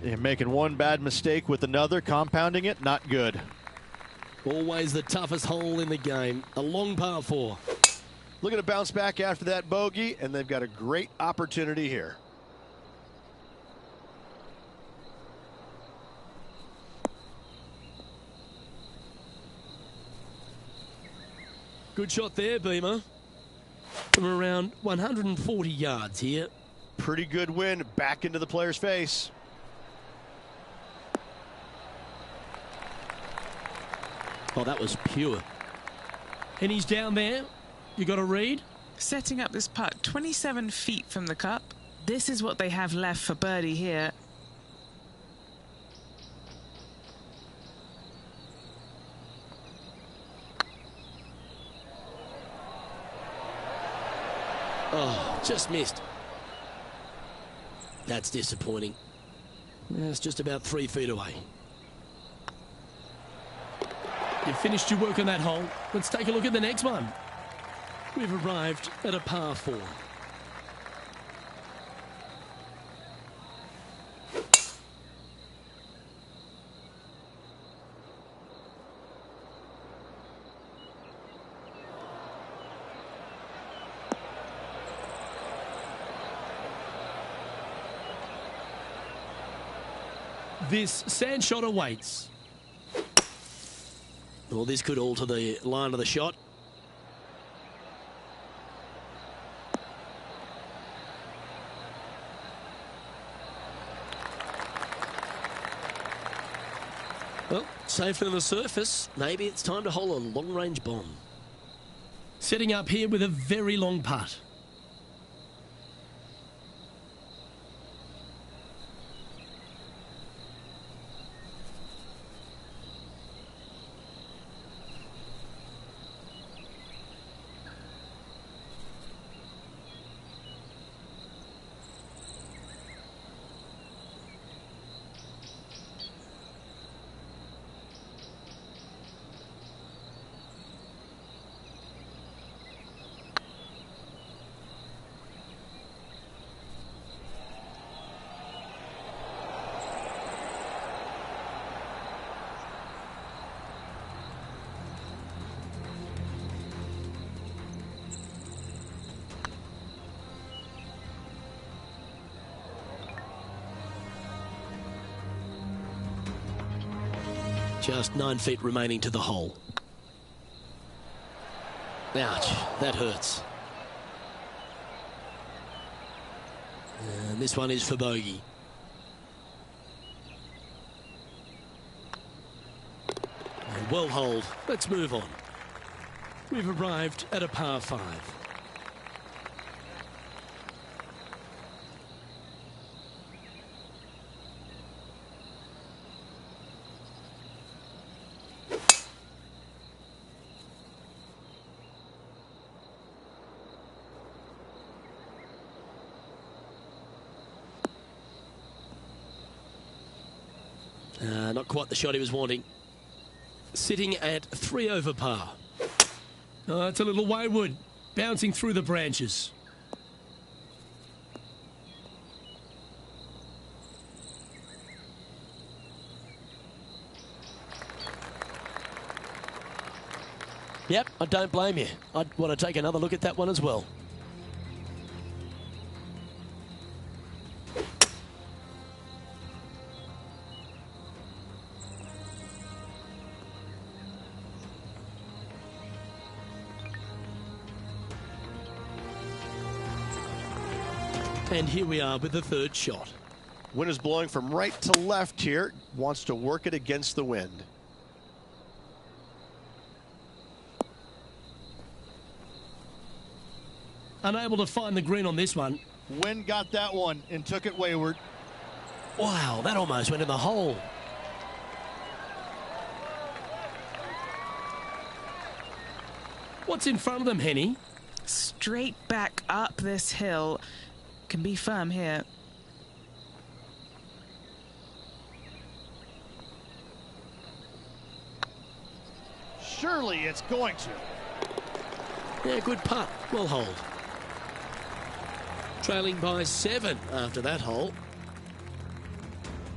They're making one bad mistake with another, compounding it, not good. Always the toughest hole in the game. A long par 4. Looking to bounce back after that bogey, and they've got a great opportunity here. Good shot there, Beamer. From around 140 yards here. Pretty good wind back into the player's face. Oh, that was pure. And he's down there. You got a read? Setting up this putt 27 feet from the cup. This is what they have left for birdie here. Oh, just missed. That's disappointing. That's just about 3 feet away. You've finished your work on that hole. Let's take a look at the next one. We've arrived at a par 4. This sand shot awaits. Well, this could alter the line of the shot. Well, safer than the surface. Maybe it's time to hole a long-range bomb. Setting up here with a very long putt. Just 9 feet remaining to the hole. Ouch, that hurts. And this one is for bogey. And well holed. Let's move on. We've arrived at a par 5. Not quite the shot he was wanting. Sitting at 3 over par. Oh, it's a little wayward. Bouncing through the branches. Yep, I don't blame you. I'd want to take another look at that one as well. And here we are with the third shot. Wind is blowing from right to left here. Wants to work it against the wind. Unable to find the green on this one. Wind got that one and took it wayward. Wow, that almost went in the hole. What's in front of them, Henny? Straight back up this hill. Can be firm here. Surely it's going to. Yeah, good putt. Well holed. Trailing by 7 after that hole.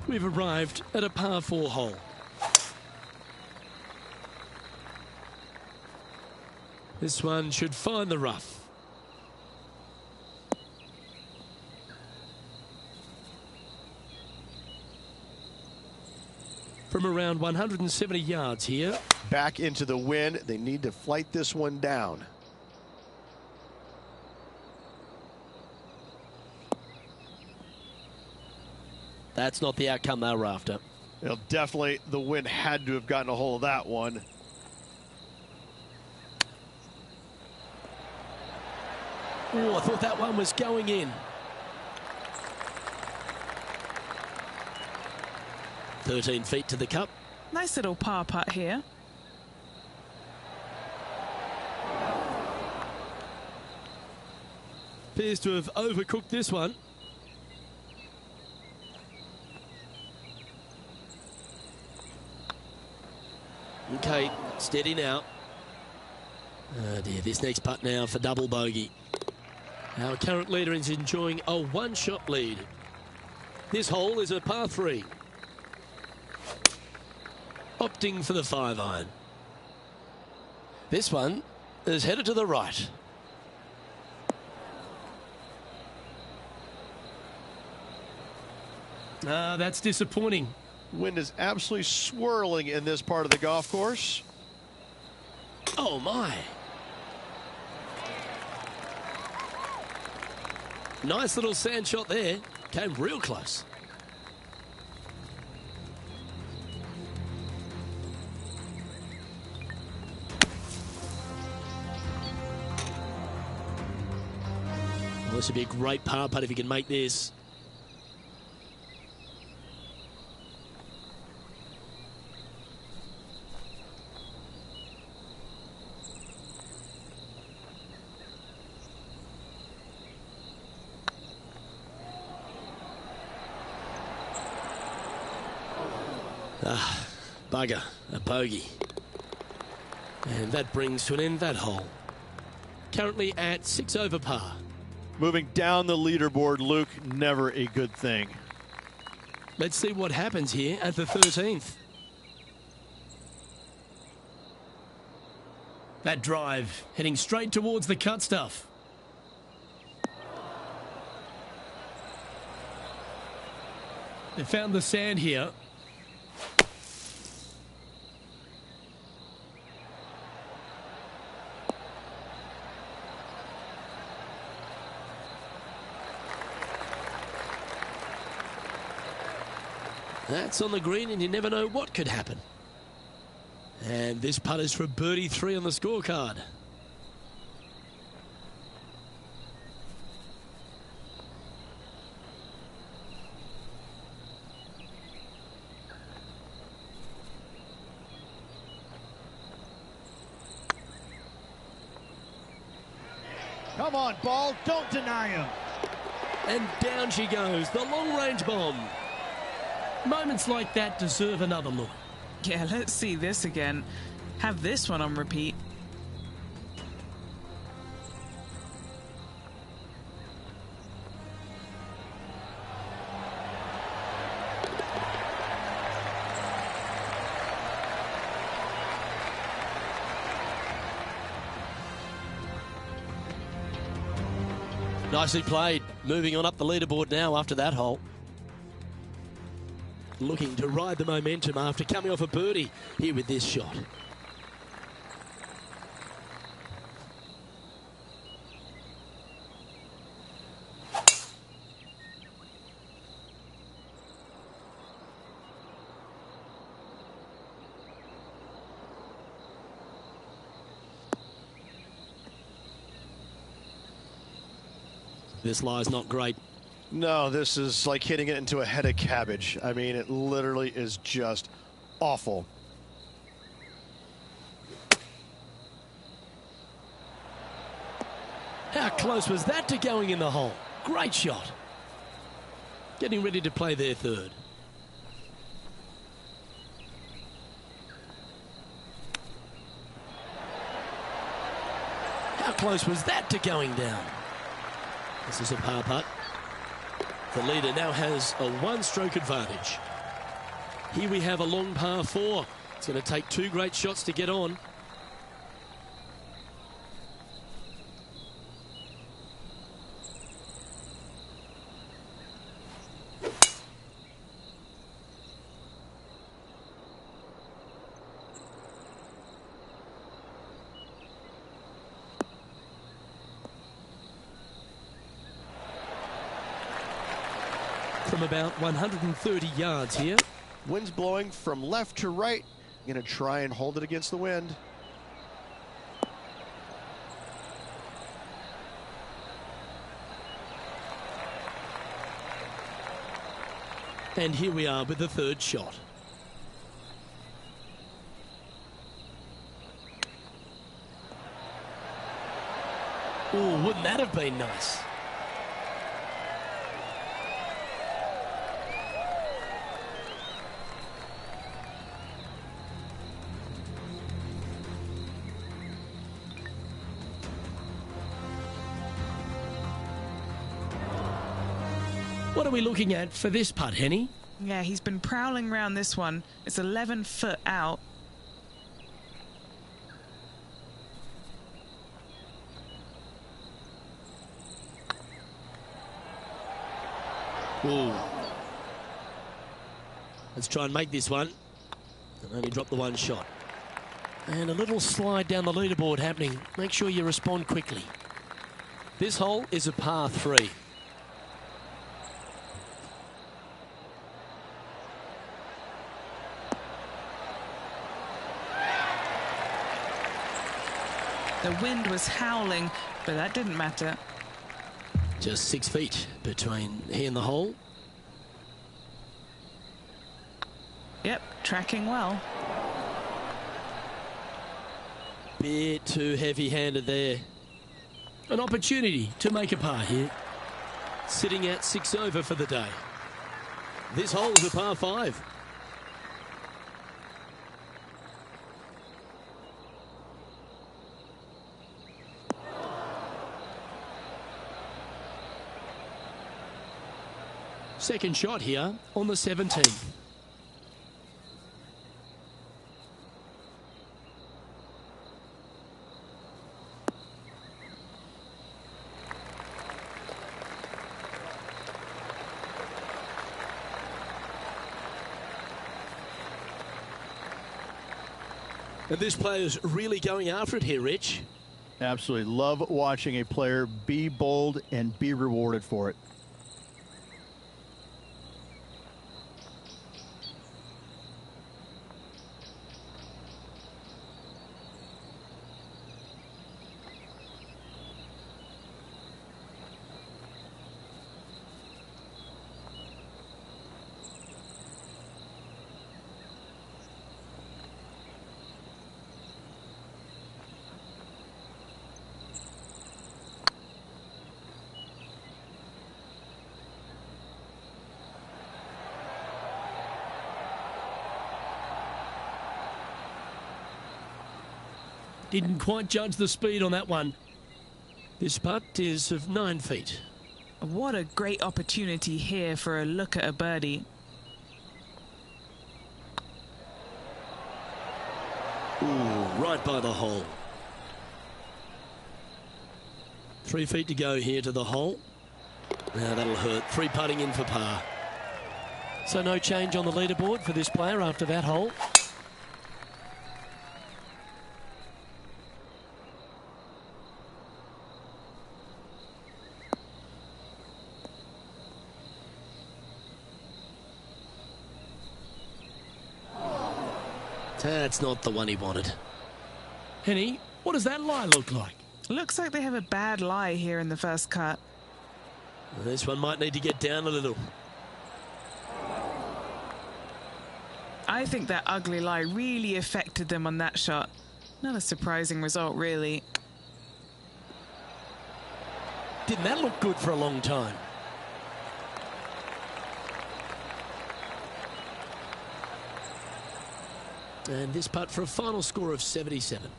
We've arrived at a par 4 hole. This one should find the rough. From around 170 yards here. Back into the wind. They need to flight this one down. That's not the outcome they were after. Definitely the wind had to have gotten a hold of that one. Oh, I thought that one was going in. 13 feet to the cup. Nice little par putt here. Appears to have overcooked this one. Okay, steady now. Oh dear, this next putt now for double bogey. Our current leader is enjoying a 1-shot lead. This hole is a par 3. Opting for the 5-iron. This one is headed to the right. That's disappointing. Wind is absolutely swirling in this part of the golf course. Oh my. Nice little sand shot there. Came real close. Well, this would be a great par putt if you can make this. Bugger, a bogey. And that brings to an end that hole. Currently at 6 over par. Moving down the leaderboard, Luke, never a good thing. Let's see what happens here at the 13th. That drive heading straight towards the cut stuff. They found the sand here. That's on the green, and you never know what could happen. And this putt is for birdie 3 on the scorecard. Come on, ball. Don't deny him. And down she goes, the long-range bomb. Moments like that deserve another look. Yeah, let's see this again. Have this one on repeat. Nicely played. Moving on up the leaderboard now after that hole. Looking to ride the momentum after coming off a birdie here with this shot. This lie's not great. No, this is like hitting it into a head of cabbage. I mean, it literally is just awful. How close was that to going in the hole? Great shot. Getting ready to play their third. How close was that to going down? This is a par putt. The leader now has a one-stroke advantage. Here we have a long par 4. It's going to take 2 great shots to get on. From about 130 yards here. Wind's blowing from left to right. Going to try and hold it against the wind. And here we are with the third shot. Oh, wouldn't that have been nice? What are we looking at for this putt, Henny? Yeah, he's been prowling around this one. It's 11 foot out. Ooh. Let's try and make this one. And only drop the one shot. And a little slide down the leaderboard happening. Make sure you respond quickly. This hole is a par 3. The wind was howling, but that didn't matter. Just 6 feet between he and the hole. Yep, tracking well. Bit too heavy-handed there. An opportunity to make a par here. Sitting at 6 over for the day. This hole is a par 5. Second shot here on the 17th. And this player's really going after it here, Rich. Absolutely. Love watching a player be bold and be rewarded for it. Didn't quite judge the speed on that one. This putt is of 9 feet. What a great opportunity here for a look at a birdie. Ooh, right by the hole. 3 feet to go here to the hole. Now that'll hurt. 3 putting in for par. So no change on the leaderboard for this player after that hole. That's not the one he wanted. Henny, what does that lie look like? Looks like they have a bad lie here in the first cut. This one might need to get down a little. I think that ugly lie really affected them on that shot. Not a surprising result, really. Didn't that look good for a long time? And this putt for a final score of 77.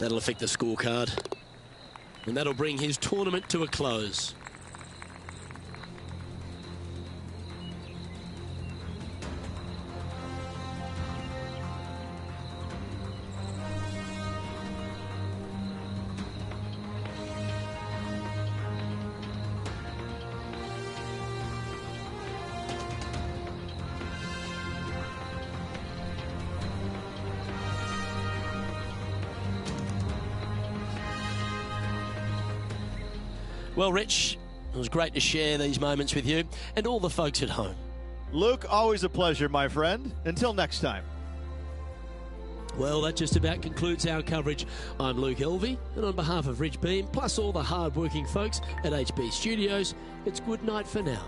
That'll affect the scorecard. And that'll bring his tournament to a close. Well, Rich, it was great to share these moments with you and all the folks at home. Luke, always a pleasure, my friend. Until next time. Well, that just about concludes our coverage. I'm Luke Elvey, and on behalf of Rich Beam, plus all the hard-working folks at HB Studios, it's good night for now.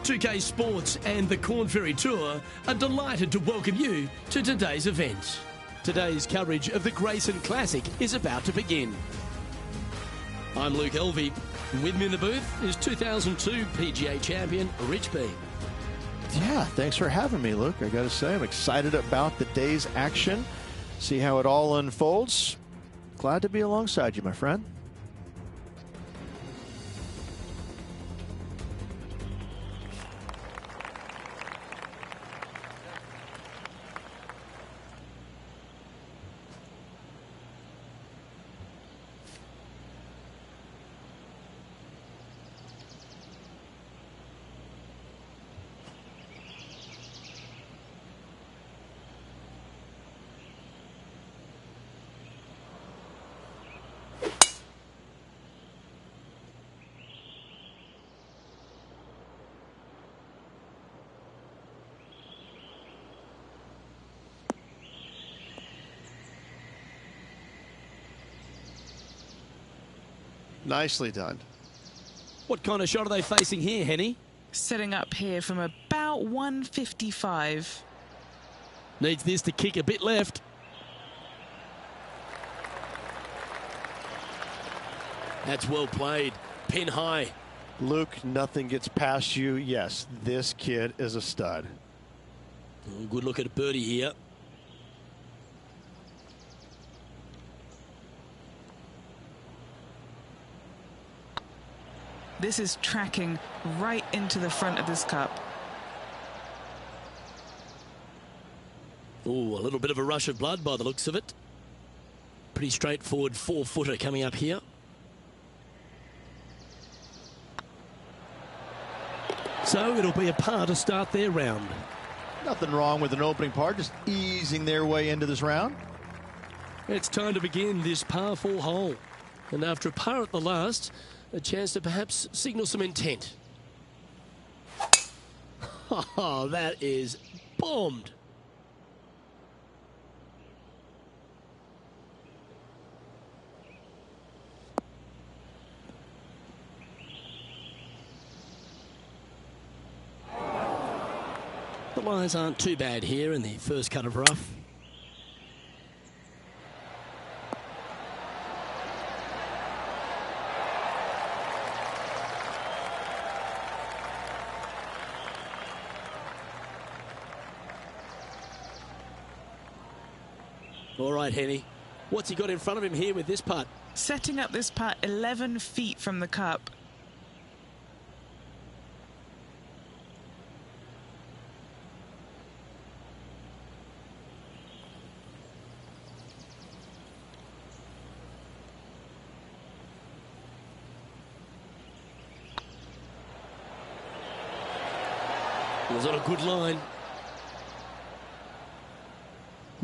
2K Sports and the Corn Ferry Tour are delighted to welcome you to today's event. Today's coverage of the Grayson Classic is about to begin. I'm Luke Elvey. With me in the booth is 2002 PGA champion Rich Beam. Yeah, thanks for having me, Luke. I got to say, I'm excited about the day's action. See how it all unfolds. Glad to be alongside you, my friend. Nicely done. What kind of shot are they facing here, Henny? Setting up here from about 155. Needs this to kick a bit left. That's well played. Pin high. Luke, nothing gets past you. Yes, this kid is a stud. Oh, good look at a birdie here. This is tracking right into the front of this cup. Oh, a little bit of a rush of blood by the looks of it. Pretty straightforward 4-footer coming up here. So it'll be a par to start their round. Nothing wrong with an opening par, just easing their way into this round. It's time to begin this par 4 hole. And after a par at the last, a chance to perhaps signal some intent. Oh, that is bombed. The lies aren't too bad here in the first cut of rough. All right, Henny. What's he got in front of him here with this putt? Setting up this putt 11 feet from the cup. It was on a good line.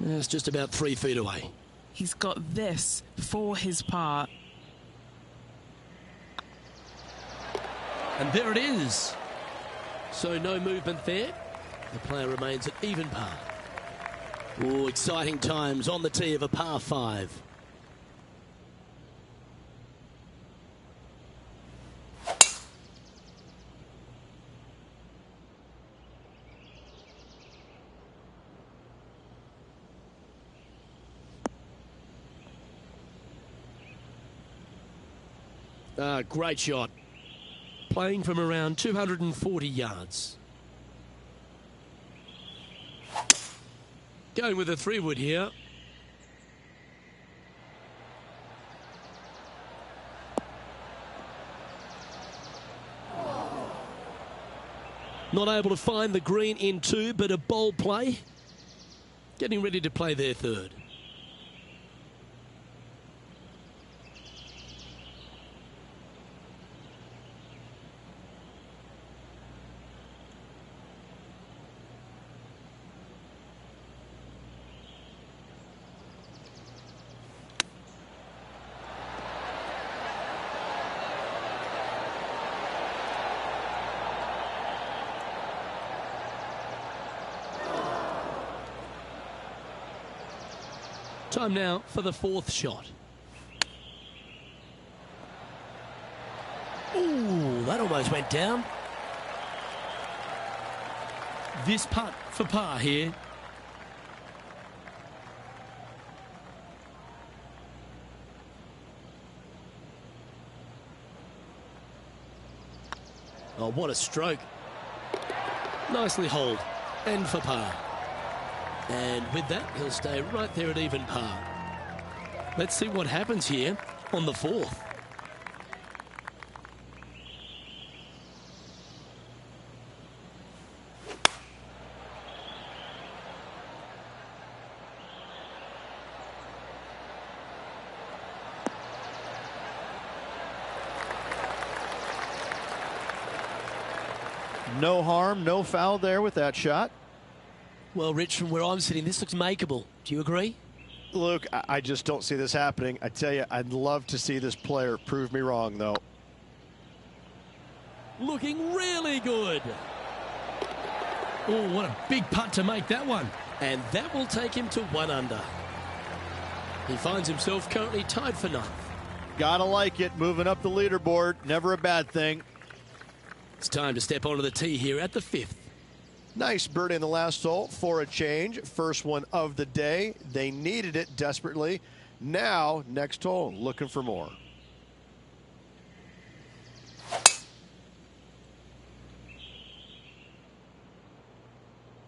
It's just about 3 feet away. He's got this for his par. And there it is. So no movement there. The player remains at even par. Oh, exciting times on the tee of a par 5. Great shot. Playing from around 240 yards. Going with a 3-wood here. Not able to find the green in 2, but a bold play. Getting ready to play their 3rd. Time now for the 4th shot. Ooh, that almost went down. this putt for par here. Oh, what a stroke. Nicely holed. And for par. And with that, he'll stay right there at even par. Let's see what happens here on the 4th. No harm, no foul there with that shot. Well, Rich, from where I'm sitting, this looks makeable. Do you agree? Luke, I just don't see this happening. I tell you, I'd love to see this player prove me wrong, though. Looking really good. Oh, what a big putt to make that one. And that will take him to 1 under. He finds himself currently tied for 9th. Gotta like it, moving up the leaderboard, never a bad thing. It's time to step onto the tee here at the 5th. Nice birdie in the last hole for a change. First one of the day. They needed it desperately. Now, next hole, looking for more.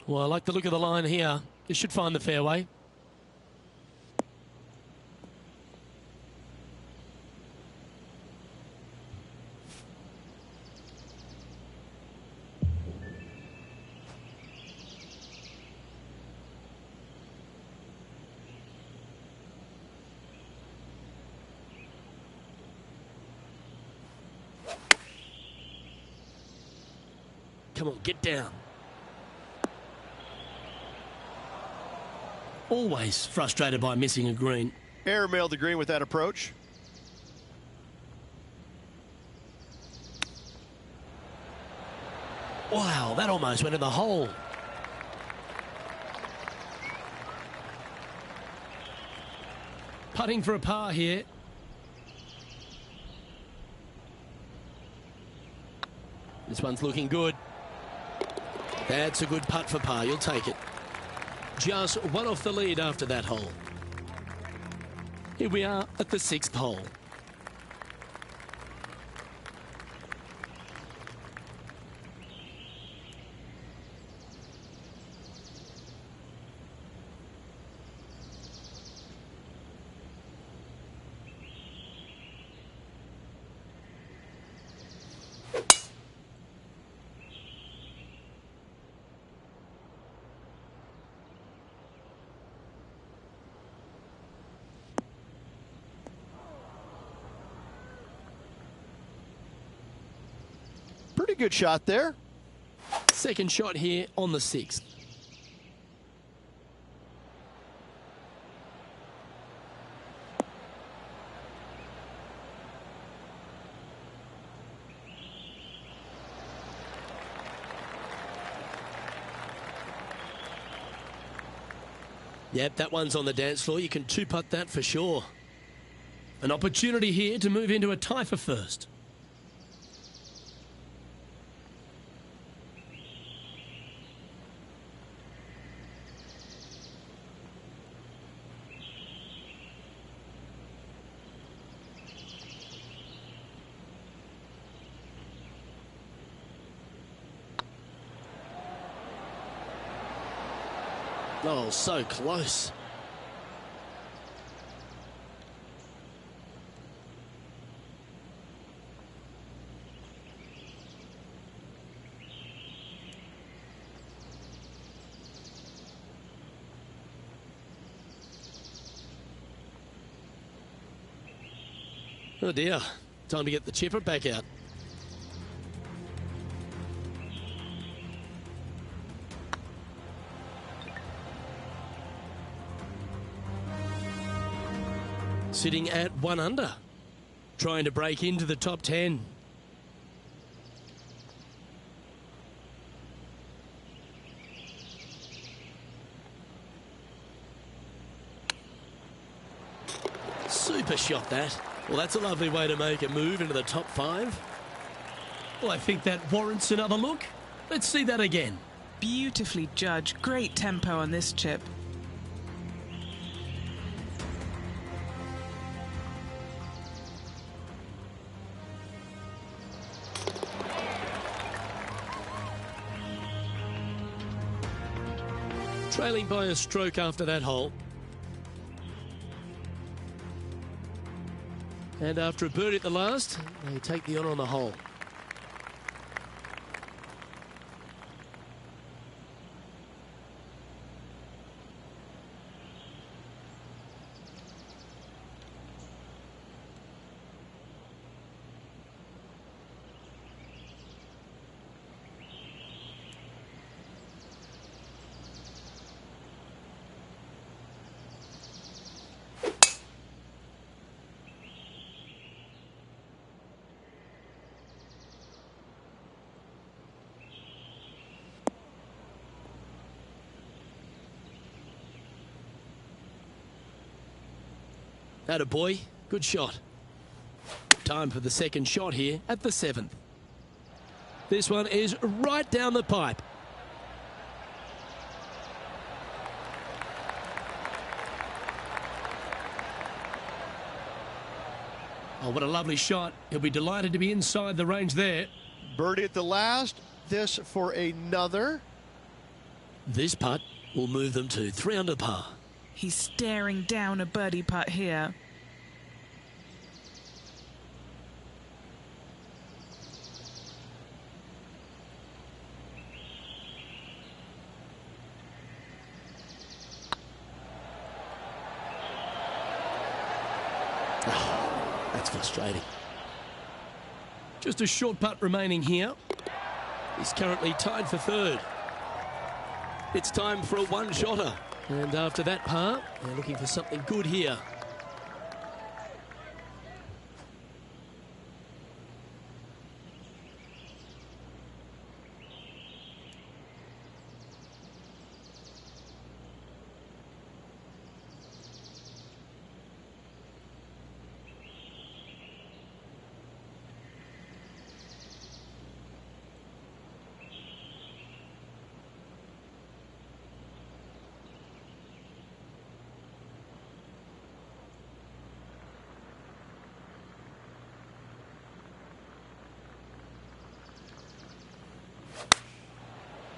Well, I like the look of the line here. This should find the fairway. Come on, get down. Always frustrated by missing a green. Airmailed the green with that approach. Wow, that almost went in the hole. Putting for a par here. This one's looking good. That's a good putt for par. You'll take it. Just 1 off the lead after that hole. Here we are at the 6th hole. Pretty good shot there. Second shot here on the 6th. Yep, that one's on the dance floor. You can 2-putt that for sure. An opportunity here to move into a tie for first. Oh, so close. Oh dear, time to get the chipper back out. Sitting at 1 under, trying to break into the top 10. Super shot that. Well, that's a lovely way to make a move into the top 5. Well, I think that warrants another look. Let's see that again. Beautifully judged. Great tempo on this chip. Trailing by a stroke after that hole. And after a birdie at the last, they take the honour on the hole. Atta boy, good shot. Time for the second shot here at the 7th. This one is right down the pipe. Oh, what a lovely shot. He'll be delighted to be inside the range there. Birdie at the last. This for another. This putt will move them to 3 under par. He's staring down a birdie putt here. Oh, that's frustrating. Just a short putt remaining here. He's currently tied for 3rd. It's time for a one-shotter. And after that par, they're looking for something good here.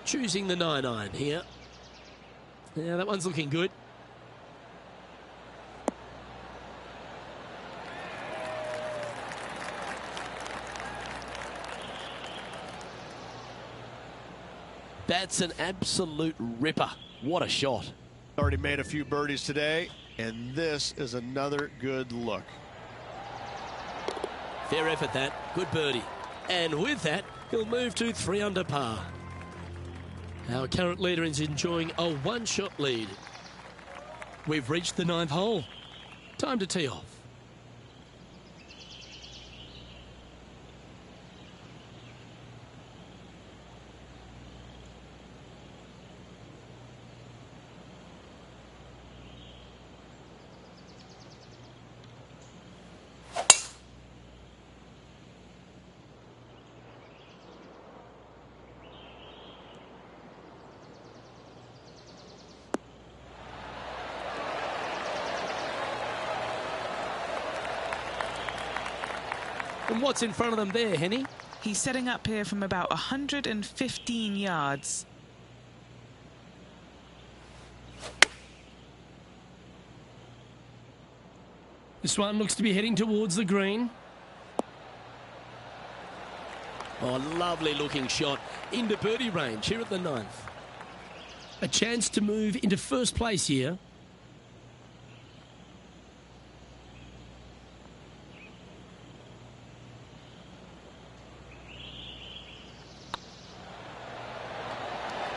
Choosing the 9-iron here. Yeah, that one's looking good. That's an absolute ripper. What a shot. Already made a few birdies today, and this is another good look. Fair effort that. Good birdie. And with that, he'll move to 3 under par. Our current leader is enjoying a one-shot lead. We've reached the 9th hole. Time to tee off. And what's in front of them there, Henny? He's setting up here from about 115 yards. This one looks to be heading towards the green. Oh, lovely looking shot into birdie range here at the 9th. A chance to move into first place here.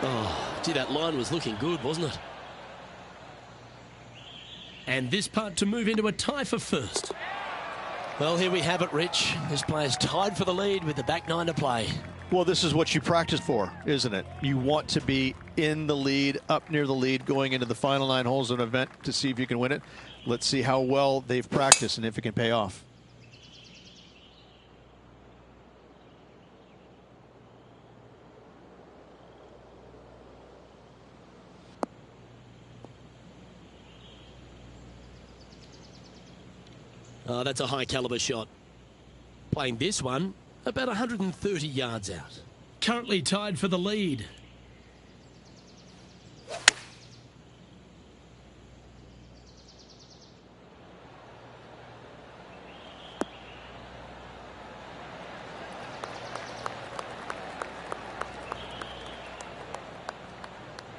Oh, gee, that line was looking good, wasn't it? And this putt to move into a tie for first. Well, here we have it, Rich. This player's tied for the lead with the back 9 to play. Well, this is what you practice for, isn't it? You want to be in the lead, up near the lead, going into the final 9 holes of an event to see if you can win it. Let's see how well they've practiced and if it can pay off. Oh, that's a high caliber shot. Playing this one about 130 yards out. Currently tied for the lead.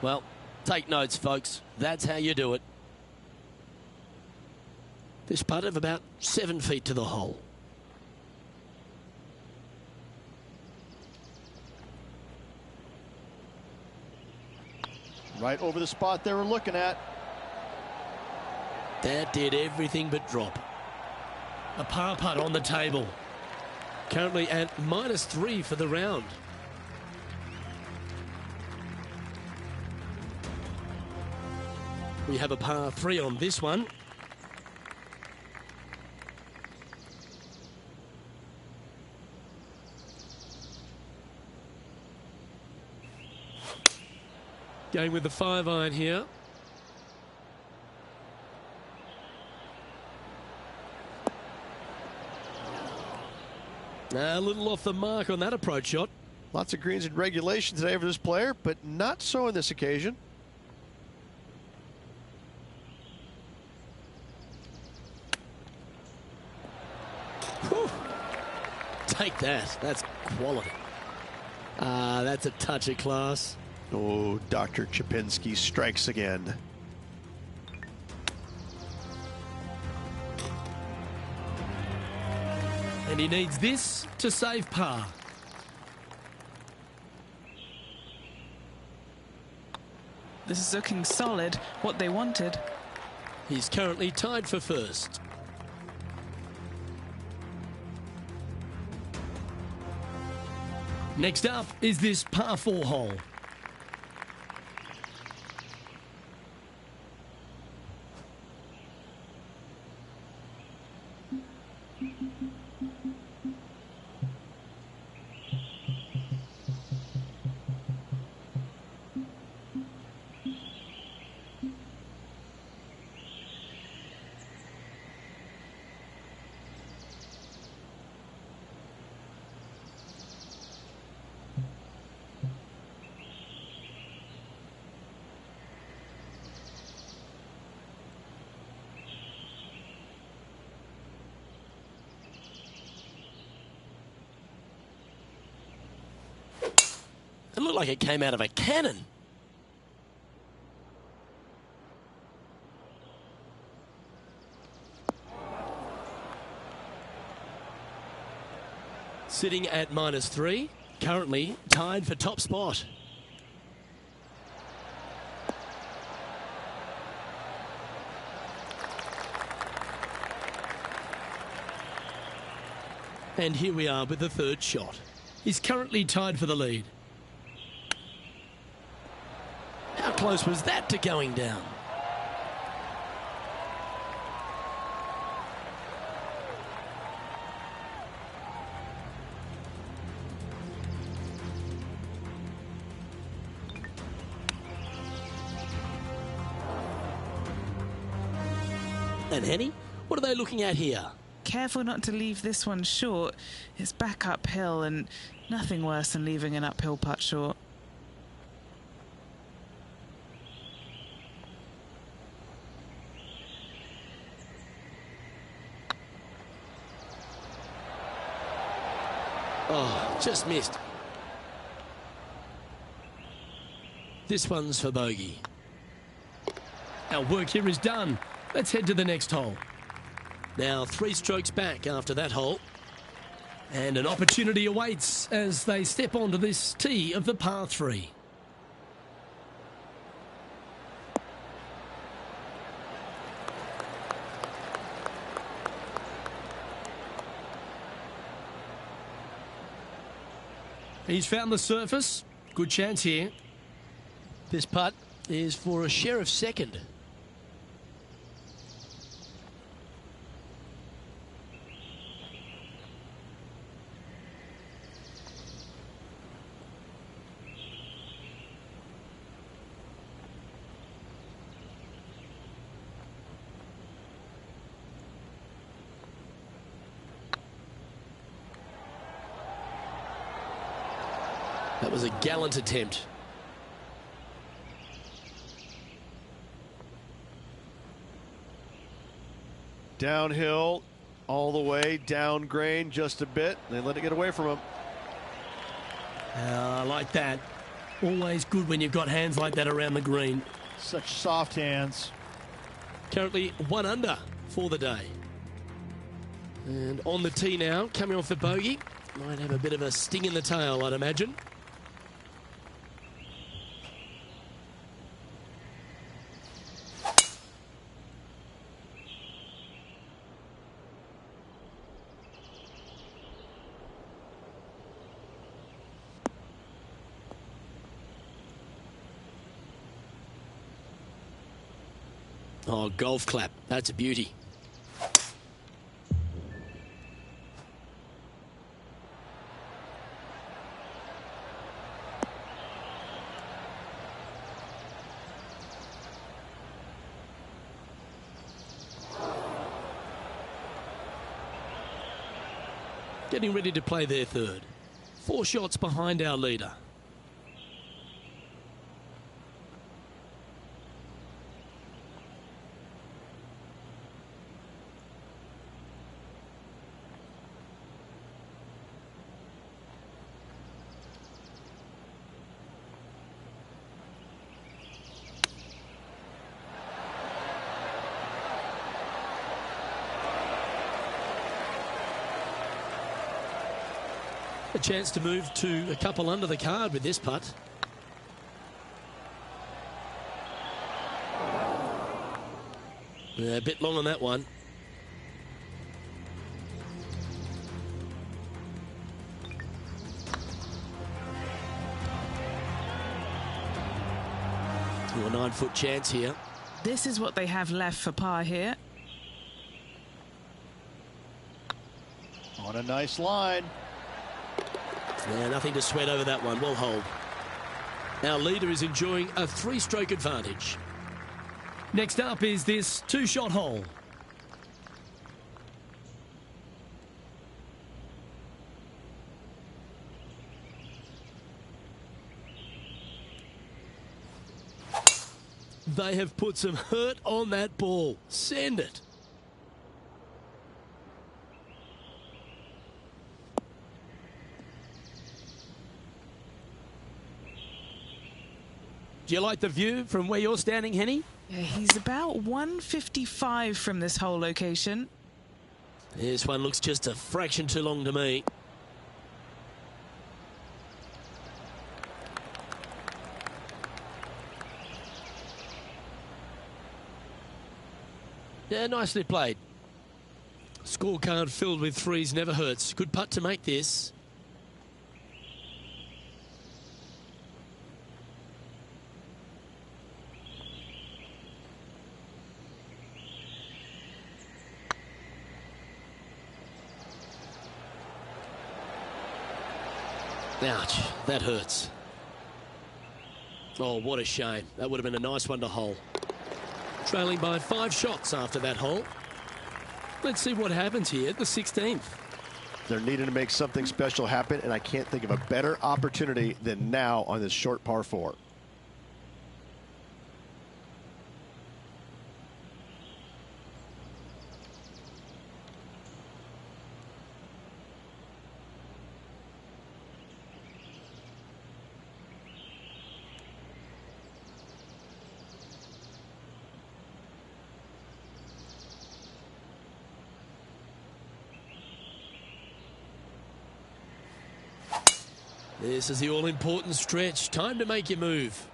Well, take notes, folks. That's how you do it. This putt of about 7 feet to the hole. Right over the spot they were looking at. That did everything but drop. A par putt on the table. Currently at -3 for the round. We have a par 3 on this one. Going with the 5-iron here. A little off the mark on that approach shot. Lots of greens in regulation today for this player, but not so on this occasion. Whew. Take that. That's quality. That's a touch of class. Oh, Dr. Chapinski strikes again. And he needs this to save par. This is looking solid, what they wanted. He's currently tied for first. Next up is this par 4 hole. It looked like it came out of a cannon. Sitting at -3, currently tied for top spot. And here we are with the third shot. He's currently tied for the lead. How close was that to going down? And Henny, what are they looking at here? Careful not to leave this one short. It's back uphill and nothing worse than leaving an uphill putt short. Oh, just missed. This one's for bogey. Our work here is done. Let's head to the next hole. Now 3 strokes back after that hole. And an opportunity awaits as they step onto this tee of the par 3. He's found the surface. Good chance here. This putt is for a share of second. That was a gallant attempt. Downhill, all the way, down grain just a bit. They let it get away from him. I like that. Always good when you've got hands like that around the green. Such soft hands. Currently 1 under for the day. And on the tee now, coming off the bogey. Might have a bit of a sting in the tail, I'd imagine. Oh, golf clap. That's a beauty. Getting ready to play their third. 4 shots behind our leader. A chance to move to a couple under the card with this putt. A bit long on that one. A 9-foot chance here. This is what they have left for par here. On a nice line. Yeah, nothing to sweat over that one. Well hold. Our leader is enjoying a 3-stroke advantage. Next up is this 2-shot hole. They have put some hurt on that ball. Send it. Do you like the view from where you're standing, Henny? Yeah, he's about 155 from this hole location. This one looks just a fraction too long to me. Yeah, nicely played. Scorecard filled with threes never hurts. Good putt to make this. Ouch, that hurts. Oh, what a shame. That would have been a nice one to hole. Trailing by 5 shots after that hole. Let's see what happens here at the 16th. They're needing to make something special happen, and I can't think of a better opportunity than now on this short par 4. This is the all-important stretch. Time to make your move.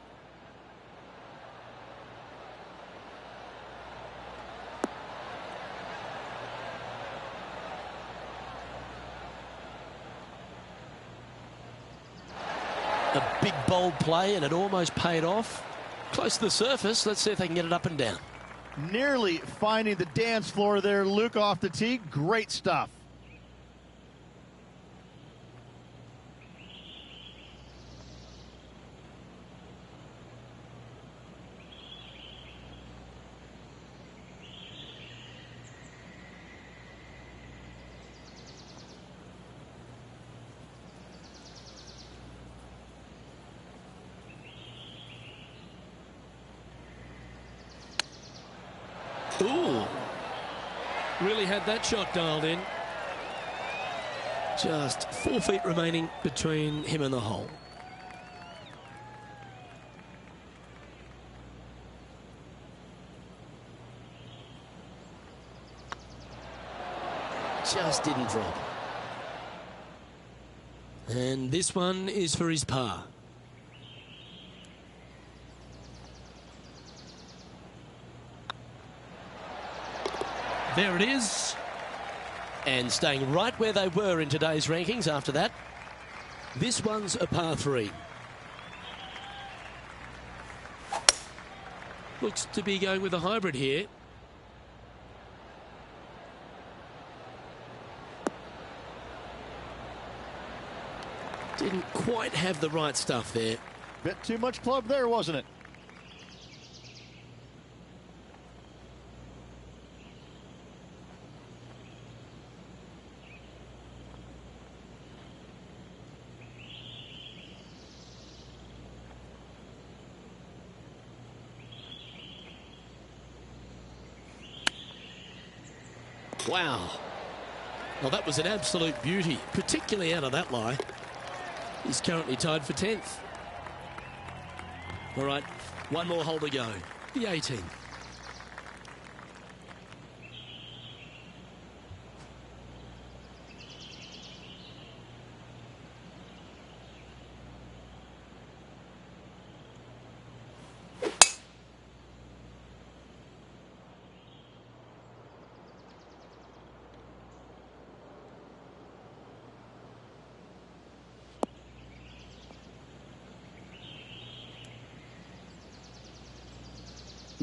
A big, bold play, and it almost paid off. Close to the surface. Let's see if they can get it up and down. Nearly finding the dance floor there, Luke, off the tee. Great stuff. Ooh. Really had that shot dialed in. Just 4 feet remaining between him and the hole. Just didn't drop. And this one is for his par. There it is. And staying right where they were in today's rankings after that. This one's a par 3. Looks to be going with a hybrid here. Didn't quite have the right stuff there. Bit too much club there, wasn't it? Wow. Well, that was an absolute beauty, particularly out of that lie. He's currently tied for 10th. All right, one more hole to go. The 18.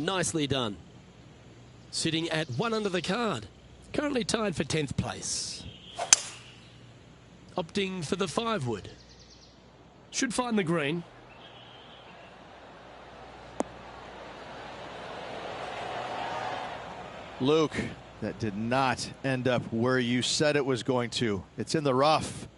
Nicely done. Sitting at 1 under the card. Currently tied for 10th place. Opting for the 5 wood. Should find the green. Luke, that did not end up where you said it was going to. It's in the rough.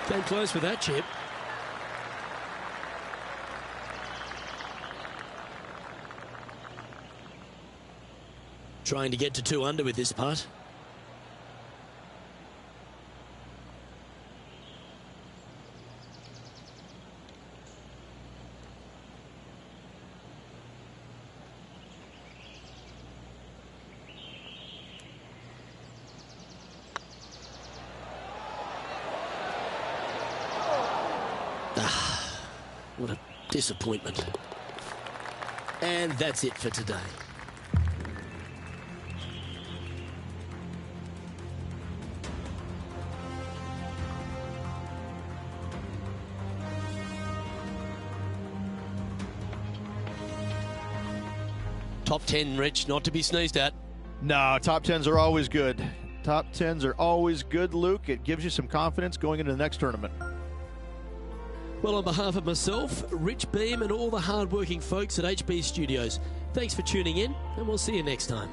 Came close with that chip. Trying to get to 2 under with this putt. What a disappointment. And that's it for today. Top 10, Rich, not to be sneezed at. No, top 10s are always good. Top 10s are always good, Luke. It gives you some confidence going into the next tournament. Well, on behalf of myself, Rich Beam, and all the hard-working folks at HB Studios, thanks for tuning in, and we'll see you next time.